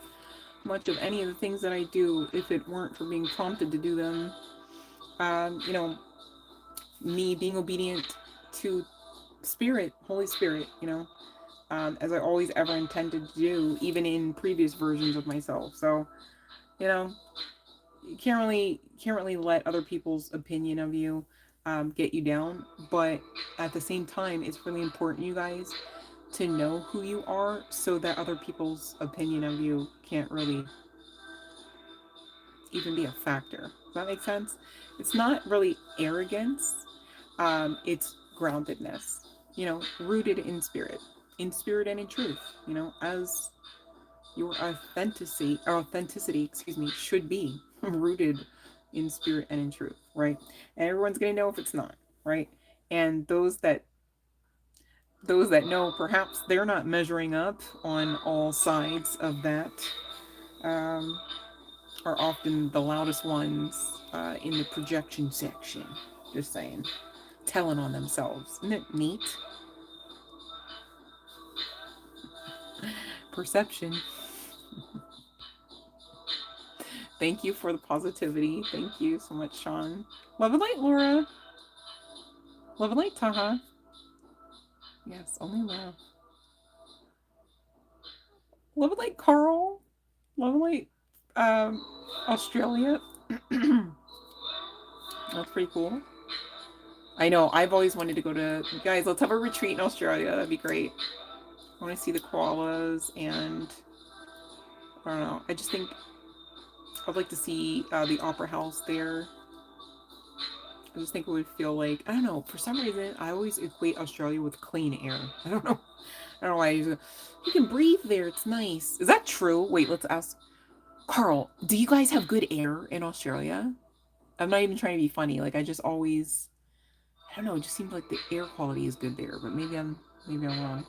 A: much of any of the things that I do if it weren't for being prompted to do them. You know, me being obedient to Spirit, Holy Spirit, you know, as I always ever intended to do, even in previous versions of myself. So, you know, you can't really let other people's opinion of you get you down. But at the same time, it's really important, you guys, to know who you are so that other people's opinion of you can't really even be a factor. Does that make sense? It's not really arrogance, it's groundedness, you know, rooted in spirit and in truth, you know, as your authenticity, excuse me, should be rooted in spirit and in truth, right? And everyone's gonna know if it's not, right? And those that know, perhaps they're not measuring up on all sides of that, um, are often the loudest ones in the projection section. Just saying, telling on themselves. Isn't it neat? Perception. Thank you for the positivity. Thank you so much, Sean. Love and light, Laura. Love and light, Taha. Yes, only love. Love and light, Carl. Love and light, Australia. That's pretty cool. I know. I've always wanted to go to. Guys, let's have a retreat in Australia. That'd be great. I want to see the koalas, and I don't know. I just think I'd like to see the opera house there. I just think it would feel like, I don't know, for some reason I always equate Australia with clean air. I don't know. I don't know why. You can breathe there. It's nice. Is that true? Wait, let's ask. Carl, do you guys have good air in Australia? I'm not even trying to be funny. Like, I just always, I don't know, it just seems like the air quality is good there, but maybe I'm wrong.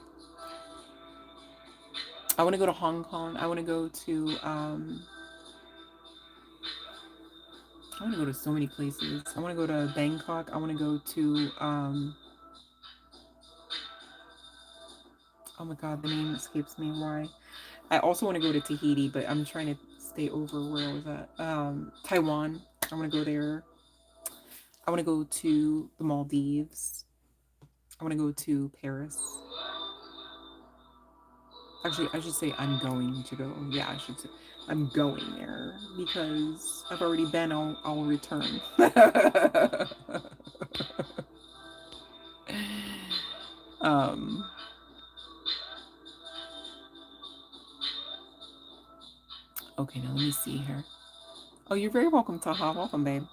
A: I want to go to Hong Kong. I want to go to I want to go to so many places. I want to go to Bangkok. I want to go to oh my god, the name escapes me. Why? I also want to go to Tahiti, but I'm trying to stay over where I was at. Taiwan. I want to go there. I want to go to the Maldives. I want to go to Paris. Actually, I should say I'm going to go. Yeah, I should say I'm going there because I've already been. I'll return. um. Okay, now let me see here. Oh, you're very welcome, Taha. Welcome, babe.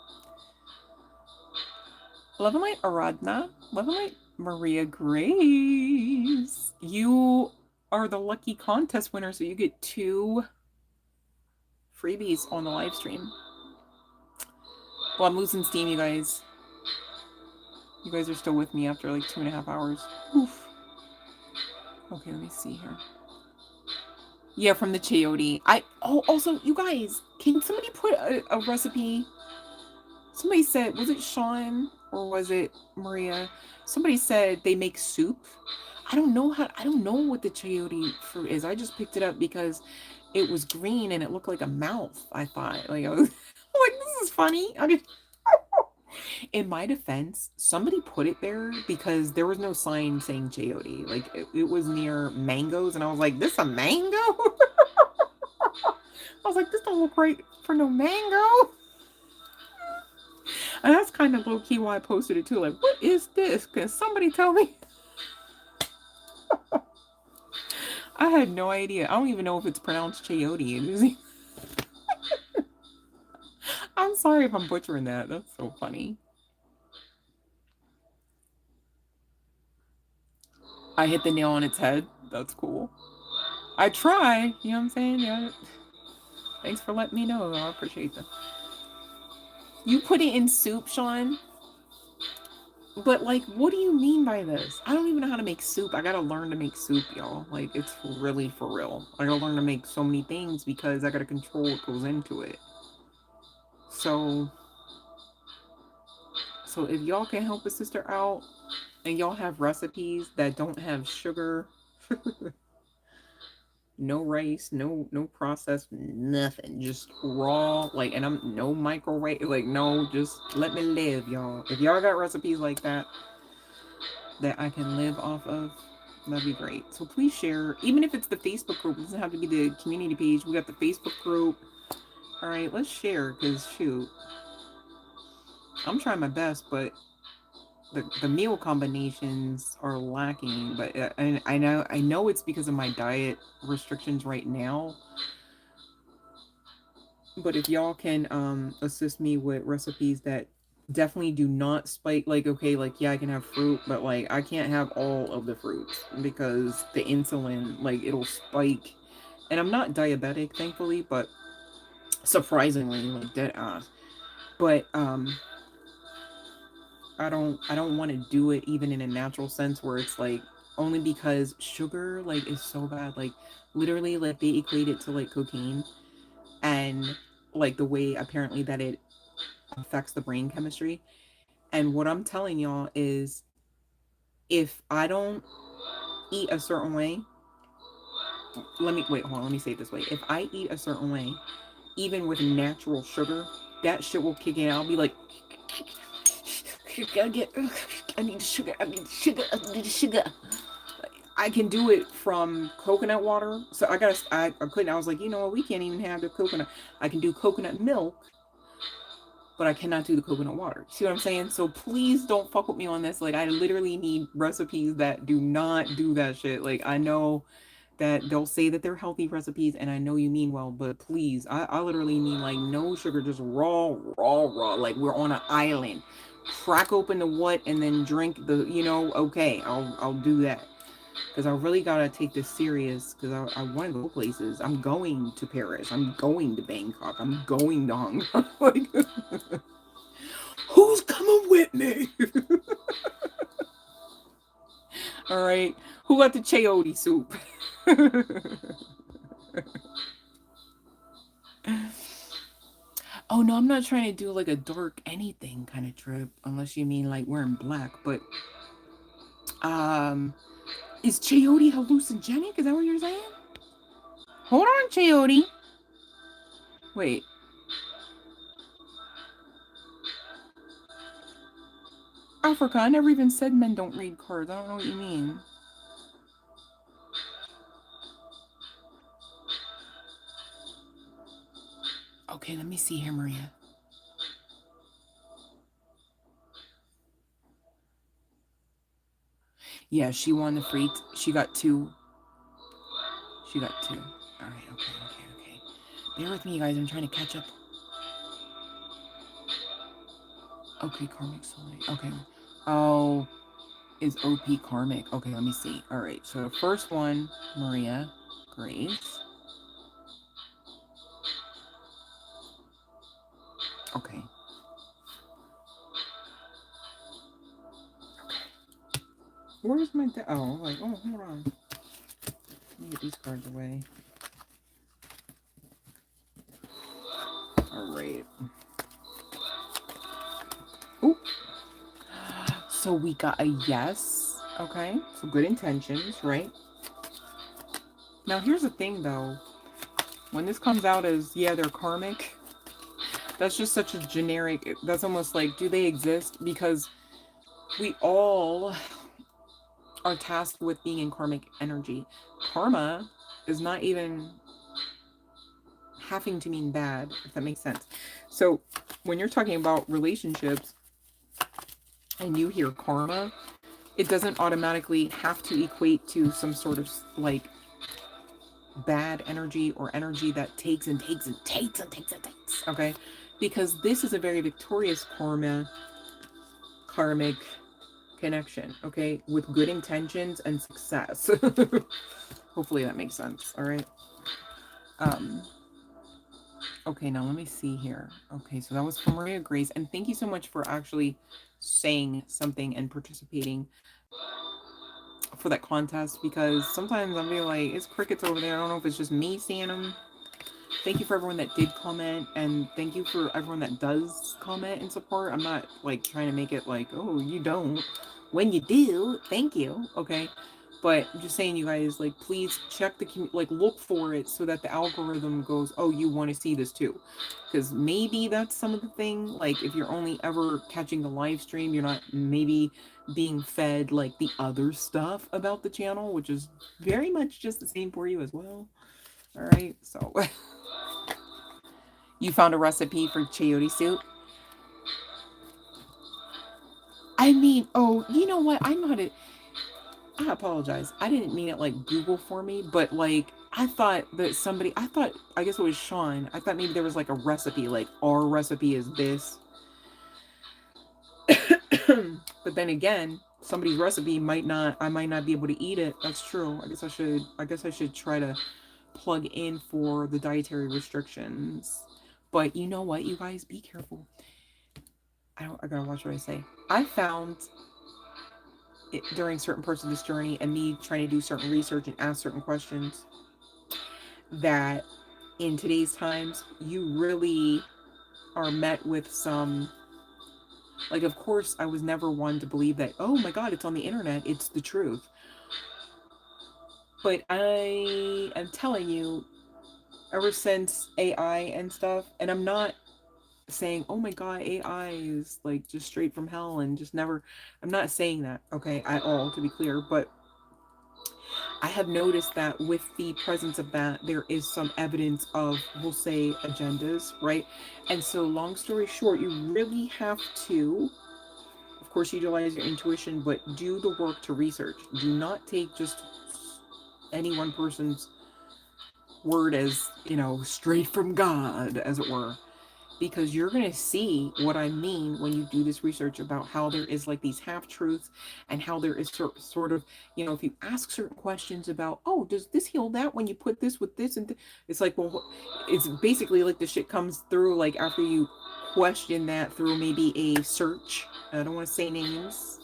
A: Love and light, Aradna. Love and light, Maria Grace. You are the lucky contest winner, so you get 2 freebies on the live stream. Well, I'm losing steam, you guys. You guys are still with me after like 2.5 hours. Oof. Okay, let me see here. Yeah, from the chayote. Also, you guys, can somebody put a recipe? Somebody said, was it Sean or was it Maria? Somebody said they make soup. I don't know what the chayote fruit is. I just picked it up because it was green and it looked like a mouth. I thought, like, I was like, this is funny. In my defense, somebody put it there because there was no sign saying chayote. Like, it was near mangoes, and I was like, this a mango? I was like, this don't look right for no mango. And that's kind of low-key why I posted it too. Like, what is this? Can somebody tell me? I had no idea. I don't even know if it's pronounced chayote. I'm sorry if I'm butchering that. That's so funny. I hit the nail on its head. That's cool. I try. You know what I'm saying? Yeah. Thanks for letting me know. I appreciate that. You put it in soup, Sean? But, like, what do you mean by this? I don't even know how to make soup. I gotta learn to make soup, y'all. Like, it's really for real. I gotta learn to make so many things because I gotta control what goes into it. So if y'all can help a sister out and y'all have recipes that don't have sugar, no rice, no processed, nothing, just raw, like, and I'm no microwave, like, no, just let me live, y'all. If y'all got recipes like that I can live off of, that'd be great. So please share, even if it's the Facebook group. It doesn't have to be the community page. We got the Facebook group. All right, let's share, because shoot, I'm trying my best, but the meal combinations are lacking. But I know it's because of my diet restrictions right now. But if y'all can assist me with recipes that definitely do not spike, like, okay, like, yeah, I can have fruit, but like I can't have all of the fruits because the insulin, like, it'll spike. And I'm not diabetic, thankfully, but surprisingly, like, dead ass. But I don't want to do it even in a natural sense where it's like, only because sugar, like, is so bad. Like, literally, like, they equate it to like cocaine, and like the way apparently that it affects the brain chemistry. And what I'm telling y'all is, if I don't eat a certain way, let me say it this way. If I eat a certain way, even with natural sugar, that shit will kick in. I'll be like, I need sugar, I need sugar, I need sugar. I can do it from coconut water. So I couldn't, I was like, you know what, we can't even have the coconut. I can do coconut milk, but I cannot do the coconut water. See what I'm saying? So please don't fuck with me on this. Like, I literally need recipes that do not do that shit. Like, I know that they'll say that they're healthy recipes, and I know you mean well, but please, I literally mean like no sugar, just raw. Like we're on an island. Crack open the what and then drink the, okay, I'll do that. Because I really gotta take this serious. Because I want to go places. I'm going to Paris. I'm going to Bangkok. I'm going to Hong Kong. Like, who's coming with me? All right, who got the chayote soup? Oh no, I'm not trying to do like a dark anything kind of trip, unless you mean like wearing black. But is chayote hallucinogenic? Is that what you're saying? Hold on, chayote. Wait. Africa, I never even said men don't read cards. I don't know what you mean. Okay, let me see here, Maria. Yeah, she won the free. She got two. She got two. All right. Okay. Bear with me, you guys. I'm trying to catch up. Okay, karmic soul. Okay. Oh, is OP karmic? Okay, let me see. All right. So the first one, Maria, Grace. Okay. Where's my oh, like, oh, hold on. Let me get these cards away. All right. Ooh. So we got a yes. Okay. So good intentions, right? Now here's the thing, though. When this comes out as, yeah, they're karmic, that's just such a generic, that's almost like, do they exist? Because we all are tasked with being in karmic energy. Karma is not even having to mean bad, if that makes sense. So when you're talking about relationships and you hear karma, it doesn't automatically have to equate to some sort of like bad energy or energy that takes and takes. Okay, because this is a very victorious karmic connection, okay, with good intentions and success. Hopefully that makes sense. All right. Okay, now let me see here. Okay, so that was from Maria Grace, and thank you so much for actually saying something and participating for that contest, because sometimes I'm being like, it's crickets over there. I don't know if it's just me seeing them. Thank you for everyone that did comment, and thank you for everyone that does comment and support. I'm not like trying to make it like, oh, you don't. When you do, thank you. Okay. But I'm just saying, you guys, like, please check like, look for it so that the algorithm goes, oh, you want to see this too. Because maybe that's some of the thing. Like, if you're only ever catching the live stream, you're not maybe being fed, like, the other stuff about the channel, which is very much just the same for you as well. All right, so you found a recipe for chayote soup? I mean, oh, you know what? I know how to... I apologize. I didn't mean it like Google for me, but like I thought that somebody, I guess it was Sean. I thought maybe there was like a recipe, like our recipe is this. But then again, somebody's recipe I might not be able to eat it. That's true. I guess I should try to plug in for the dietary restrictions. But you know what, you guys, be careful. I gotta watch what I say. I found during certain parts of this journey and me trying to do certain research and ask certain questions that in today's times you really are met with some, like, of course I was never one to believe that, oh my god, it's on the internet, it's the truth. But I am telling you, ever since AI and stuff, and I'm not saying, oh my god, AI is like just straight from hell and just never, I'm not saying that, okay, at all, to be clear, but I have noticed that with the presence of that, there is some evidence of, we'll say, agendas, right? And so, long story short, you really have to, of course, utilize your intuition, but do the work to research. Do not take just any one person's word as, straight from God, as it were, because you're going to see what I mean when you do this research about how there is like these half truths and how there is sort of, if you ask certain questions about, oh, does this heal that when you put this with this, and it's like, well, it's basically like the shit comes through like after you question that through maybe a search. I don't want to say names,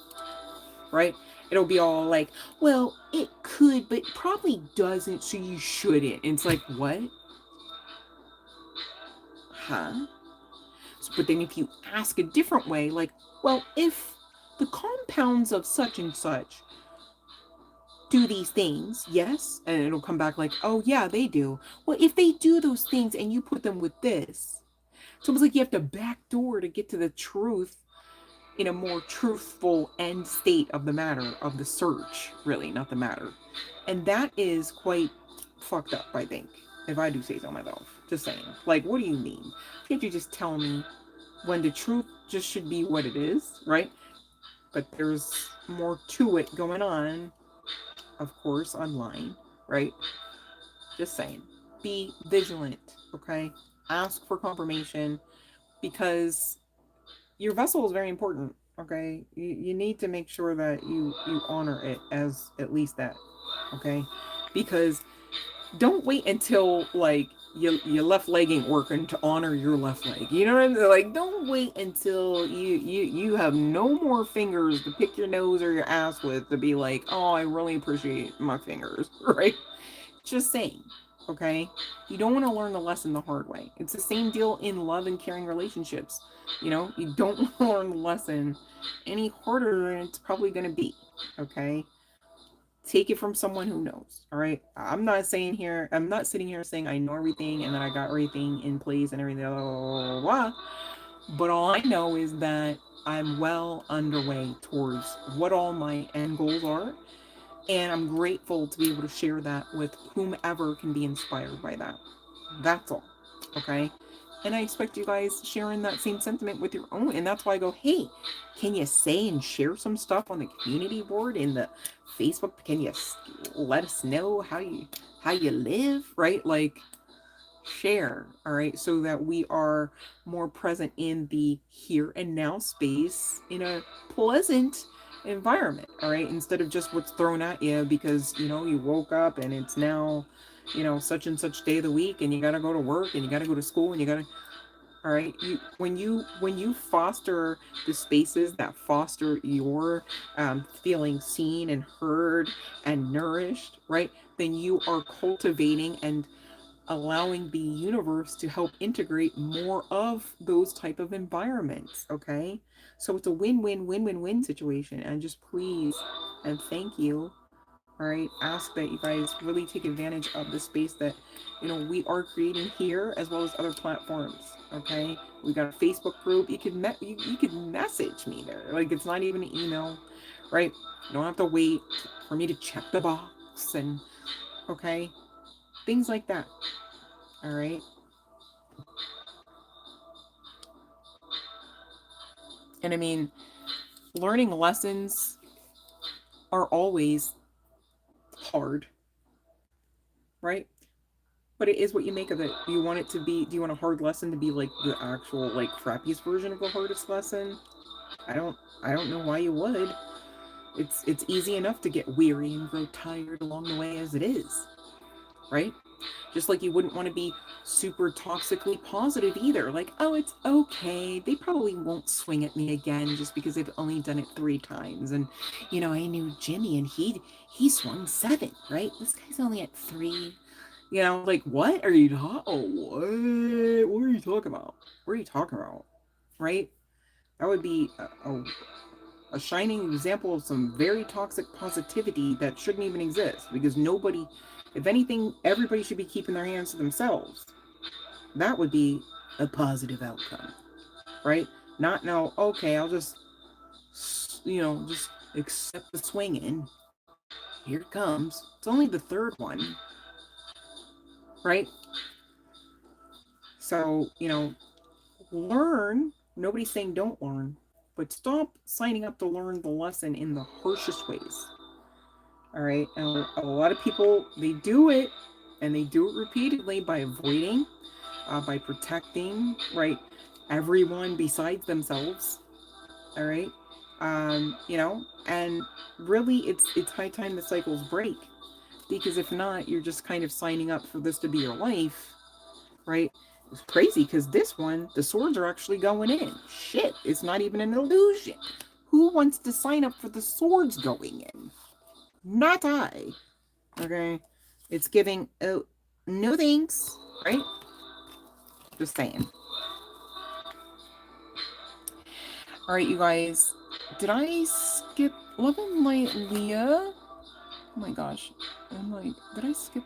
A: right? It'll be all like, well, it could, but probably doesn't, so you shouldn't. And it's like, what? Huh? But then if you ask a different way, like, well, if the compounds of such and such do these things, yes, and it'll come back like, oh yeah, they do. Well, if they do those things and you put them with this, it's almost like you have to backdoor to get to the truth in a more truthful end state of the matter, of the search, really, not the matter. And that is quite fucked up, I think, if I do say so myself. Just saying. Like, what do you mean? Can't you just tell me when the truth just should be what it is, right? But there's more to it going on, of course, online, right? Just saying. Be vigilant, okay? Ask for confirmation because your vessel is very important, okay? You need to make sure that you honor it as at least that, okay? Because don't wait until like your left leg ain't working to honor your left leg. You know what I mean? Like, don't wait until you have no more fingers to pick your nose or your ass with to be like, oh, I really appreciate my fingers, right? Just saying, okay? You don't want to learn the lesson the hard way. It's the same deal in love and caring relationships. You don't want to learn the lesson any harder than it's probably going to be, okay? Take it from someone who knows. All right. I'm not sitting here saying I know everything and that I got everything in place and everything, blah, blah, blah, blah. But all I know is that I'm well underway towards what all my end goals are. And I'm grateful to be able to share that with whomever can be inspired by that. That's all. Okay. And I expect you guys sharing that same sentiment with your own. And that's why I go, hey, can you say and share some stuff on the community board in the Facebook? Can you let us know how you live, right? Like, share, all right, so that we are more present in the here and now space in a pleasant environment, all right, instead of just what's thrown at you because you woke up and it's now such and such day of the week and you got to go to work and you got to go to school and you got to, all right, when you foster the spaces that foster your feeling seen and heard and nourished, right, then you are cultivating and allowing the universe to help integrate more of those type of environments, okay? So it's a win-win-win-win-win situation, and just please and thank you, all right, ask that you guys really take advantage of the space that we are creating here as well as other platforms, okay? We got a Facebook group. You could message me there, like it's not even an email, right? You don't have to wait for me to check the box, and okay, things like that. All right. And I mean, learning lessons are always hard, right? But it is what you make of it. Do you want it to be, do you want a hard lesson to be like the actual, like, crappiest version of the hardest lesson? I don't know why you would. It's easy enough to get weary and grow tired along the way as it is, right? Just like you wouldn't want to be super toxically positive either. Like, oh, it's okay. They probably won't swing at me again just because they've only done it 3 times. And I knew Jimmy and he swung 7, right? This guy's only at 3. Like, what are you talking? Oh, what are you talking about? What are you talking about? Right? That would be a shining example of some very toxic positivity that shouldn't even exist, because nobody, if anything, everybody should be keeping their hands to themselves. That would be a positive outcome, right? Not no, okay, I'll just, just accept the swinging. Here it comes. It's only the third one, right? So, learn. Nobody's saying don't learn, but stop signing up to learn the lesson in the harshest ways. All right. And a lot of people, they do it, and they do it repeatedly by avoiding, by protecting, right? Everyone besides themselves. All right. And really it's high time the cycles break, because if not, you're just kind of signing up for this to be your life, right? It's crazy because this one, the swords are actually going in. Shit, it's not even an illusion. Who wants to sign up for the swords going in? Not I. Okay? It's giving, oh, no thanks, right? Just saying. Alright, you guys. Did I skip Love and Light Leah? Oh my gosh. I'm like, did I skip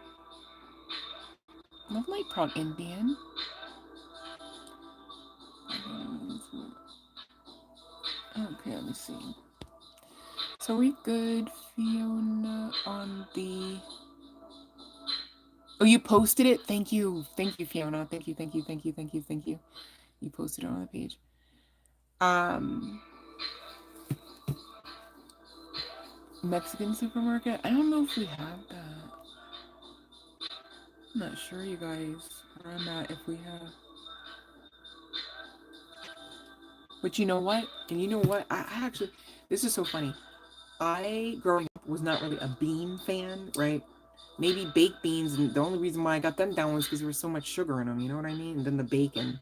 A: Love Light Prog Indian? Okay, let me see. So we good, Fiona, on the... Oh, you posted it? Thank you. Thank you, Fiona. Thank you, thank you, thank you, thank you, thank you. You posted it on the page. Mexican supermarket? I don't know if we have that. I'm not sure, you guys, where I'm at, if we have. But you know what? And you know what? I actually, this is so funny. I, growing up, was not really a bean fan, right? Maybe baked beans, and the only reason why I got them down was because there was so much sugar in them, you know what I mean? And then the bacon.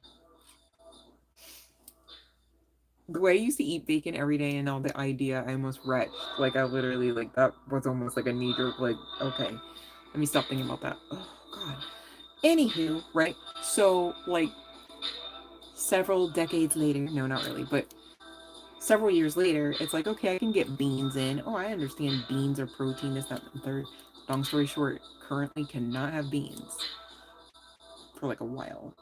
A: The way I used to eat bacon every day, and now the idea, I almost retched. Like, I literally, like, that was almost like a knee-jerk, like, okay, let me stop thinking about that. Oh, God. Anywho, right? So, like, several decades later, no, not really, but several years later, it's like, okay, I can get beans in. Oh, I understand beans are protein, this, that, and third. Long story short, currently cannot have beans for like a while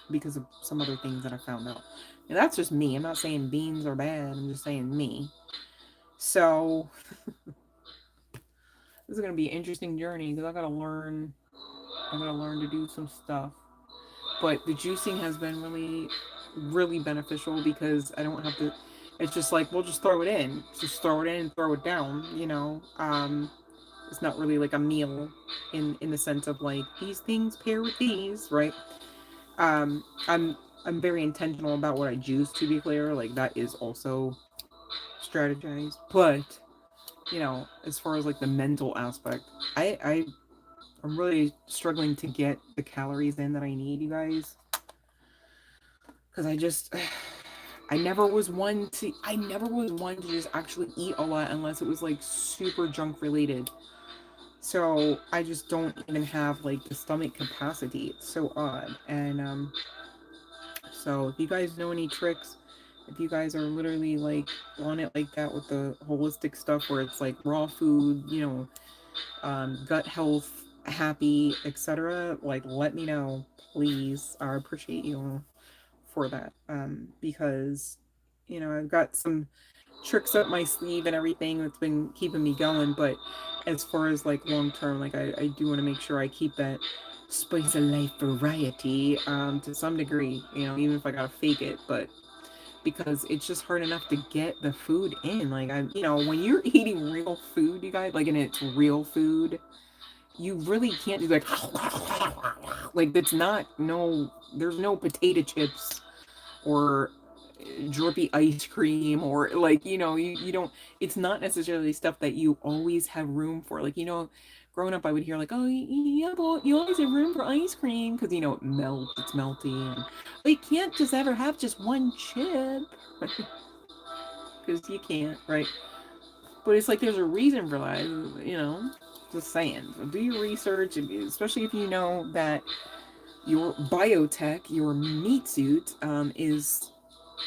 A: because of some other things that I found out. And that's just me. I'm not saying beans are bad. I'm just saying me. So this is gonna be an interesting journey because I gotta learn. I'm gonna learn to do some stuff. But the juicing has been really, really beneficial because I don't have to. It's just like we'll just throw it in. Just throw it in and throw it down. It's not really like a meal in the sense of like these things pair with these, right? Um, I'm I'm very intentional about what I juice, to be clear. Like that is also strategized. But, as far as like the mental aspect, I'm really struggling to get the calories in that I need, you guys. Because I never was one to just actually eat a lot unless it was like super junk related. So I just don't even have like the stomach capacity. It's so odd. And so if you guys know any tricks, if you guys are literally like on it like that with the holistic stuff where it's like raw food, gut health, happy, etc., like let me know, please. I appreciate you for that. Because I've got some tricks up my sleeve and everything that's been keeping me going, but as far as like long term, like I do want to make sure I keep that spice of life variety to some degree, even if I gotta fake it, but because it's just hard enough to get the food in. Like when you're eating real food, you guys, like, and it's real food, you really can't do like that's not no. There's no potato chips or drippy ice cream or like you don't. It's not necessarily stuff that you always have room for. Like growing up, I would hear like, oh yeah, but you always have room for ice cream because it melts, it's melty, and you can't just ever have just one chip because you can't, right? But it's like there's a reason for that, Just saying. So do your research, especially if you know that your biotech, your meat suit, is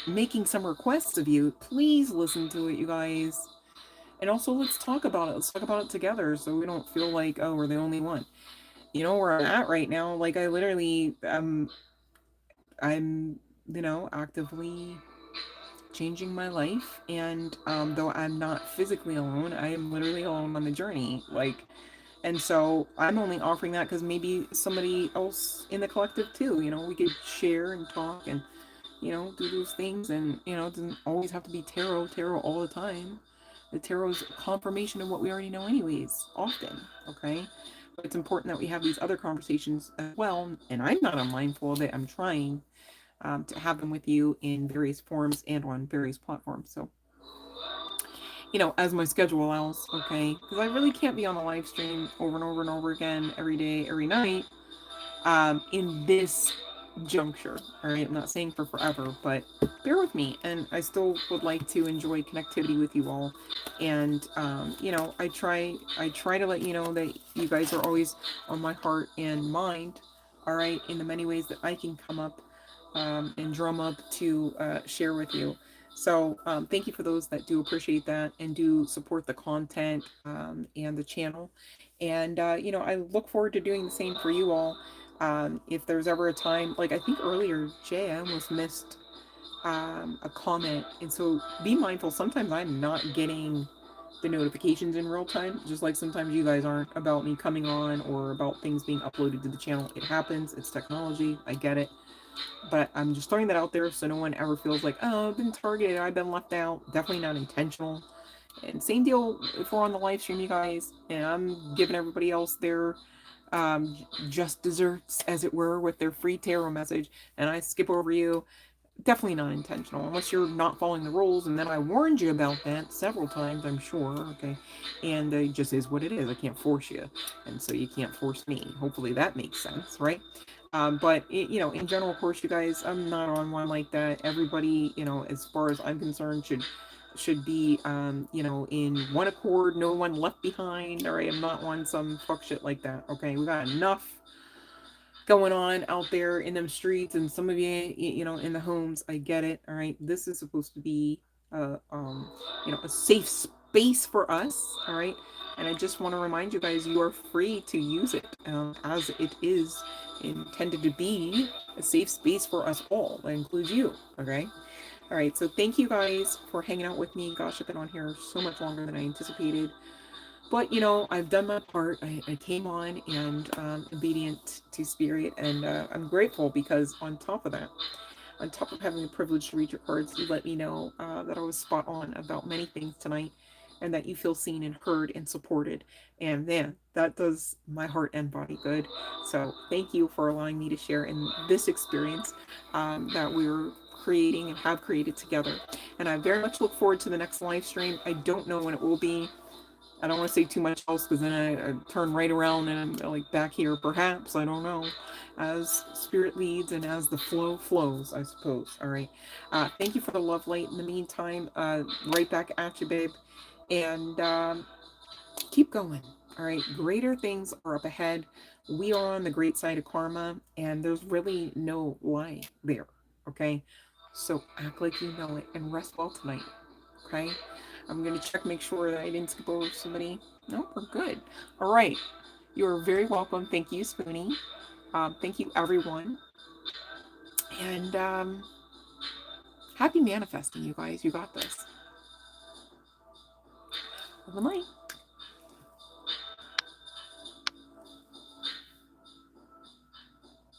A: making some requests of you. Please listen to it, you guys. And also, let's talk about it. Let's talk about it together so we don't feel like, oh, we're the only one. You know where I'm at right now? Like, I literally, I'm, actively changing my life. And though I'm not physically alone, I am literally alone on the journey. Like, and so I'm only offering that because maybe somebody else in the collective too, we could share and talk and, do those things. And, it doesn't always have to be tarot all the time. The tarot's confirmation of what we already know anyways, often, okay? But it's important that we have these other conversations as well. And I'm not unmindful of it. I'm trying to have them with you in various forms and on various platforms. So, as my schedule allows, okay? Because I really can't be on the live stream over and over and over again every day, every night, in this juncture. All right, I'm not saying for forever, but bear with me. And I still would like to enjoy connectivity with you all. And I try to let you know that you guys are always on my heart and mind. All right, in the many ways that I can come up and drum up to share with you. So thank you for those that do appreciate that and do support the content and the channel. And I look forward to doing the same for you all. If there's ever a time, like I think earlier, Jay, I almost missed a comment. And so be mindful. Sometimes I'm not getting the notifications in real time, just like sometimes you guys aren't about me coming on or about things being uploaded to the channel. It happens. It's technology. I get it. But I'm just throwing that out there so no one ever feels like, oh, I've been targeted, I've been left out. Definitely not intentional. And same deal if we're on the live stream, you guys, and I'm giving everybody else their just desserts, as it were, with their free tarot message, and I skip over you. Definitely not intentional, unless you're not following the rules. And then I warned you about that several times, I'm sure. Okay, and it just is what it is. I can't force you, and so you can't force me. Hopefully that makes sense, right? But in general, of course, you guys, I'm not on one like that. Everybody, as far as I'm concerned, should be, in one accord. No one left behind. All right, I'm not on some fuck shit like that. Okay, we got enough going on out there in them streets, and some of you, in the homes. I get it. All right, this is supposed to be, a safe space for us. All right, and I just want to remind you guys, you are free to use it as it is intended to be a safe space for us all. That includes you. Okay. All right. So thank you guys for hanging out with me. Gosh, I've been on here so much longer than I anticipated. But I've done my part. I came on and obedient to spirit, and I'm grateful because on top of having the privilege to read your cards, you let me know that I was spot on about many things tonight, and that you feel seen and heard and supported. And man, that does my heart and body good. So thank you for allowing me to share in this experience that we're creating and have created together. And I very much look forward to the next live stream. I don't know when it will be. I don't want to say too much else because then I turn right around and I'm like back here, perhaps. I don't know. As spirit leads and as the flow flows, I suppose. All right. Thank you for the love light. In the meantime, right back at you, babe. And keep going. All right. Greater things are up ahead. We are on the great side of karma, and there's really no lie there. Okay. So act like you know it and rest well tonight. Okay. I'm going to check, make sure that I didn't skip over somebody. No, we're good. All right. You're very welcome. Thank you, Spoonie. Thank you, everyone. And happy manifesting, you guys. You got this. Have a night.